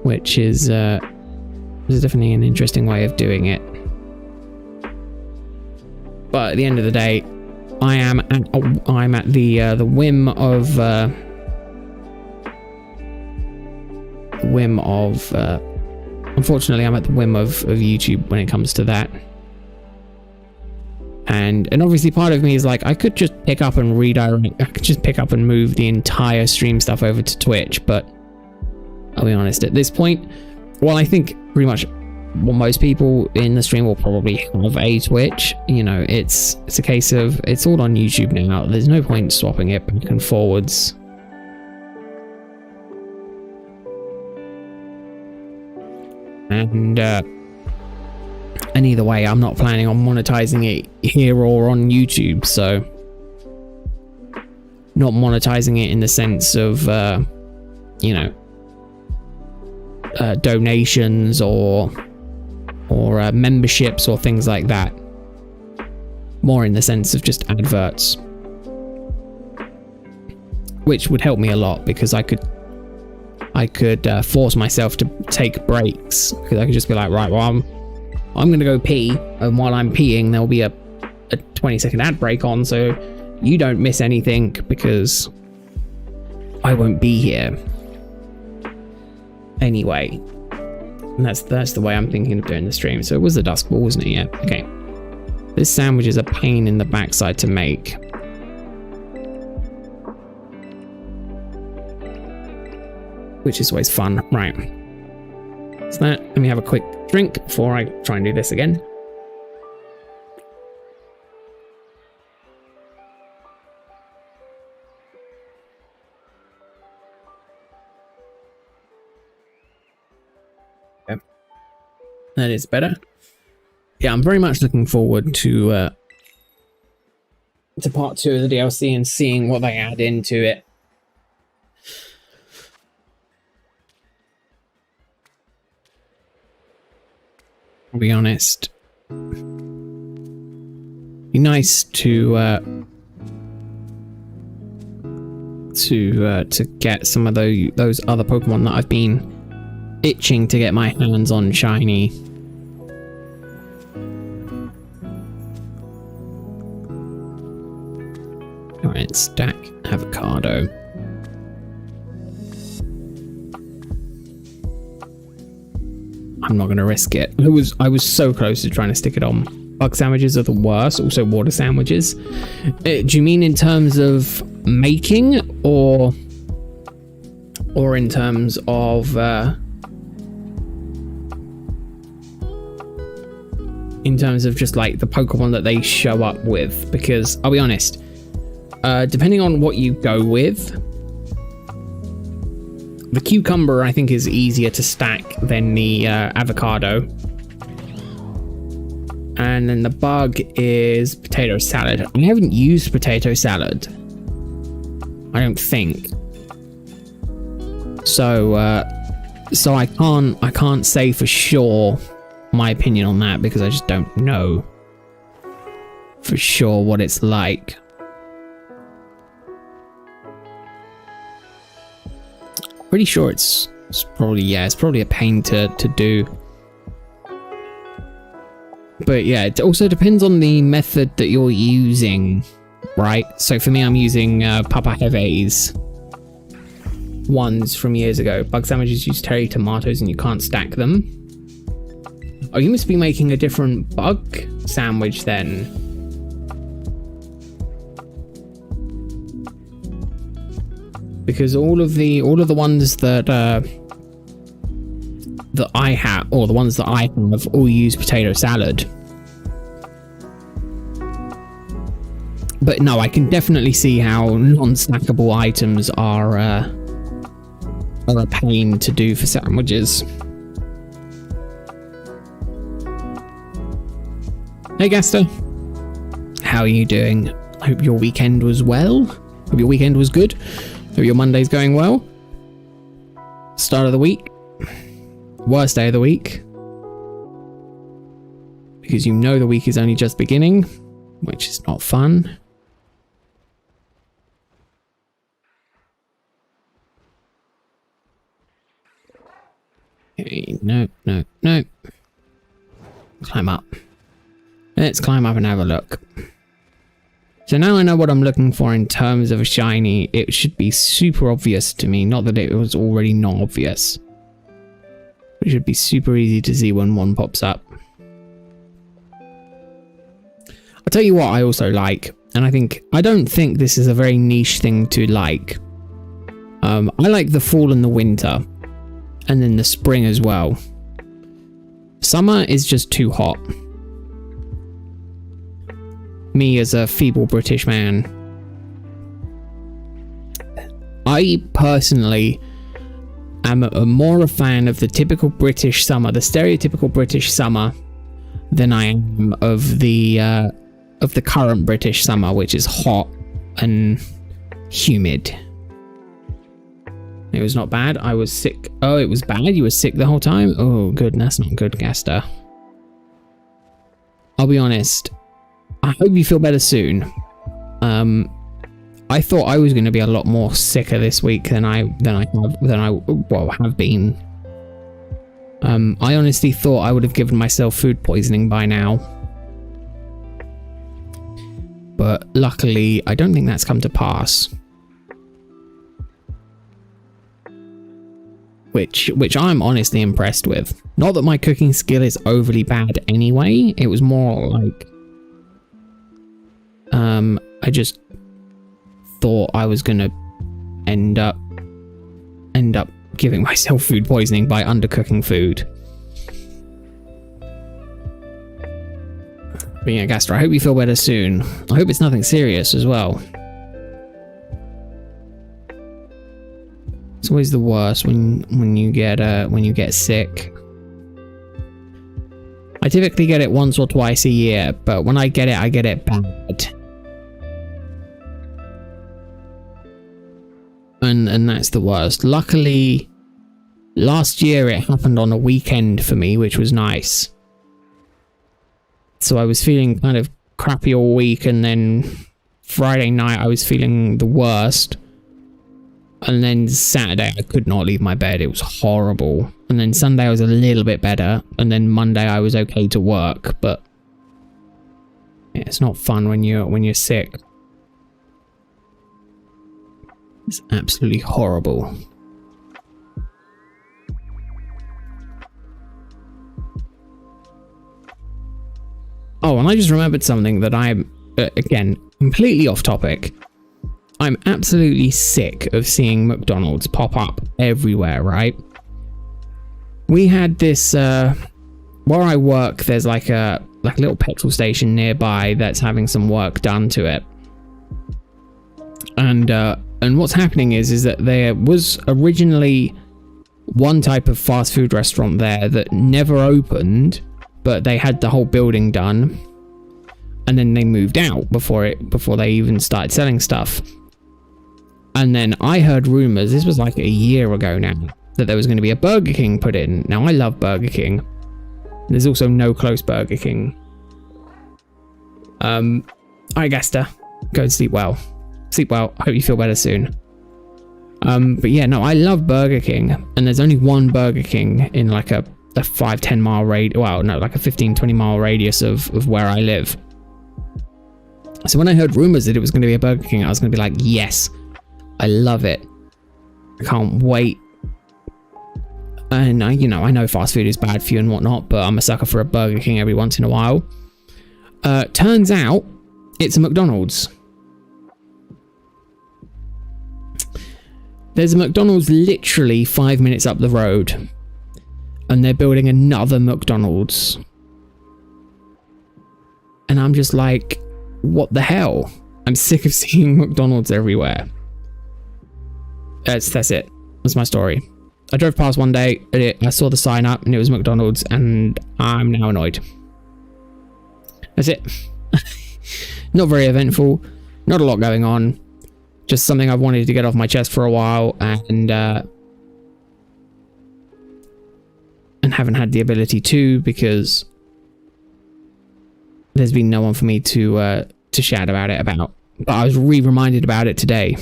Which is definitely an interesting way of doing it. But at the end of the day, I'm at the whim of unfortunately I'm at the whim of YouTube when it comes to that. And obviously part of me is like, I could just pick up and redirect, I could just pick up and move the entire stream stuff over to Twitch, but I'll be honest, at this point, well, I think pretty much most people in the stream will probably have a Twitch. You know, it's a case of it's all on YouTube now. There's no point swapping it back and forwards. And either way, I'm not planning on monetizing it here or on YouTube, so not monetizing it in the sense of you know, donations or memberships or things like that. More in the sense of just adverts, which would help me a lot because I could force myself to take breaks, because I could just be like, right, well, I'm gonna go pee, and while I'm peeing there'll be a 20-second ad break on, so you don't miss anything because I won't be here anyway. And that's the way I'm thinking of doing the stream. So it was the Dusk Ball, wasn't it? Yeah. Okay. This sandwich is a pain in the backside to make. Which is always fun. Right. So let me have a quick drink before I try and do this again. That is better. Yeah, I'm very much looking forward to part 2 of the DLC and seeing what they add into it. I'll be honest. Be nice to get some of those other Pokemon that I've been itching to get my hands on shiny. Alright, stack avocado. I'm not gonna risk it. I was so close to trying to stick it on. Bug sandwiches are the worst, also water sandwiches. Do you mean in terms of making or in terms of just like the Pokemon that they show up with? Because I'll be honest, depending on what you go with, the cucumber I think is easier to stack than the avocado, and then the bug is potato salad. I haven't used potato salad, I don't think, so I can't say for sure my opinion on that, because I just don't know for sure what it's like. Pretty sure it's probably a pain to do. But yeah, it also depends on the method that you're using, right? So for me, I'm using Papa Heve's ones from years ago. Bug sandwiches use cherry tomatoes and you can't stack them. Oh, you must be making a different bug sandwich then. Because all of the ones that I have, or the ones that I have, all use potato salad. But no, I can definitely see how non-snackable items are a pain to do for sandwiches. Hey Gaster, how are you doing? I hope your weekend was well. Hope your weekend was good. Hope your Monday's going well. Start of the week. Worst day of the week. Because you know the week is only just beginning, which is not fun. Okay, no. Climb up. Let's climb up and have a look. So now I know what I'm looking for in terms of a shiny. It should be super obvious to me. Not that it was already not obvious. It should be super easy to see when one pops up. I'll tell you what I also like. And I don't think this is a very niche thing to like. I like the fall and the winter. And then the spring as well. Summer is just too hot. Me as a feeble British man. I personally am more a fan of the typical British summer, the stereotypical British summer, than I am of the current British summer, which is hot and humid. It was not bad. I was sick. Oh, it was bad? You were sick the whole time? Oh, good. That's not good, Gaster. I'll be honest. I hope you feel better soon. I thought I was going to be a lot more sicker this week than I have been. I honestly thought I would have given myself food poisoning by now. But luckily, I don't think that's come to pass. Which I'm honestly impressed with. Not that my cooking skill is overly bad anyway. It was more like I just thought I was gonna end up giving myself food poisoning by undercooking food. But yeah, Gaster, I hope you feel better soon. I hope it's nothing serious as well. It's always the worst when you get sick. I typically get it once or twice a year, but when I get it bad. And that's the worst. Luckily, last year it happened on a weekend for me, which was nice. So I was feeling kind of crappy all week, and then Friday night I was feeling the worst. And then Saturday I could not leave my bed. It was horrible. And then Sunday I was a little bit better. And then Monday I was okay to work, but yeah, it's not fun when you're sick. It's absolutely horrible. Oh, and I just remembered something that I'm, again, completely off topic. I'm absolutely sick of seeing McDonald's pop up everywhere, right? We had this, where I work, there's like a little petrol station nearby that's having some work done to it. And what's happening is that there was originally one type of fast food restaurant there that never opened, but they had the whole building done. And then they moved out before they even started selling stuff. And then I heard rumors, this was like a year ago now, that there was going to be a Burger King put in. Now, I love Burger King. There's also no close Burger King. Alright, Gaster. Go and sleep well. Sleep well. I hope you feel better soon. But yeah, no, I love Burger King. And there's only one Burger King in like a 5-10 mile radius. Well, no, like a 15-20 mile radius of where I live. So when I heard rumors that it was going to be a Burger King, I was going to be like, yes. I love it. I can't wait. And I know fast food is bad for you and whatnot, but I'm a sucker for a Burger King every once in a while. Turns out it's a McDonald's. There's a McDonald's literally 5 minutes up the road, and they're building another McDonald's. And I'm just like, what the hell? I'm sick of seeing McDonald's everywhere. That's it. That's my story. I drove past one day, I saw the sign up, and it was McDonald's, and I'm now annoyed. That's it. Not very eventful, not a lot going on, just something I've wanted to get off my chest for a while, and haven't had the ability to, because there's been no one for me to chat about it about. But I was reminded about it today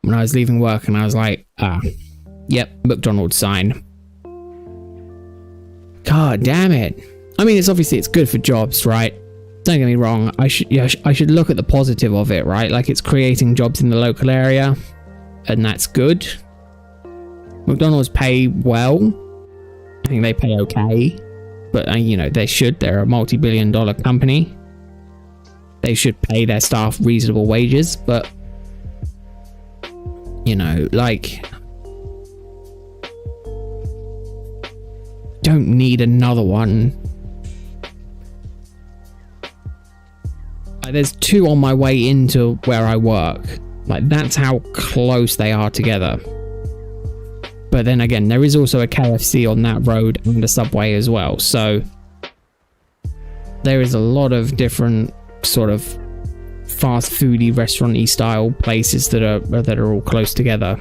when I was leaving work, and I was like, yep, McDonald's sign. God damn it. I mean, it's good for jobs, right? Don't get me wrong. I should look at the positive of it, right? Like, it's creating jobs in the local area, and that's good. McDonald's pay well. I think they pay okay, but you know, they should. They're a multi-billion-dollar company. They should pay their staff reasonable wages, but you know, like, don't need another one. Like, there's two on my way into where I work. Like, that's how close they are together. But then again, there is also a KFC on that road and a Subway as well. So there is a lot of different sort of fast foody, restaurant-y style places that are all close together.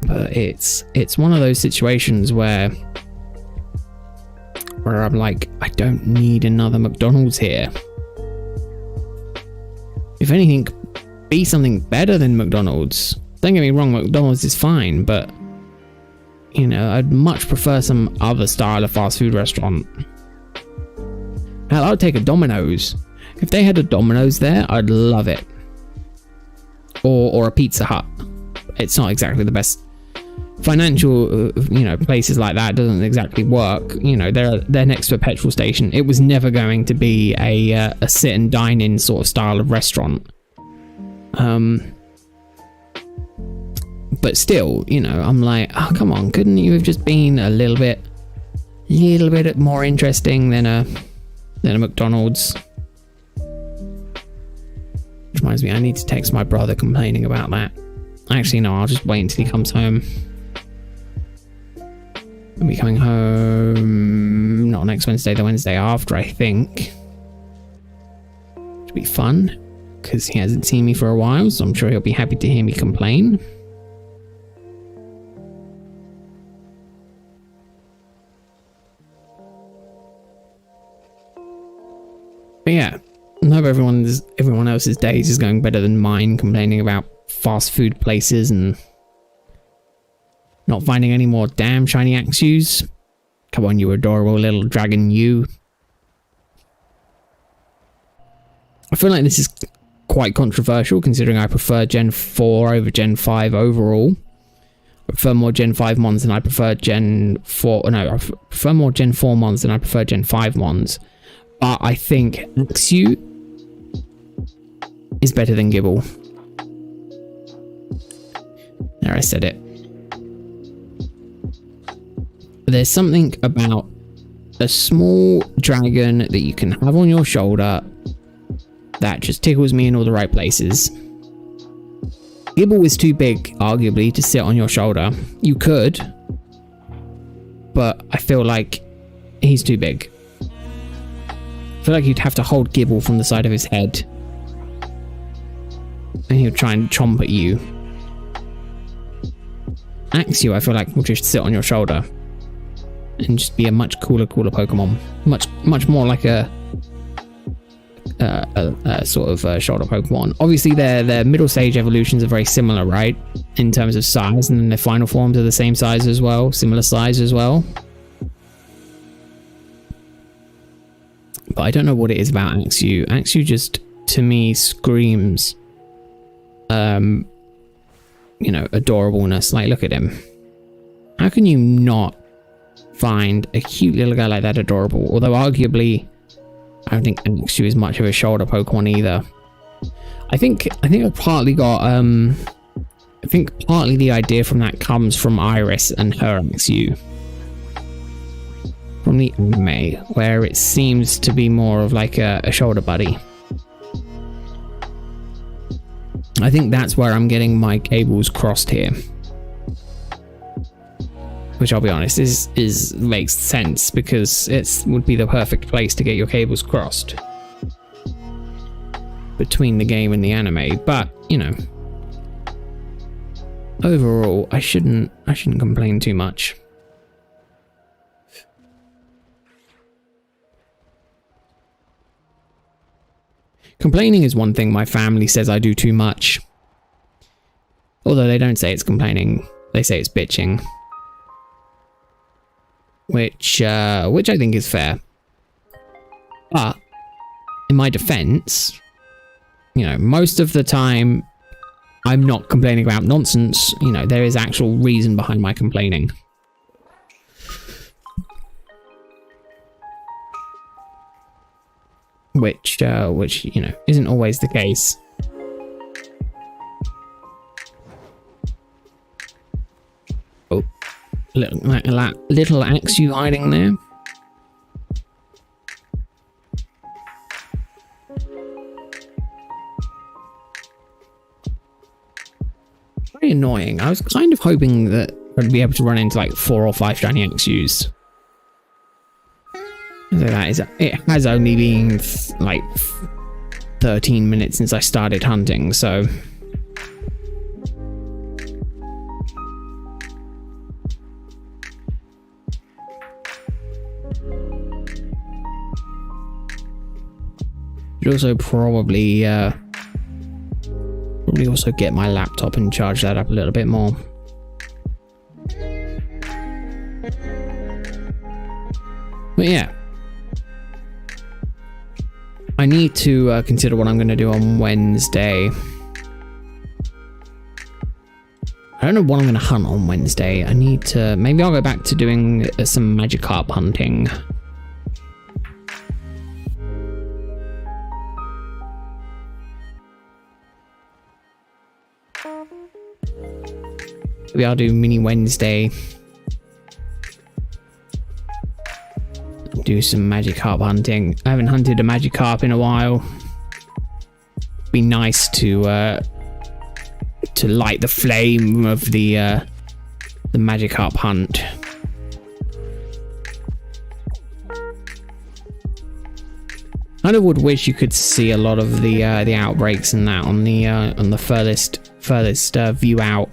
But it's one of those situations where I'm like, I don't need another McDonald's here. If anything, be something better than McDonald's. Don't get me wrong, McDonald's is fine, but you know, I'd much prefer some other style of fast food restaurant. Hell, I'd take a Domino's. If they had a Domino's there, I'd love it. Or a Pizza Hut. It's not exactly the best financial, you know, places like that doesn't exactly work. You know, they're next to a petrol station. It was never going to be a sit and dine in sort of style of restaurant. But still, you know, I'm like, oh, come on, couldn't you have just been a little bit more interesting than a McDonald's? Which reminds me, I need to text my brother complaining about that. Actually, no, I'll just wait until he comes home. I'll be coming home not next Wednesday, the Wednesday after, I think. It'll be fun, because he hasn't seen me for a while, so I'm sure he'll be happy to hear me complain. But yeah, I hope everyone else's days is going better than mine, complaining about fast food places and not finding any more damn shiny Axews. Come on, you adorable little dragon, you. I feel like this is quite controversial, considering I prefer Gen 4 over Gen 5 overall. I prefer more Gen 5 mons than I prefer Gen 4... No, I prefer more Gen 4 mons than I prefer Gen 5 mons. But I think Axew is better than Gibble. There, I said it. There's something about a small dragon that you can have on your shoulder that just tickles me in all the right places. Gibble is too big, arguably, to sit on your shoulder. You could, but I feel like he's too big. I feel like you'd have to hold Gibble from the side of his head, and he'll try and chomp at you. Axew, I feel like, will just sit on your shoulder and just be a much cooler Pokemon. Much more like a sort of shoulder Pokemon. Obviously, their middle stage evolutions are very similar, right, in terms of size, and then their final forms are the same size as well, similar size as well. But I don't know what it is about Axew. Axew just, to me, screams, you know, adorableness. Like, look at him. How can you not find a cute little guy like that adorable? Although, arguably, I don't think Axew is much of a shoulder Pokemon either. I think I partly got, I think partly the idea from that comes from Iris and her Axew. From the anime, where it seems to be more of like a shoulder buddy. I think that's where I'm getting my cables crossed here. which I'll be honest is makes sense because it would be the perfect place to get your cables crossed between the game and the anime. But you know, overall, I shouldn't complain too much. Complaining is one thing my family says I do too much. Although they don't say it's complaining, they say it's bitching. Which I think is fair. But, in my defense, you know, most of the time, I'm not complaining about nonsense. You know, there is actual reason behind my complaining. Which, you know, isn't always the case. Oh, little axe you hiding there? Very annoying. I was kind of hoping that I'd be able to run into like 4 or 5 shiny axes. So that is, it has only been like 13 minutes since I started hunting, so should also probably also get my laptop and charge that up a little bit more. But yeah, I need to consider what I'm going to do on Wednesday. I don't know what I'm going to hunt on Wednesday. I need to... Maybe I'll go back to doing some Magikarp hunting. Maybe I'll do Mini Wednesday. Do some Magikarp hunting. I haven't hunted a Magikarp in a while. Be nice to light the flame of the Magikarp hunt. I would wish you could see a lot of the outbreaks and that on the furthest view out.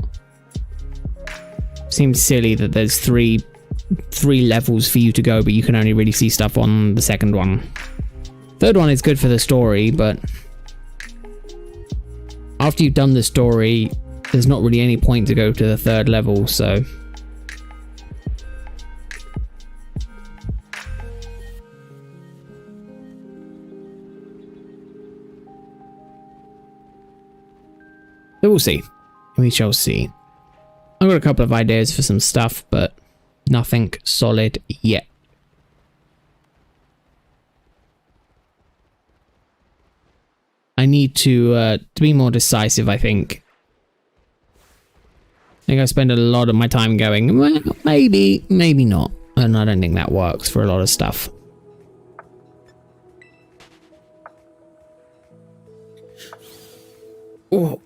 Seems silly that there's three levels for you to go, but you can only really see stuff on the second one. Third one is good for the story, but after you've done the story, there's not really any point to go to the third level, so we'll see. We shall see. I've got a couple of ideas for some stuff, but nothing solid yet. I need to be more decisive, I think. I think I spend a lot of my time going, well, maybe not. And I don't think that works for a lot of stuff. Oh.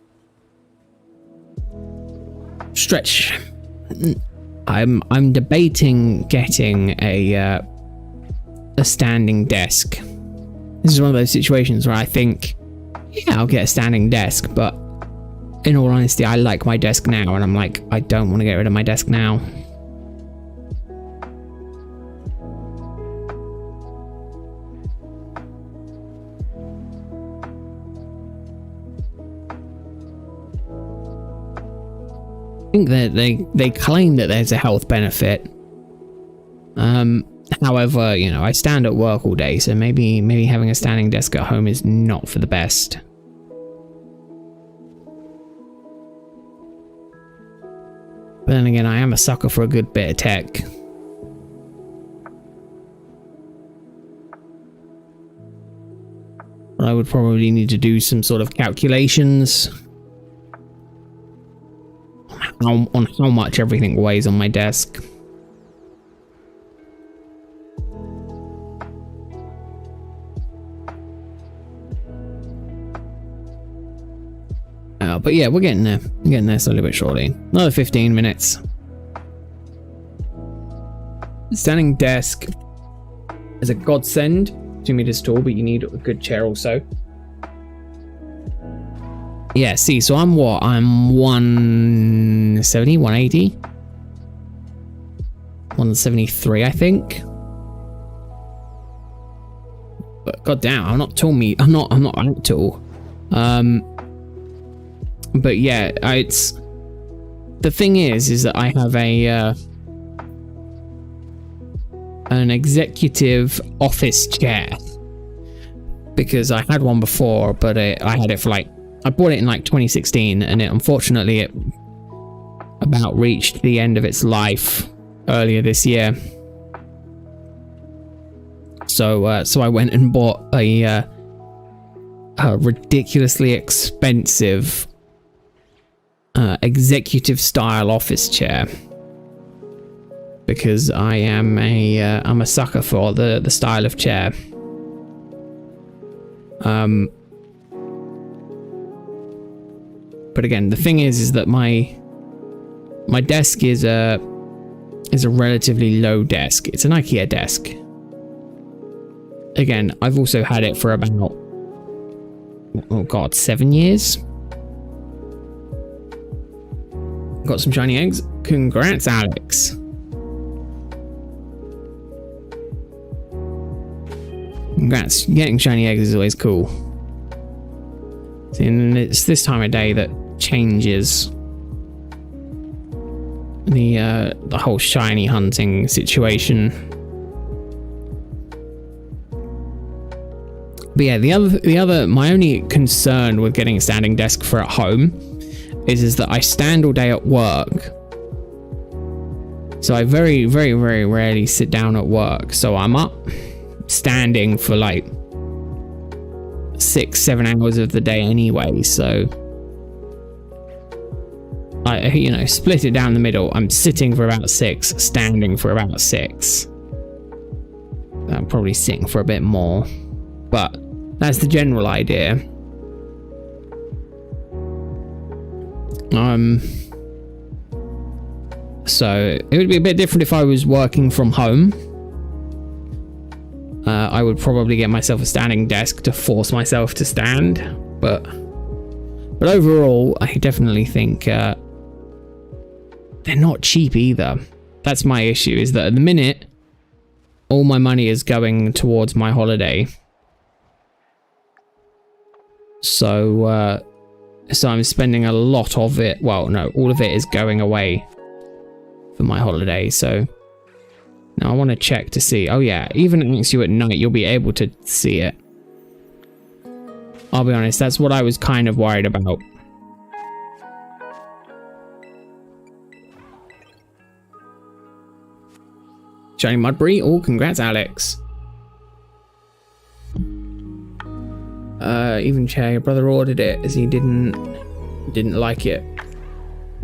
Stretch. I'm debating getting a standing desk. This is one of those situations where I think, yeah, I'll get a standing desk, but in all honesty, I like my desk now, and I'm like, I don't want to get rid of my desk now. I think that they claim that there's a health benefit. However, you know, I stand at work all day, so maybe having a standing desk at home is not for the best. But then again, I am a sucker for a good bit of tech. But I would probably need to do some sort of calculations on how much everything weighs on my desk. But yeah, we're getting there. We're getting there slowly but surely. Another 15 minutes. Standing desk is a godsend. 2 meters tall, but you need a good chair also. Yeah, see, so I'm what? I'm 170, 180? 173, I think. But goddamn, I'm not tall I'm not that tall. But yeah, it's the thing is that I have an executive office chair, because I had one before, but I had it for like, I bought it in like 2016, and unfortunately it about reached the end of its life earlier this year. So I went and bought a ridiculously expensive executive style office chair, because I'm a sucker for the style of chair. But again, the thing is that my desk is a relatively low desk. It's an IKEA desk. Again, I've also had it for about, oh god, 7 years. Got some shiny eggs. Congrats, Alex. Congrats. Getting shiny eggs is always cool. See, and it's this time of day that changes the whole shiny hunting situation. But yeah, the other my only concern with getting a standing desk for at home is that I stand all day at work. So I very, very, very rarely sit down at work. So I'm up standing for like 6-7 hours of the day anyway. So I, split it down the middle. I'm sitting for about 6, standing for about 6. I'm probably sitting for a bit more, but that's the general idea. So it would be a bit different if I was working from home. I would probably get myself a standing desk to force myself to stand, but overall, I definitely think they're not cheap either. That's my issue, is that at the minute, all my money is going towards my holiday. So I'm spending a lot of it. Well, no, all of it is going away for my holiday. So now I want to check to see. Oh yeah, even if it's you at night, you'll be able to see it. I'll be honest, that's what I was kind of worried about. Shiny Mudbury. Oh, congrats, Alex. Even chair, your brother ordered it as he didn't like it.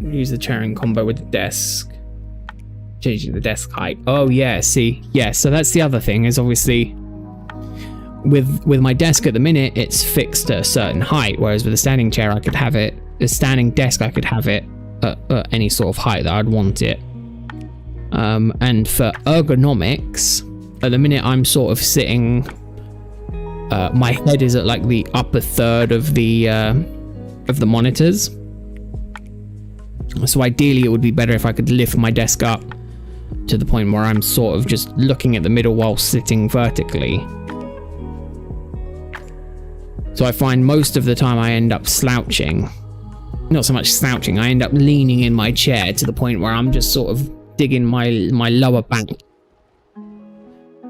Use the chair in combo with the desk. Changing the desk height. Oh yeah, see, yeah. So that's the other thing, is obviously with my desk at the minute, it's fixed at a certain height, whereas with a standing chair, I could have it. A standing desk, I could have it at any sort of height that I'd want it. And for ergonomics, at the minute, I'm sort of sitting. My head is at like the upper third of the monitors. So ideally, it would be better if I could lift my desk up to the point where I'm sort of just looking at the middle while sitting vertically. So I find most of the time I end up slouching. Not so much slouching, I end up leaning in my chair to the point where I'm just sort of digging my lower back.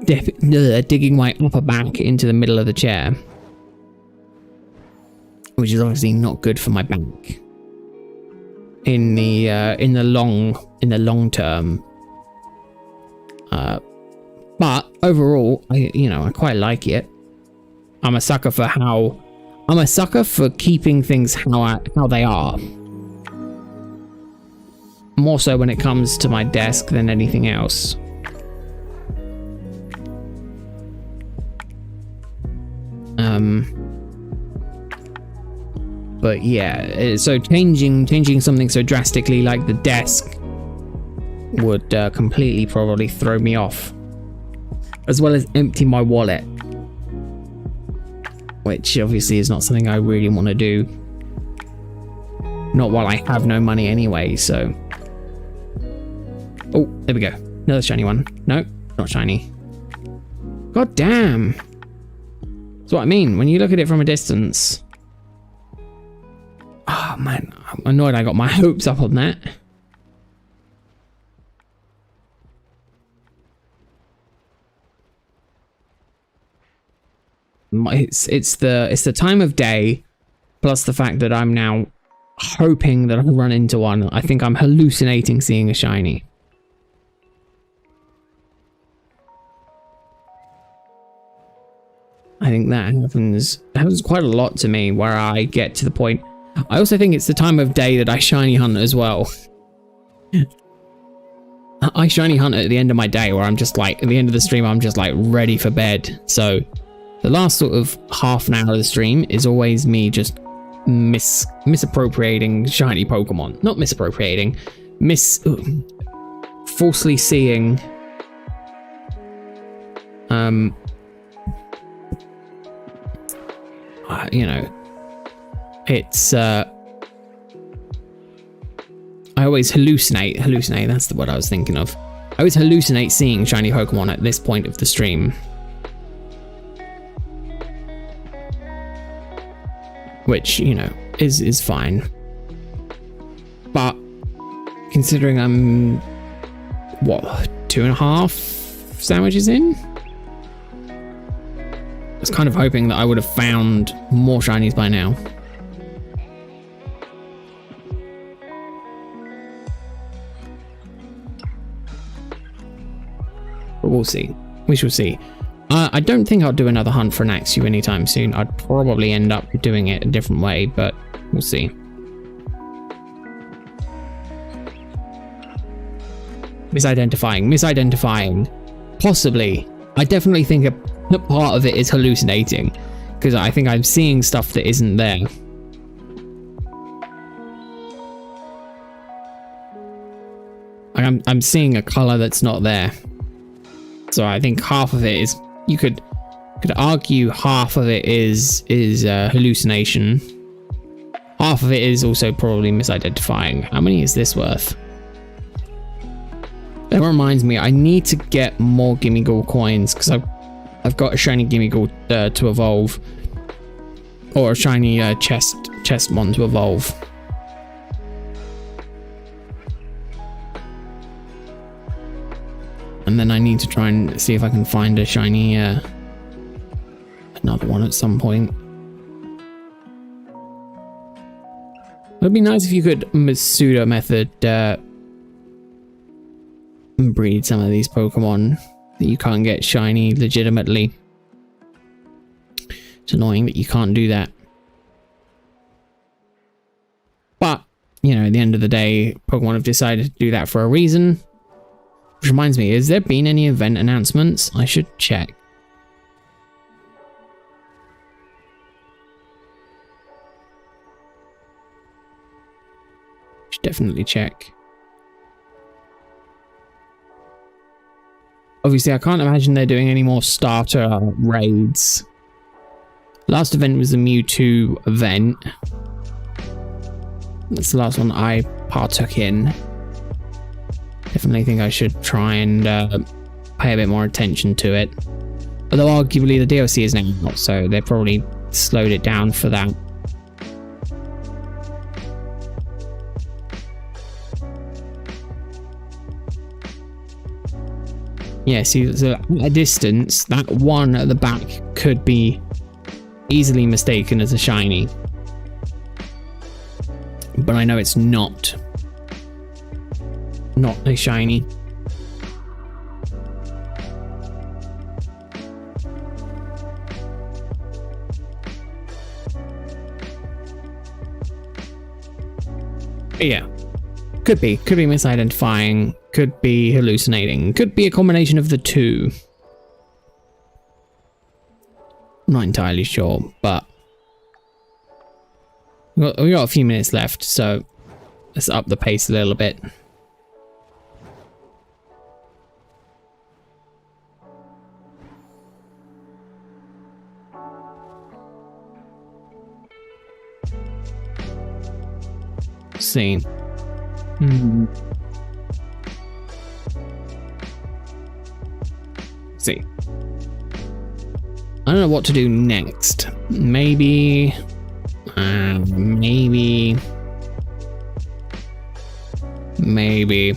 Digging my upper back into the middle of the chair. Which is obviously not good for my back. In the long term. But overall, I quite like it. I'm a sucker for keeping things how they are. More so when it comes to my desk than anything else. But yeah, so changing something so drastically like the desk would completely probably throw me off, as well as empty my wallet, which obviously is not something I really want to do. Not while I have no money anyway, so... Oh, there we go. Another shiny one. No, not shiny. God damn. That's what I mean. When you look at it from a distance... Oh, man. I'm annoyed I got my hopes up on that. It's the time of day, plus the fact that I'm now hoping that I'll run into one. I think I'm hallucinating seeing a shiny. I think that happens quite a lot to me, where I get to the point. I also think it's the time of day that I shiny hunt as well. I shiny hunt at the end of my day, where I'm just like, at the end of the stream, I'm just like ready for bed. So the last sort of half an hour of the stream is always me just misappropriating shiny Pokemon. Not misappropriating, falsely seeing you know, it's I always hallucinate, that's the word I was thinking of. I always hallucinate seeing shiny Pokemon at this point of the stream. Which, you know, is fine. But considering I'm what, 2.5 sandwiches in? I was kind of hoping that I would have found more shinies by now. But we'll see. We shall see. I don't think I'll do another hunt for an Axew anytime soon. I'd probably end up doing it a different way, but we'll see. Misidentifying. Possibly. I definitely think a part of it is hallucinating, because I think I'm seeing stuff that isn't there. I'm seeing a color that's not there. So I think half of it is, you could argue half of it is hallucination. Half of it is also probably misidentifying. How many is this worth? That reminds me, I need to get more Gimmighoul coins, because I've got a shiny Gimmighoul to evolve, or a shiny chestmon to evolve. And then I need to try and see if I can find a shiny another one at some point. It'd be nice if you could pseudo method breed some of these Pokemon that you can't get shiny legitimately. It's annoying that you can't do that. But, you know, at the end of the day, Pokemon have decided to do that for a reason. Which reminds me, has there been any event announcements? I should check. Should definitely check. Obviously, I can't imagine they're doing any more starter raids. Last event was the Mewtwo event. That's the last one I partook in. Definitely think I should try and pay a bit more attention to it. Although arguably the DLC is now out, so they probably slowed it down for that. Yeah, see, so at a distance, that one at the back could be easily mistaken as a shiny. But I know it's not. Not a shiny. But yeah. Could be misidentifying, could be hallucinating, could be a combination of the two. I'm not entirely sure, but we got a few minutes left, so let's up the pace a little bit. Let's see. Hmm. Let's see. I don't know what to do next. Maybe. Maybe.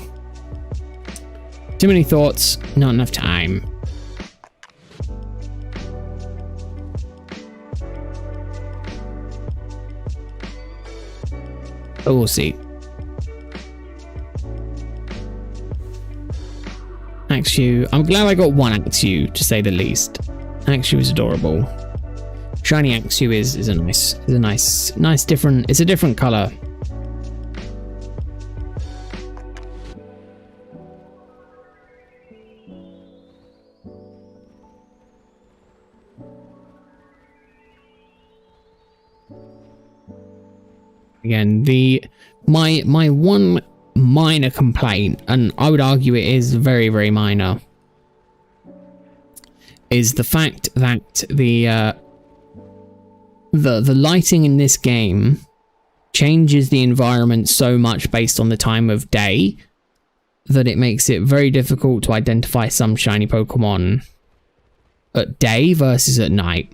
Too many thoughts, not enough time. But we'll see. Axew. I'm glad I got one Axew, to say the least. Axew is adorable. Shiny Axew is a nice different. It's a different color. Again, my one minor complaint, and I would argue it is very, very minor, is the fact that the lighting in this game changes the environment so much based on the time of day that it makes it very difficult to identify some shiny Pokemon at day versus at night.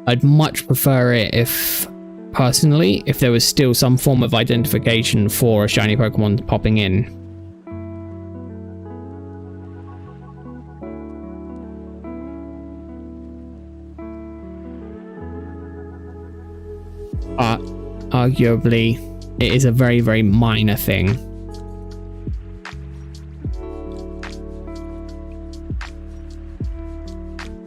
I'd much prefer it if there was still some form of identification for a shiny Pokemon popping in. But arguably, it is a very, very minor thing.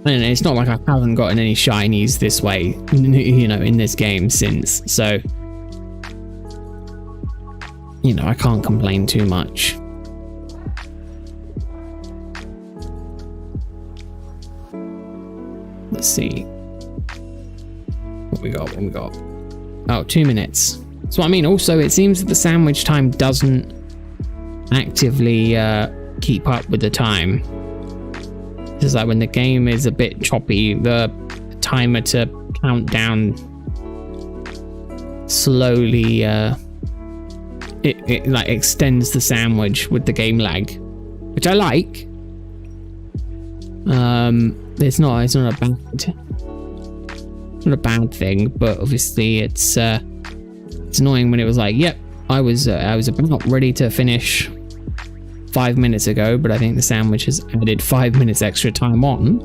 And it's not like I haven't gotten any shinies this way, you know, in this game since. So, you know, I can't complain too much. Let's see. What we got? Oh, 2 minutes. So I mean, also, it seems that the sandwich time doesn't actively keep up with the time. It's like when the game is a bit choppy, the timer to count down slowly it like extends the sandwich with the game lag, which I like. It's not a bad thing, but obviously it's annoying when it was like, yep, I was about ready to finish 5 minutes ago, but I think the sandwich has added 5 minutes extra time on.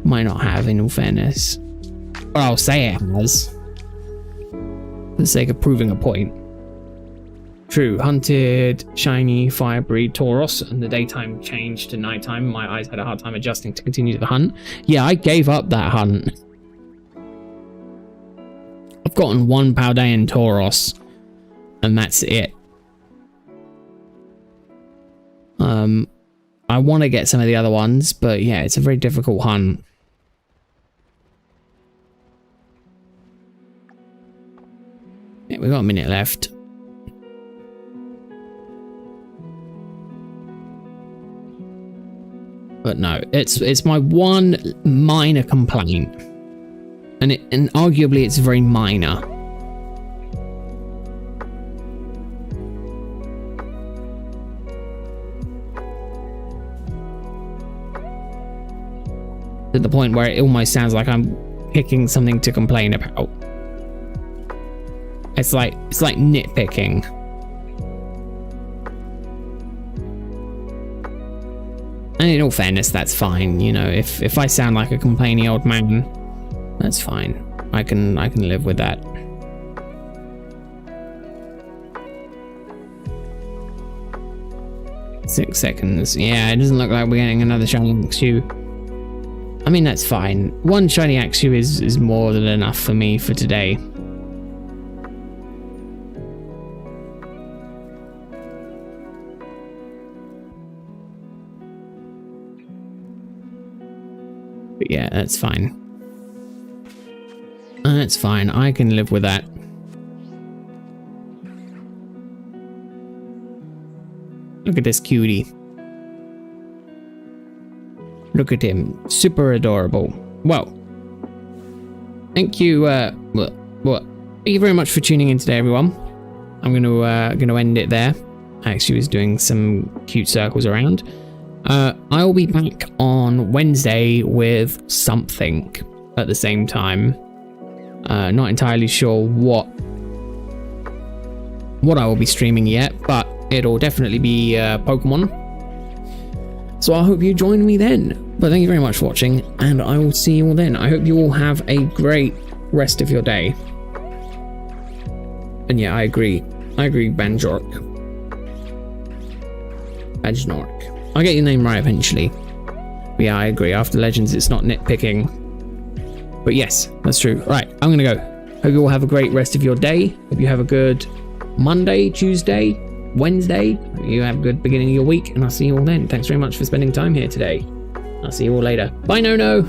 Might not have, in all fairness. But I'll say it has. For the sake of proving a point. True, hunted shiny fire breed Tauros, and the daytime changed to nighttime. My eyes had a hard time adjusting to continue the hunt. Yeah, I gave up that hunt. I've gotten one Paldean Tauros, and that's it. I want to get some of the other ones, but yeah, it's a very difficult hunt. Yeah, we've got a minute left. But no, it's my one minor complaint, and arguably it's very minor. To the point where it almost sounds like I'm picking something to complain about. It's like nitpicking. And in all fairness, that's fine. You know, if I sound like a complaining old man, that's fine. I can live with that. Six seconds. Yeah, it doesn't look like we're getting another shiny Axew. I mean, that's fine. One shiny Axew is more than enough for me for today. But yeah, that's fine. That's fine. I can live with that. Look at this cutie. Look at him. Super adorable. Well, thank you. Thank you very much for tuning in today, everyone. I'm gonna end it there. I actually was doing some cute circles around. I'll be back on Wednesday with something at the same time. Not entirely sure what I will be streaming yet, but it'll definitely be Pokemon. So I hope you join me then. But thank you very much for watching, and I will see you all then. I hope you all have a great rest of your day. And yeah, I agree, Banjork. I'll get your name right eventually. But yeah, I agree. After Legends, it's not nitpicking. But yes, that's true. Right, I'm gonna go. Hope you all have a great rest of your day. Hope you have a good Monday, Tuesday, Wednesday. Hope you have a good beginning of your week, and I'll see you all then. Thanks very much for spending time here today. I'll see you all later. Bye, No.